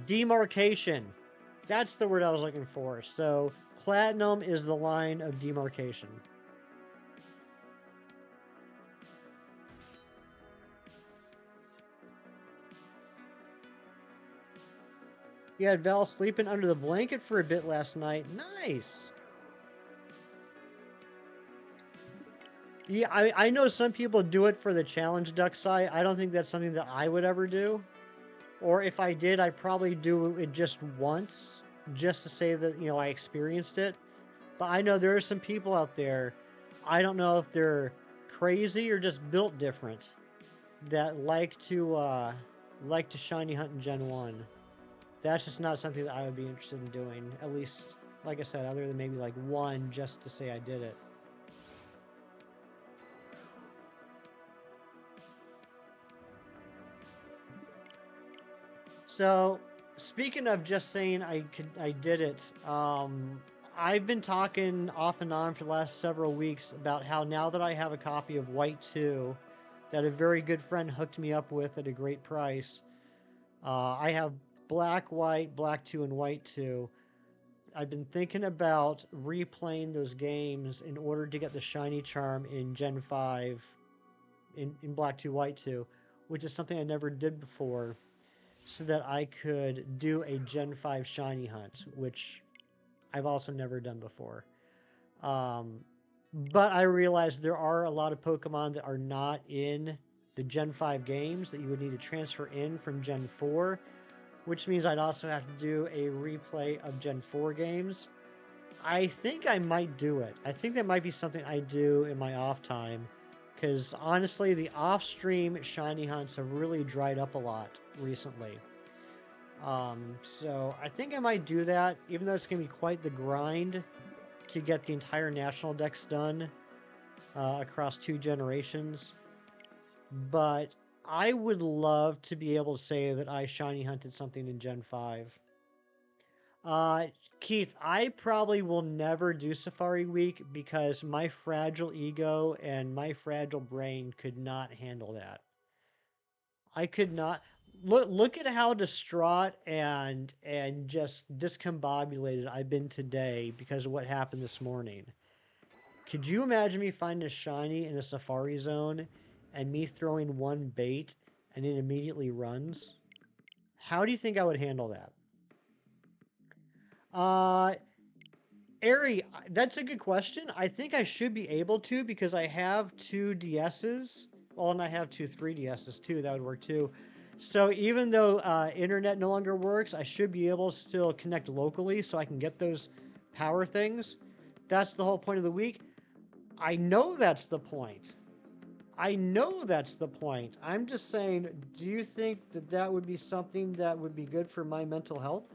Demarcation. That's the word I was looking for. So, Platinum is the line of demarcation. You had Val sleeping under the blanket for a bit last night. Nice. Yeah, I know some people do it for the challenge duck site. I don't think that's something that I would ever do. Or if I did, I'd probably do it just once, just to say that, you know, I experienced it. But I know there are some people out there, I don't know if they're crazy or just built different, that like to shiny hunt in Gen 1. That's just not something that I would be interested in doing. At least, like I said, other than maybe like one just to say I did it. So, speaking of just saying I did it, I've been talking off and on for the last several weeks about how now that I have a copy of White 2 that a very good friend hooked me up with at a great price, I have Black, White, Black 2, and White 2. I've been thinking about replaying those games in order to get the Shiny Charm in Gen 5 in Black 2, White 2, which is something I never did before, so that I could do a Gen 5 Shiny Hunt, which I've also never done before. But I realized there are a lot of Pokemon that are not in the Gen 5 games that you would need to transfer in from Gen 4, which means I'd also have to do a replay of Gen 4 games. I think I might do it. I think that might be something I do in my off time, because honestly, the off-stream shiny hunts have really dried up a lot recently. So I think I might do that, even though it's going to be quite the grind to get the entire national decks done across 2 generations. But I would love to be able to say that I shiny hunted something in Gen 5. Keith, I probably will never do Safari Week because my fragile ego and my fragile brain could not handle that. I could not look at how distraught and just discombobulated I've been today because of what happened this morning. Could you imagine me finding a shiny in a Safari Zone and me throwing one bait and it immediately runs? How do you think I would handle that? Ari, that's a good question. I think I should be able to because I have 2 DSs. Well, and I have 2 3DSs too. That would work too. So even though internet no longer works, I should be able to still connect locally so I can get those power things. That's the whole point of the week. I know that's the point. I know that's the point. I'm just saying, do you think that that would be something that would be good for my mental health?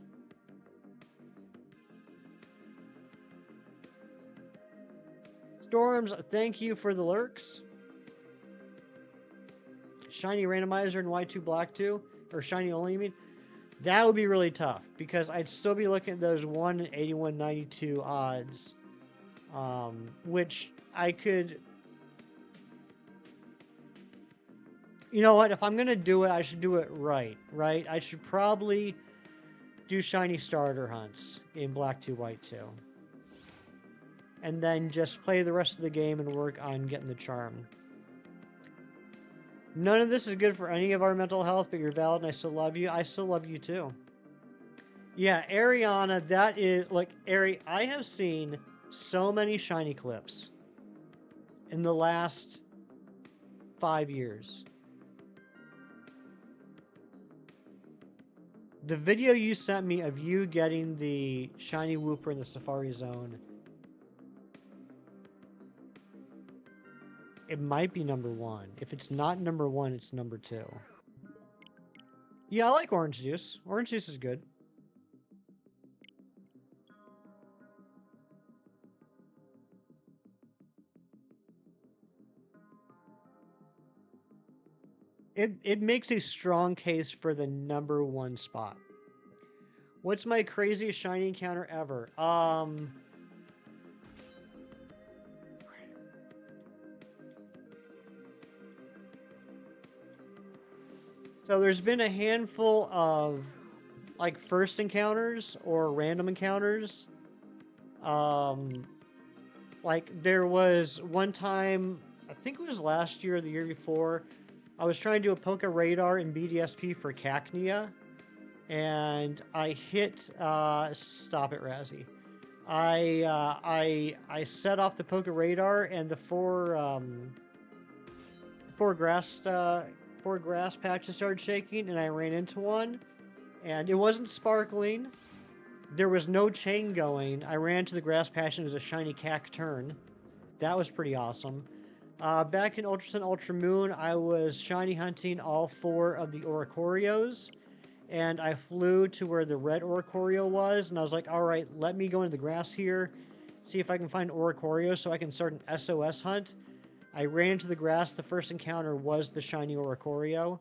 Storms, thank you for the lurks. Shiny randomizer and Y2 Black 2, or shiny only, you mean? That would be really tough because I'd still be looking at those 1 in 8192 odds, which I could. You know what? If I'm gonna do it, I should do it right. I should probably do shiny starter hunts in Black 2, White 2. And then just play the rest of the game and work on getting the charm. None of this is good for any of our mental health, but you're valid and I still love you. I still love you too. Yeah, Ariana, that is, like, Ari, I have seen so many shiny clips in the last 5 years. The video you sent me of you getting the shiny Wooper in the Safari Zone, it might be number 1. If it's not number 1, it's number 2. Yeah, I like orange juice. Orange juice is good. It makes a strong case for the number 1 spot. What's my craziest shiny encounter ever? So there's been a handful of like first encounters or random encounters. Like there was one time, I think it was last year or the year before, I was trying to do a Poke Radar in BDSP for Cacnea, and I hit, stop it, Razzie. I set off the Poke Radar, and the four grass patches started shaking, and I ran into one, and it wasn't sparkling. There was no chain going. I ran to the grass patch, and it was a shiny Cacturn. That was pretty awesome. Back in Ultra Sun, Ultra Moon, I was shiny hunting all 4 of the Oricorios, and I flew to where the red Oricorio was, and I was like, all right, let me go into the grass here, see if I can find Oricorio so I can start an SOS hunt. I ran into the grass. The first encounter was the shiny Oricorio,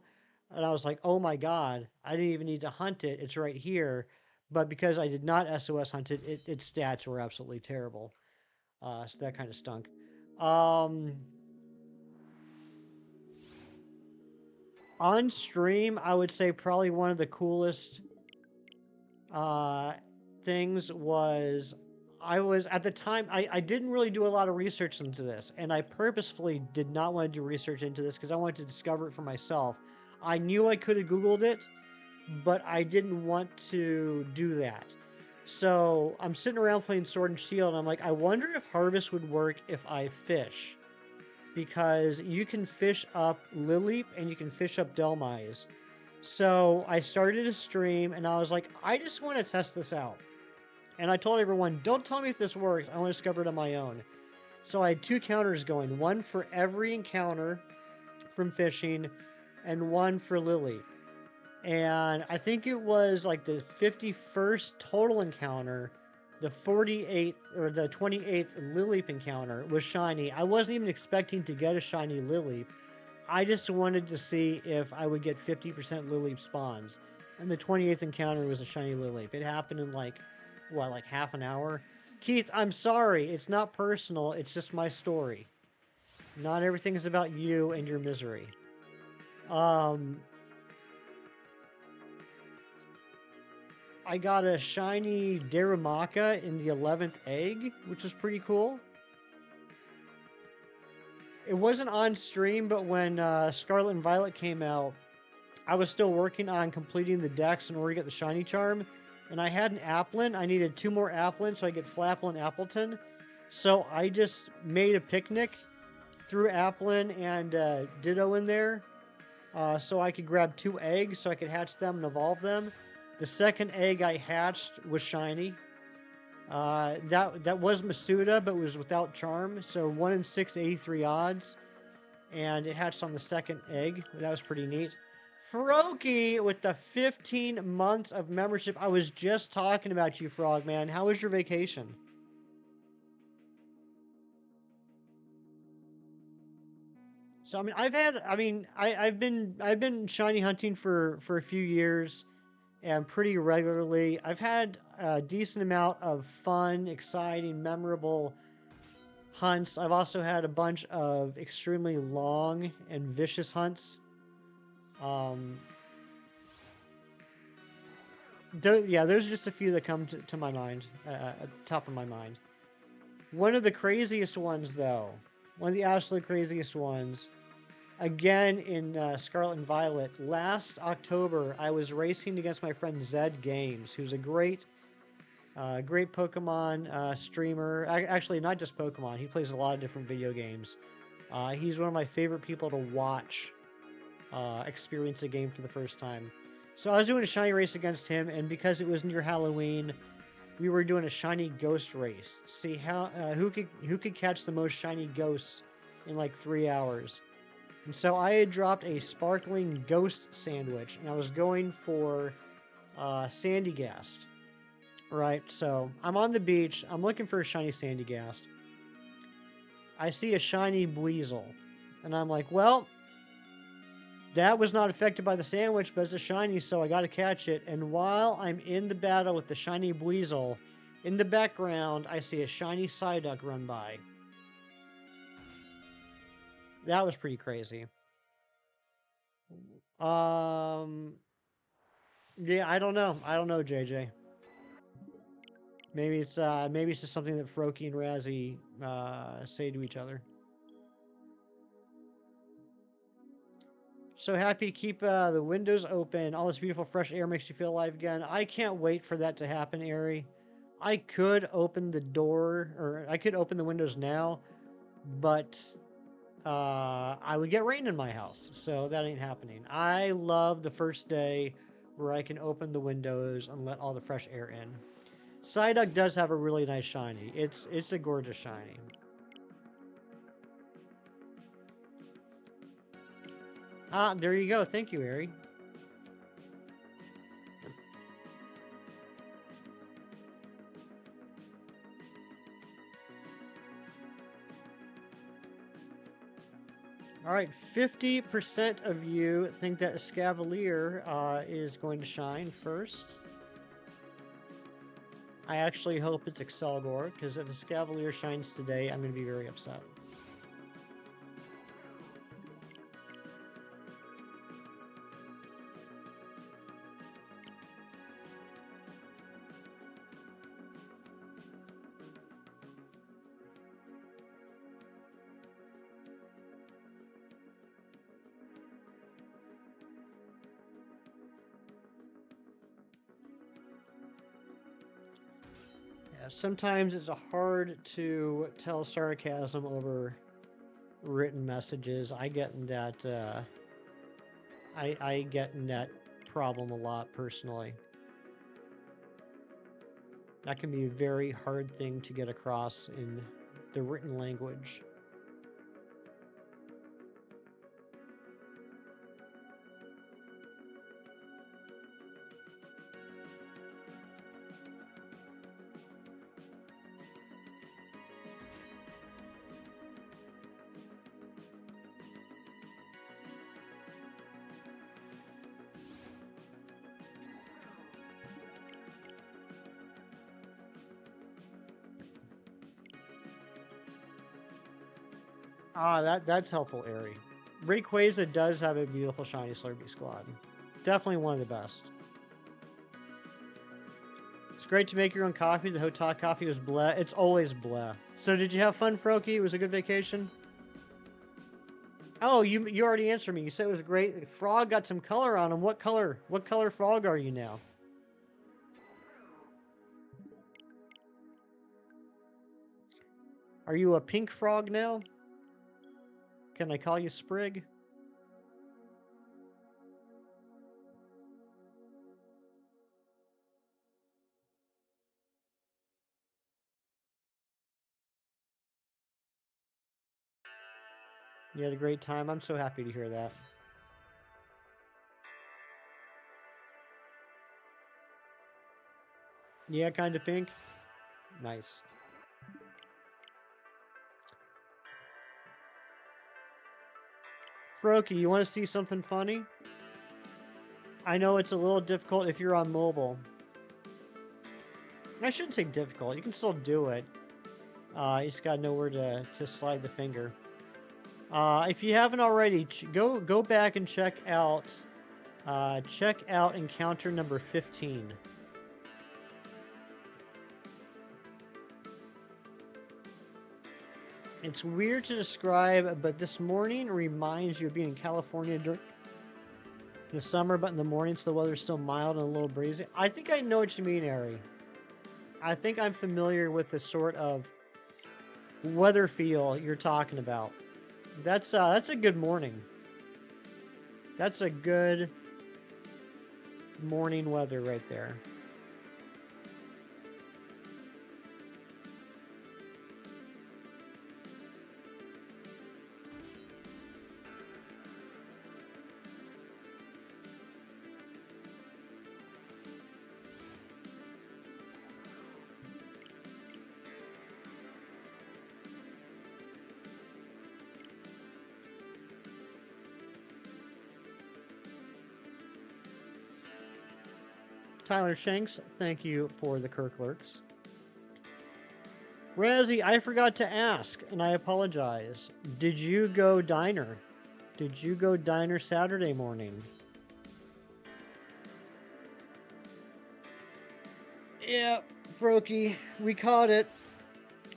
and I was like, oh my god, I didn't even need to hunt it. It's right here. But because I did not SOS hunt it, its stats were absolutely terrible. So that kind of stunk. On stream, I would say probably one of the coolest things was I was at the time I didn't really do a lot of research into this, and I purposefully did not want to do research into this because I wanted to discover it for myself. I knew I could have Googled it, but I didn't want to do that. So I'm sitting around playing Sword and Shield, and I'm like, I wonder if Harvest would work if I fish. Because you can fish up Lileep and you can fish up Delmise. So I started a stream and I was like, I just want to test this out. And I told everyone, don't tell me if this works. I want to discover it on my own. So I had 2 counters going. One for every encounter from fishing and one for Lileep. And I think it was like the 51st total encounter. The 48th or the 28th Lileep encounter was shiny. I wasn't even expecting to get a shiny Lileep. I just wanted to see if I would get 50% Lileep spawns. And the 28th encounter was a shiny Lileep. It happened in like half an hour? Keith, I'm sorry. It's not personal. It's just my story. Not everything is about you and your misery. I got a shiny Darumaka in the 11th egg, which was pretty cool. It wasn't on stream, but when Scarlet and Violet came out, I was still working on completing the decks in order to get the shiny charm. And I had an Applin. I needed 2 more Applin so I get Flapple and Appleton. So I just made a picnic, threw Applin and Ditto in there so I could grab 2 eggs so I could hatch them and evolve them. The second egg I hatched was shiny. That was Masuda, but was without charm. So 1 in 6, 83 odds. and it hatched on the second egg. That was pretty neat. Froakie with the 15 months of membership. I was just talking about you, Frogman. How was your vacation? So I mean, I've been shiny hunting for a few years, and pretty regularly. I've had a decent amount of fun, exciting, memorable hunts. I've also had a bunch of extremely long and vicious hunts. Um, yeah, there's just a few that come to my mind, at the top of my mind. One of the craziest ones, though, one of the absolute craziest ones, again in Scarlet and Violet. Last October, I was racing against my friend Zed Games, who's a great Pokemon streamer. Actually, not just Pokemon. He plays a lot of different video games. He's one of my favorite people to watch experience a game for the first time. So I was doing a shiny race against him, and because it was near Halloween, we were doing a shiny ghost race. See how who could catch the most shiny ghosts in like 3 hours. And so I had dropped a sparkling ghost sandwich, and I was going for Sandygast. Right, so I'm on the beach. I'm looking for a shiny Sandygast. I see a shiny Weasel, and I'm like, well, that was not affected by the sandwich, but it's a shiny, so I got to catch it. And while I'm in the battle with the shiny Weasel, in the background, I see a shiny Psyduck run by. That was pretty crazy. Yeah, I don't know. I don't know, JJ. Maybe it's just something that Froakie and Razzie say to each other. So happy to keep the windows open. All this beautiful fresh air makes you feel alive again. I can't wait for that to happen, Ari. I could open the door, or I could open the windows now, but I would get rain in my house, so that ain't happening. I love the first day where I can open the windows and let all the fresh air in. Psyduck does have a really nice shiny. It's a gorgeous shiny. Ah, there you go. Thank you, Ari. All right, 50% of you think that Escavalier is going to shine first. I actually hope it's ACCELGOR, because if Escavalier shines today, I'm going to be very upset. Sometimes it's hard to tell sarcasm over written messages. I get in that I get in that problem a lot personally. That can be a very hard thing to get across in the written language. Ah, that's helpful, Ari. Rayquaza does have a beautiful shiny Slurpee squad. Definitely one of the best. It's great to make your own coffee. The Hota coffee was bleh. It's always bleh. So did you have fun, Froakie? It was a good vacation? Oh, you already answered me. You said it was great. Frog got some color on him. What color? What color frog are you now? Are you a pink frog now? Can I call you Sprig? You had a great time. I'm so happy to hear that. Yeah, kind of pink. Nice. Froki, you want to see something funny? I know it's a little difficult if you're on mobile. I shouldn't say difficult. You can still do it. You just gotta know where to slide the finger. If you haven't already, go back and check out encounter number 15. It's weird to describe, but this morning reminds you of being in California during the summer, but in the mornings the weather's still mild and a little breezy. I think I know what you mean, Ari. I think I'm familiar with the sort of weather feel you're talking about. That's a good morning. That's a good morning weather right there. Tyler Shanks, thank you for the Kirklurks. Razzie, I forgot to ask, and I apologize. Did you go diner? Did you go diner Saturday morning? Yeah, Froki, we caught it.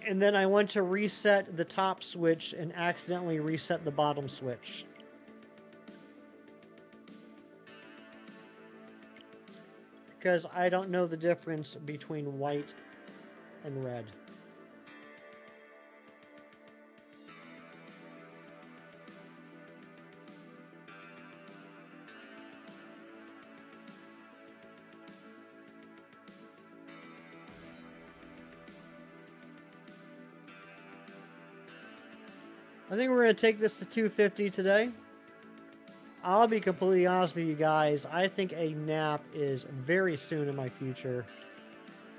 And then I went to reset the top switch and accidentally reset the bottom switch. Because I don't know the difference between white and red. I think we're going to take this to 250 today. I'll be completely honest with you guys. I think a nap is very soon in my future.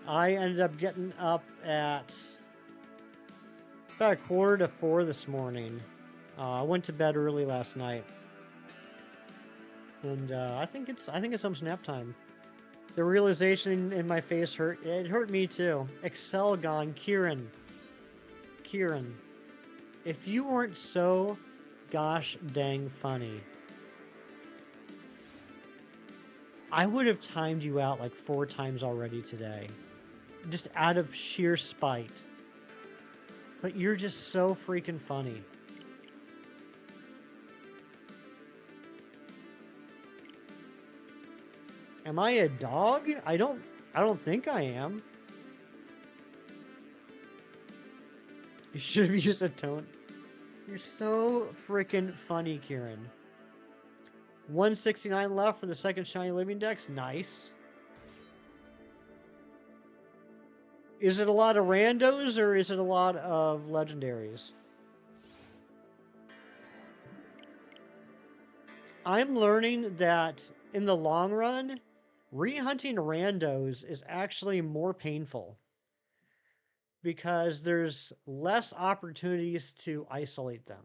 I ended up getting up at about 3:45 this morning. I went to bed early last night, and I think it's almost nap time. The realization in my face hurt. It hurt me too. ACCELGOR, Kieran, if you weren't so gosh dang funny, I would have timed you out like 4 times already today. Just out of sheer spite. But you're just so freaking funny. Am I a dog? I don't think I am. You should have used a tone. You're so freaking funny, Kieran. 169 left for the second Shiny Living Dex. Nice. Is it a lot of randos or is it a lot of legendaries? I'm learning that in the long run, re-hunting randos is actually more painful because there's less opportunities to isolate them.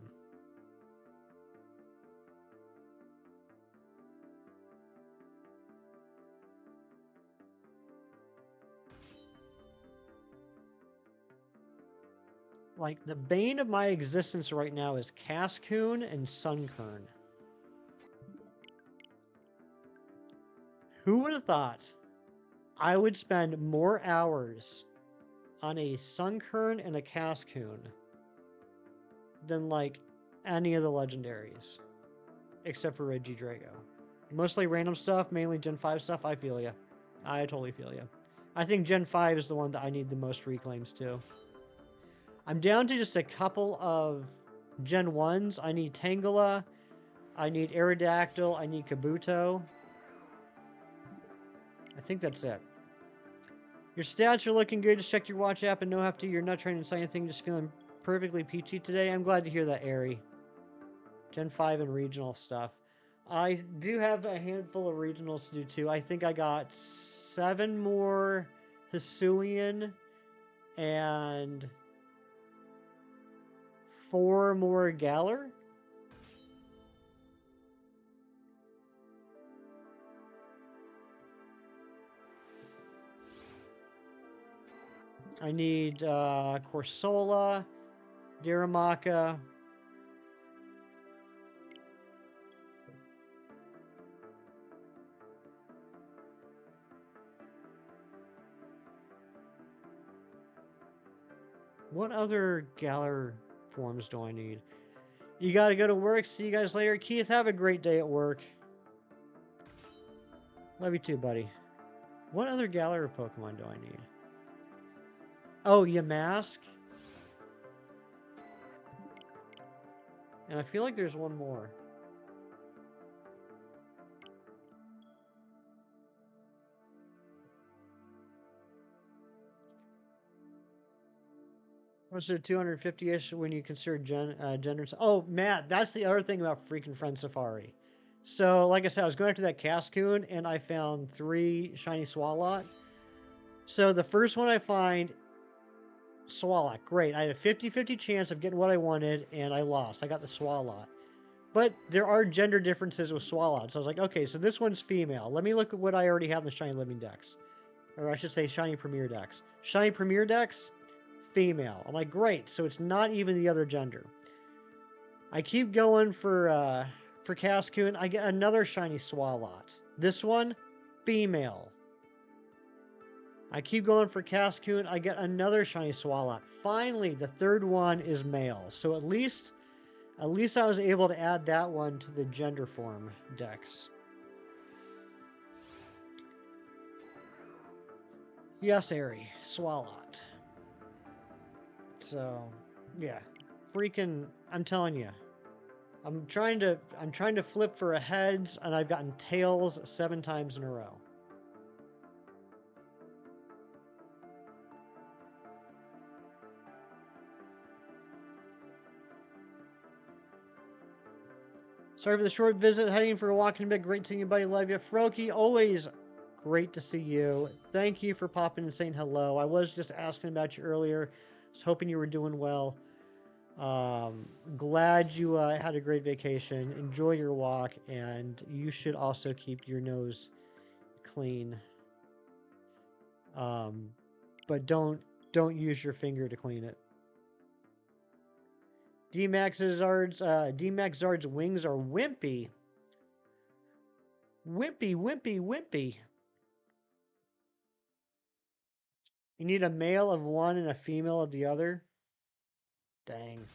Like, the bane of my existence right now is Cascoon and Sunkern. Who would have thought I would spend more hours on a Sunkern and a Cascoon than, like, any of the legendaries? Except for Regidrago. Mostly random stuff, mainly Gen 5 stuff. I feel ya. I totally feel ya. I think Gen 5 is the one that I need the most reclaims to. I'm down to just a couple of Gen 1s. I need Tangela, I need Aerodactyl, I need Kabuto. I think that's it. Your stats are looking good. Just check your watch app and no have to. You're not trying to say anything, just feeling perfectly peachy today. I'm glad to hear that, Ari. Gen 5 and regional stuff. I do have a handful of regionals to do too. I think I got 7 more Hisuian and 4 more Galler. I need Corsola, Diramaka. What other Galler forms do I need? You gotta go to work. See you guys later. Keith, have a great day at work. Love you too, buddy. What other Galler Pokemon do I need? Oh, Yamask. And I feel like there's one more. What's it, 250-ish when you consider gender? Oh, Matt, that's the other thing about freaking Friend Safari. So, like I said, I was going after that Cascoon, and I found 3 shiny Swalot. So, the first one I find, Swalot. Great. I had a 50-50 chance of getting what I wanted, and I lost. I got the Swalot. But there are gender differences with Swalot. So, I was like, okay, so this one's female. Let me look at what I already have in the Shiny Living Dex. Or I should say Shiny Premier Dex. Shiny Premier Dex, female. I'm like, great. So it's not even the other gender. I keep going for Cascoon. I get another shiny Swalot. This one, female. I keep going for Cascoon. I get another shiny Swalot. Finally, the third one is male. So at least I was able to add that one to the gender form dex. Yes, Airy. Swalot. So, yeah. Freaking, I'm telling you. I'm trying to flip for a heads, and I've gotten tails 7 times in a row. Sorry for the short visit. Heading for a walk in a bit. Great seeing you, buddy. Love you. Froky, always great to see you. Thank you for popping and saying hello. I was just asking about you earlier. I was hoping you were doing well. Glad you had a great vacation. Enjoy your walk, and you should also keep your nose clean. But don't use your finger to clean it. D-Max Zard's wings are wimpy. Wimpy. You need a male of one and a female of the other? Dang.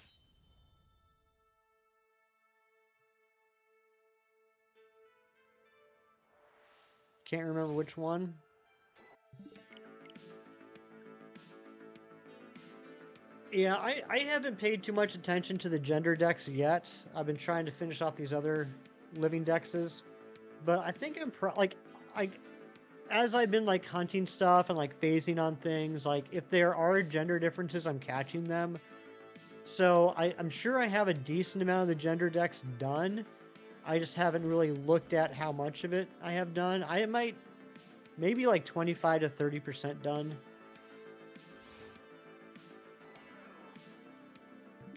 Can't remember which one. Yeah, I haven't paid too much attention to the gender decks yet. I've been trying to finish off these other living dexes. But I think I'm as I've been like hunting stuff and like phasing on things, like if there are gender differences, I'm catching them. So I'm sure I have a decent amount of the gender decks done. I just haven't really looked at how much of it I have done. I might maybe like 25 to 30% done.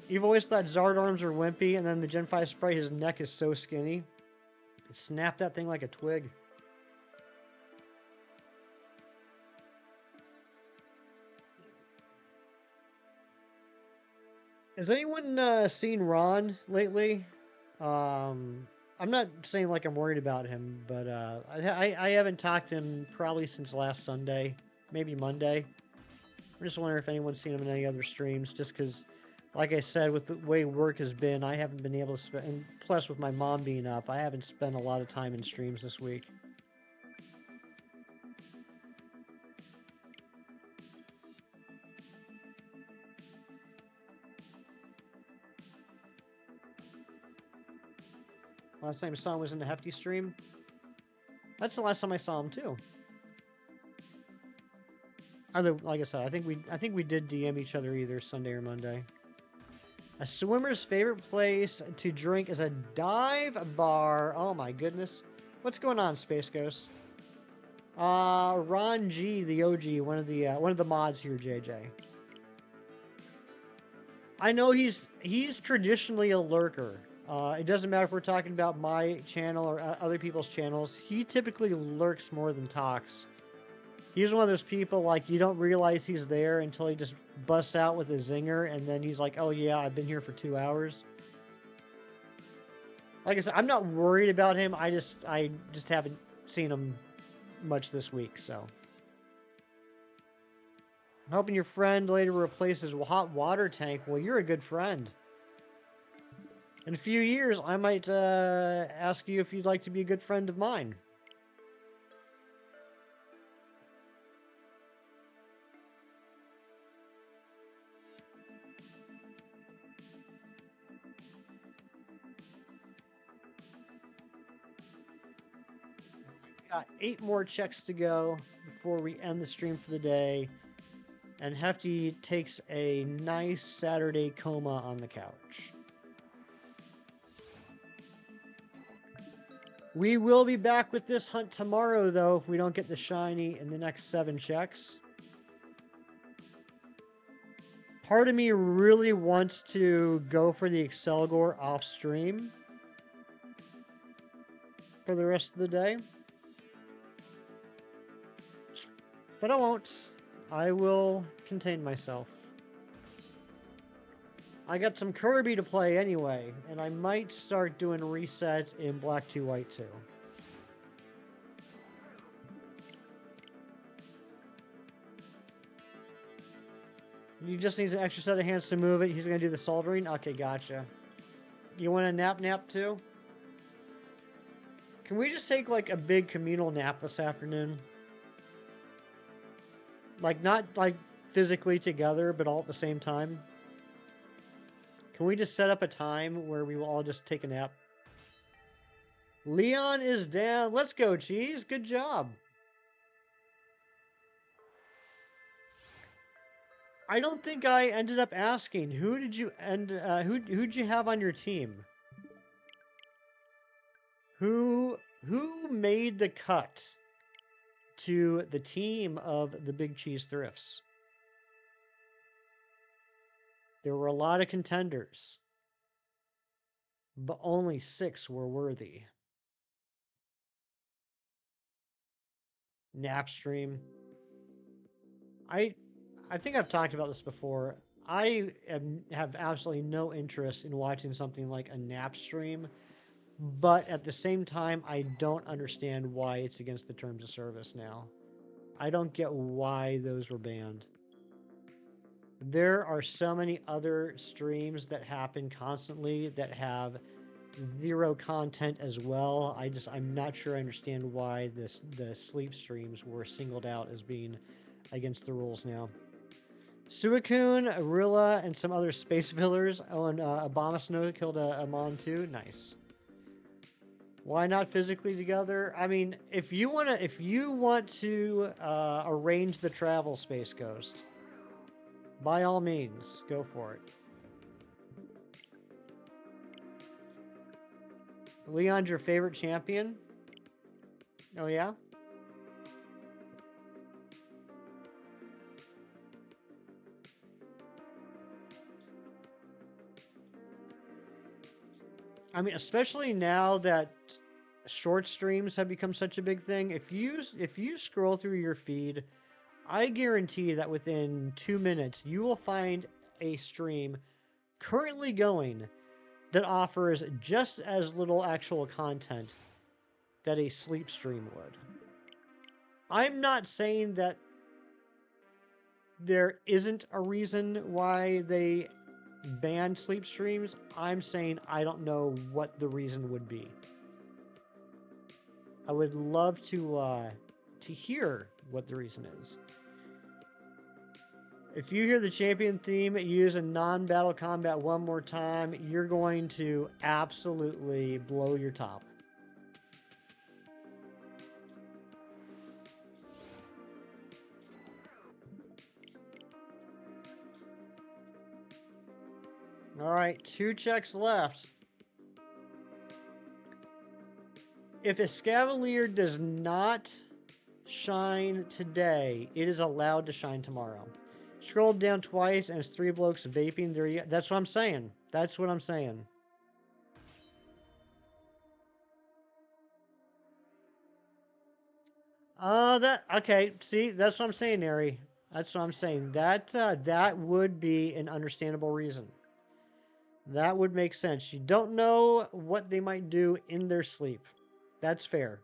You've always thought Zard arms are wimpy, and then the Gen 5 Sprite, his neck is so skinny. Snap that thing like a twig. Has anyone seen Ron lately? I'm not saying like I'm worried about him, but I haven't talked to him probably since last Sunday, maybe Monday. I'm just wondering if anyone's seen him in any other streams, just because, like I said, with the way work has been, I haven't been able to spend, and plus with my mom being up, I haven't spent a lot of time in streams this week. Last time I saw him was in the Hefty stream. That's the last time I saw him too. Like I said, I think we did DM each other either Sunday or Monday. A swimmer's favorite place to drink is a dive bar. Oh my goodness. What's going on, Space Ghost? Ron G, the OG, one of the mods here, JJ. I know he's traditionally a lurker. It doesn't matter if we're talking about my channel or other people's channels. He typically lurks more than talks. He's one of those people, like, you don't realize he's there until he just busts out with a zinger, and then he's like, oh yeah, I've been here for 2 hours. Like I said, I'm not worried about him. I just haven't seen him much this week, so. I'm hoping your friend later replaces hot water tank. Well, you're a good friend. In a few years, I might ask you if you'd like to be a good friend of mine. Got 8 more checks to go before we end the stream for the day. And Hefty takes a nice Saturday coma on the couch. We will be back with this hunt tomorrow, though, if we don't get the shiny in the next 7 checks. Part of me really wants to go for the ACCELGOR off stream for the rest of the day. But I won't. I will contain myself. I got some Kirby to play anyway, and I might start doing resets in Black 2 White 2. You just need an extra set of hands to move it. He's going to do the soldering? Okay, gotcha. You want a nap too? Can we just take like a big communal nap this afternoon? Like, not like physically together, but all at the same time. Can we just set up a time where we will all just take a nap? Leon is down. Let's go, Cheese. Good job. I don't think I ended up asking. Who did you who'd you have on your team? Who made the cut to the team of the Big Cheese Thrifts? There were a lot of contenders, but only 6 were worthy. Napstream. I think I've talked about this before. I have absolutely no interest in watching something like a nap stream, but at the same time, I don't understand why it's against the terms of service now. I don't get why those were banned. There are so many other streams that happen constantly that have 0 content as well. I'm not sure I understand why the sleep streams were singled out as being against the rules now. Suicune, Arilla, and some other space fillers. Oh, and Abomasnow killed a Mon too. Nice. Why not physically together? I mean, if you want to arrange the travel, Space Ghost, by all means, go for it. Leon's your favorite champion? Oh yeah? I mean, especially now that short streams have become such a big thing. If you scroll through your feed, I guarantee that within 2 minutes you will find a stream currently going that offers just as little actual content that a sleep stream would. I'm not saying that there isn't a reason why they ban sleep streams. I'm saying I don't know what the reason would be. I would love to hear what the reason is. If you hear the champion theme use a non-battle combat one more time, you're going to absolutely blow your top. All right, 2 checks left. If Escavalier does not shine today, it is allowed to shine tomorrow. Scroll down twice and it's 3 blokes vaping there. That's what I'm saying. That's what I'm saying. Okay. See, that's what I'm saying, Ari. That's what I'm saying. That would be an understandable reason. That would make sense. You don't know what they might do in their sleep. That's fair.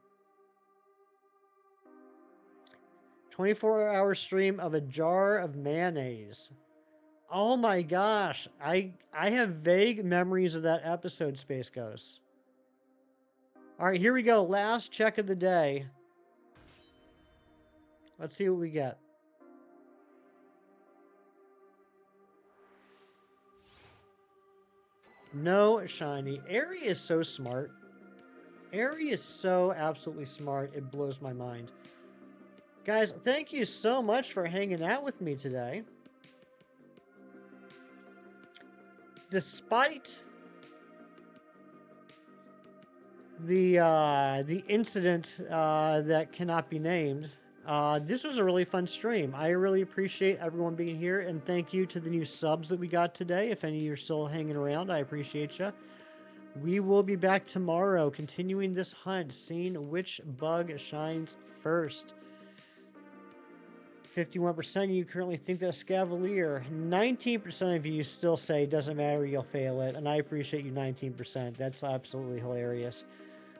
24-hour stream of a jar of mayonnaise. Oh my gosh. I have vague memories of that episode, Space Ghost. All right, here we go. Last check of the day. Let's see what we get. No shiny. Ari is so smart. Ari is so absolutely smart. It blows my mind. Guys, thank you so much for hanging out with me today. Despite the incident that cannot be named, this was a really fun stream. I really appreciate everyone being here, and thank you to the new subs that we got today. If any of you are still hanging around, I appreciate you. We will be back tomorrow, continuing this hunt, seeing which bug shines first. 51% of you currently think that Escavalier. 19% of you still say it doesn't matter, you'll fail it. And I appreciate you 19%. That's absolutely hilarious.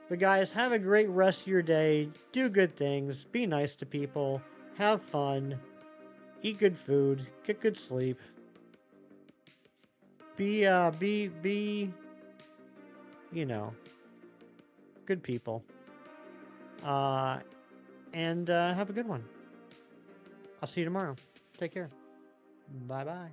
But guys, have a great rest of your day. Do good things. Be nice to people. Have fun. Eat good food. Get good sleep. Be, you know, good people. And have a good one. I'll see you tomorrow. Take care. Bye-bye.